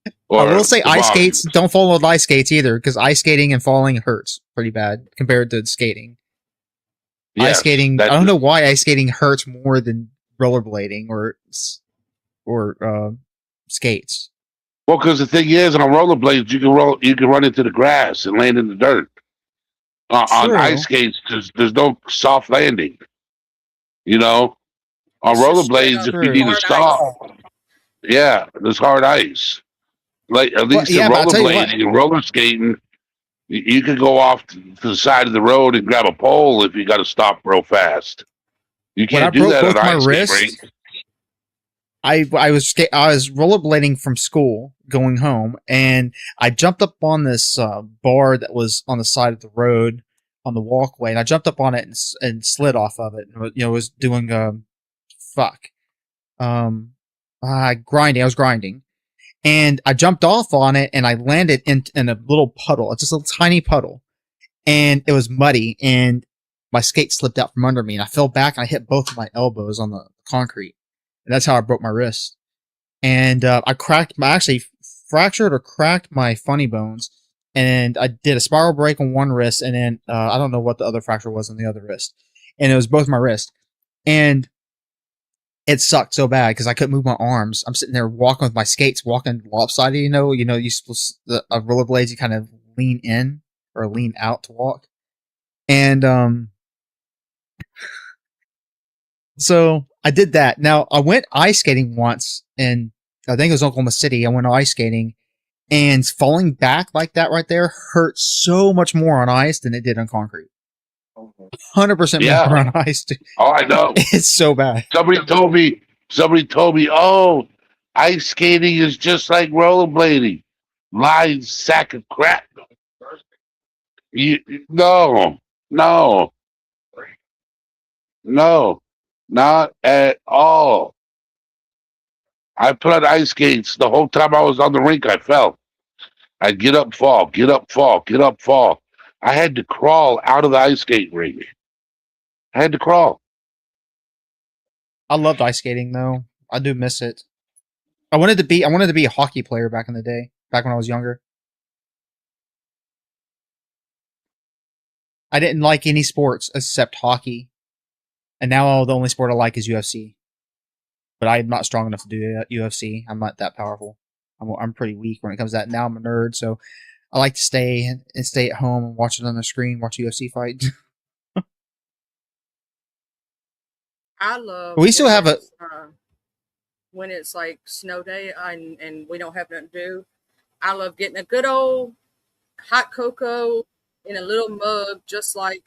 I Or will say the ice bottom. skates. Don't fall with ice skates either, because ice skating and falling hurts pretty bad compared to skating. Yes, Ice skating. I don't know why ice skating hurts more than rollerblading or skates. Well, because the thing is, on rollerblades, you can run into the grass and land in the dirt. On True. ice skates, there's no soft landing. You know, on It's just straight rollerblades, up if you need to hard stop, yeah, there's hard ice. Like at least in but I'll tell you what. rollerblading and roller skating, you can go off to the side of the road and grab a pole if you got to stop real fast. You When I can't do broke that both on my ice skate wrists, rink. I was rollerblading from school going home, and I jumped up on this bar that was on the side of the road on the walkway, and I jumped up on it and slid off of it. And, was doing grinding. I was grinding, and I jumped off on it, and I landed in a little puddle. It's just a little tiny puddle, and it was muddy, and my skate slipped out from under me, and I fell back, and I hit both of my elbows on the concrete. And that's how I broke my wrist. and I actually fractured or cracked my funny bones, and I did a spiral break on one wrist, and then I don't know what the other fracture was on the other wrist, and it was both my wrist, and it sucked so bad because I couldn't move my arms. I'm sitting there walking with my skates, walking lopsided. You supposed the rollerblades, you kind of lean in or lean out to walk, and so I did that. Now I went ice skating once, and I think it was Oklahoma City. I went ice skating, and falling back like that right there hurt so much more on ice than it did on concrete. 100% Yeah. more on ice. Oh, I know. It's so bad. Somebody told me, oh, ice skating is just like rollerblading. Lying sack of crap. No, no, no, not at all. I put on ice skates the whole time I was on the rink. I fell. I'd get up, fall, get up, fall, get up, fall. I had to crawl out of the ice skate rink. I had to crawl. I loved ice skating though. I do miss it. I wanted to be a hockey player back in the day, back when I was younger. I didn't like any sports except hockey, and now the only sport I like is UFC. But I'm not strong enough to do UFC. I'm not that powerful. I'm pretty weak when it comes to that. Now I'm a nerd, so I like to stay at home and watch it on the screen, watch UFC fight. I love We still have a when it's like snow day and we don't have nothing to do. I love getting a good old hot cocoa in a little mug, just like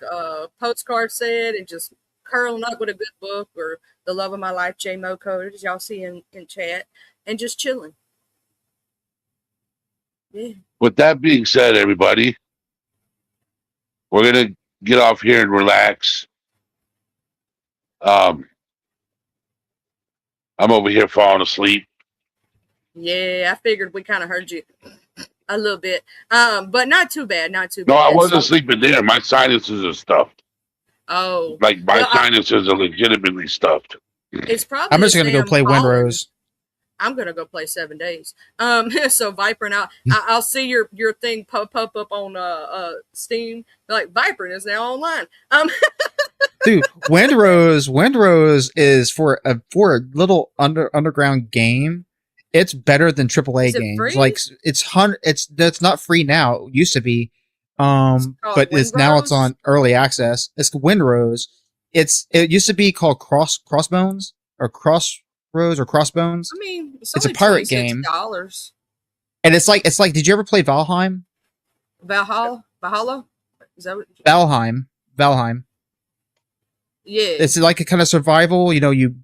Postcard said, and just curling up with a good book or the love of my life, J Mo Code, as y'all see in chat, and just chilling. Yeah. With that being said, everybody, we're gonna get off here and relax. I'm over here falling asleep. Yeah, I figured we kind of heard you a little bit. But not too bad, not too No, bad. I wasn't sleeping there. My sinuses are stuffed. Oh. Like my Well, sinuses are legitimately stuffed. it's probably I'm just this gonna go damn play pollen. Windrose. I'm gonna go play 7 days. So Viper, now I'll see your thing pop up on Steam. Like Viper is now online. Dude, Windrose is for a little underground game. It's better than AAA Is it games. free? Like it's not free now. It used to be, called but it's now it's Windrose? on early access. It's Windrose. It used to be called Crossbones or Crossroads or Crossbones, I mean, it's It's a only pirate game. $26. and it's like Did you ever play Valheim? Valhalla? Is that what? Valheim. Yeah. It's like a kind of survival. You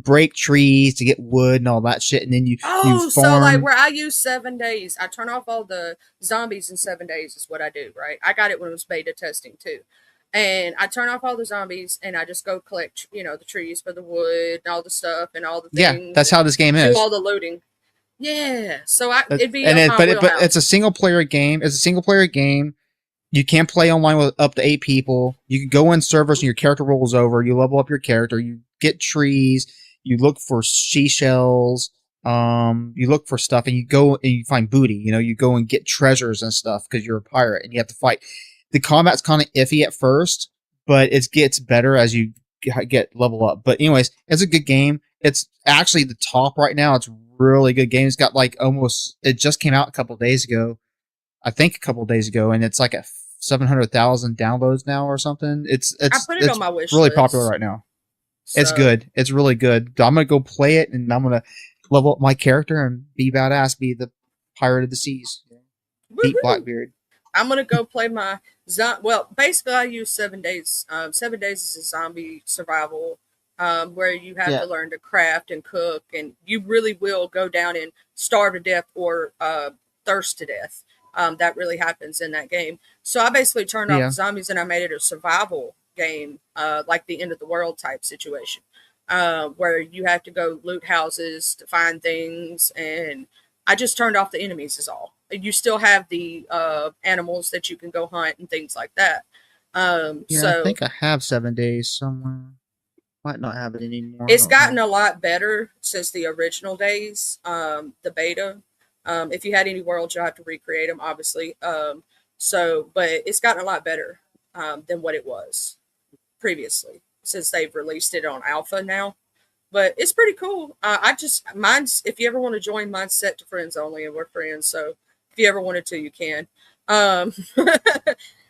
break trees to get wood and all that shit, and then you Oh, farm. so like where I use 7 days, I turn off all the zombies in 7 days is what I do, right? I got it when it was beta testing too. And I turn off all the zombies and I just go collect, the trees for the wood and all the stuff and all the Yeah, things. that's how this game do is. all the looting. Yeah. So it'd be And up it, my but it, but wheelhouse. it's a single player game. It's a single player game. You can play online with up to 8 people. You can go in servers and your character rolls over. You level up your character. You get trees. You look for seashells. You look for stuff, and you go and you find booty. You go and get treasures and stuff because you're a pirate and you have to fight. The combat's kind of iffy at first, but it gets better as you get level up. But anyways, it's a good game. It's actually the top right now. It's a really good game. It's got like it just came out a couple days ago. I think a couple days ago, and it's like a 700,000 downloads now or something. It's I put it on my wish really list. popular right now. It's So, good. It's really good. I'm gonna go play it, and I'm gonna level up my character and be badass, be the pirate of the seas, beat woohoo. Blackbeard. I'm gonna go play my well. Basically, I use 7 days. 7 days is a zombie survival, where you have Yeah. to learn to craft and cook, and you really will go down and starve to death or thirst to death. That really happens in that game. So I basically turned off Yeah. the zombies and I made it a survival game, like the end of the world type situation, where you have to go loot houses to find things, and I just turned off the enemies. Is all. You still have the animals that you can go hunt and things like that. Yeah, So I think I have 7 days somewhere. Might not have it anymore. I It's don't gotten know. a lot better since the original days, the beta. If you had any worlds, you'll have to recreate them, obviously. But it's gotten a lot better than what it was previously since they've released it on alpha now. But it's pretty cool. Mine's, if you ever want to join, mine's set to friends only, and we're friends. So if you ever wanted to, you can. Um,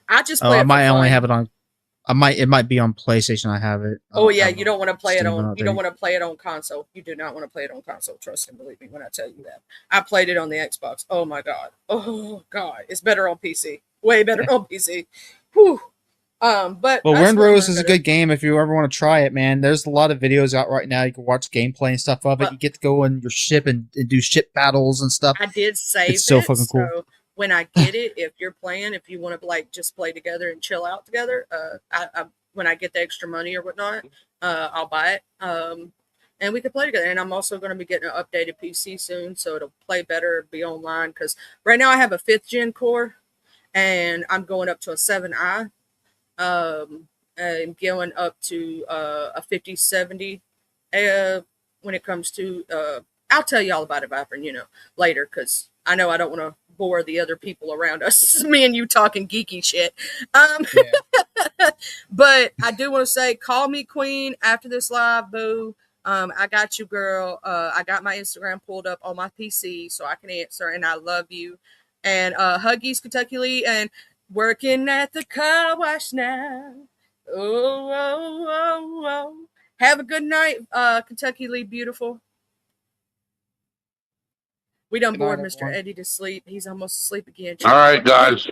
I just Oh, play I it for might only fun. have it on. It might be on PlayStation. I have it. I Oh don't yeah, have it you on don't want to play it Steam, I on. don't You don't think. want to play it on console. You do not want to play it on console. Trust and believe me when I tell you that. I played it on the Xbox. Oh my god. Oh god, it's better on PC. Way better on PC. Whew. But Well, that's Wind what I'm Rose gonna is a go to. good game if you ever want to try it, man. There's a lot of videos out right now. You can watch gameplay and stuff of it. But You get to go in your ship and do ship battles and stuff. I did save It's so it, fucking cool. so when I get it, if you're playing, if you want to like just play together and chill out together, when I get the extra money or whatnot, I'll buy it. And we can play together. And I'm also going to be getting an updated PC soon, so it'll play better, be online. Because right now I have a 5th gen core, and I'm going up to a 7i. I'm going up to a 5070. When it comes to, I'll tell you all about it, Viper, later, because I know I don't want to bore the other people around us. Me and you talking geeky shit. But I do want to say, call me queen after this live, boo. I got you, girl. I got my Instagram pulled up on my PC so I can answer, and I love you. And Huggies, Kentucky Lee, and working at the car wash now. Oh, oh, oh, oh. Have a good night, Kentucky Lee, beautiful. We done Good night, bored Mr. everyone. Eddie to sleep. He's almost asleep again. All right, guys.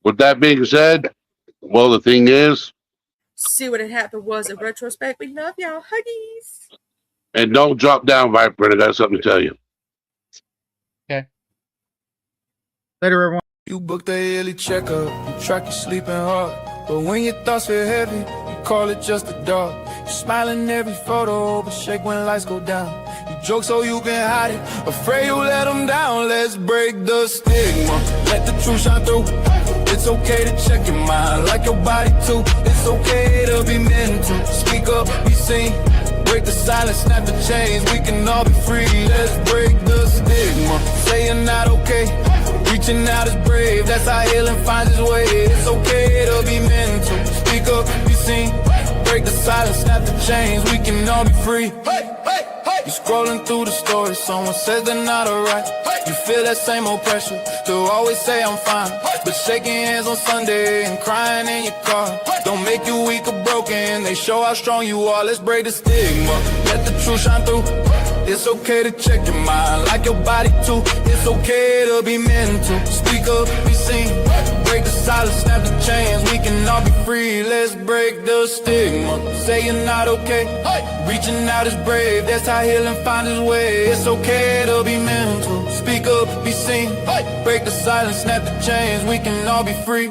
With that being said, well, the thing is, See what had happened was in retrospect. We love y'all. Huggies. and don't drop down, Viper. I got something to tell you. Later, everyone. You booked a yearly checkup, you track your sleeping hard. But when your thoughts feel heavy, you call it just a dog. You smile in every photo, but shake when lights go down. You joke so you can hide it, afraid you let them down. Let's break the stigma, let the truth shine through. It's okay to check your mind, like your body too. It's okay to be mental, speak up, be seen. Break the silence, snap the chains, we can all be free. Let's break the stigma, say you're not okay. Reaching out is brave, that's how healing finds its way. It's okay to be mental, speak up, be seen. Break the silence, snap the chains, we can all be free. You scrolling through the stories, someone says they're not alright. You feel that same old pressure to always say I'm fine, but shaking hands on Sunday and crying in your car don't make you weak or broken, they show how strong you are. Let's break the stigma, let the truth shine through. It's okay to check your mind, like your body too. It's okay to be mental, speak up, be seen. Break the silence, snap the chains, we can all be free. Let's break the stigma, say you're not okay. Reaching out is brave, that's how healing finds its way. It's okay to be mental, speak up, be seen. Break the silence, snap the chains, we can all be free.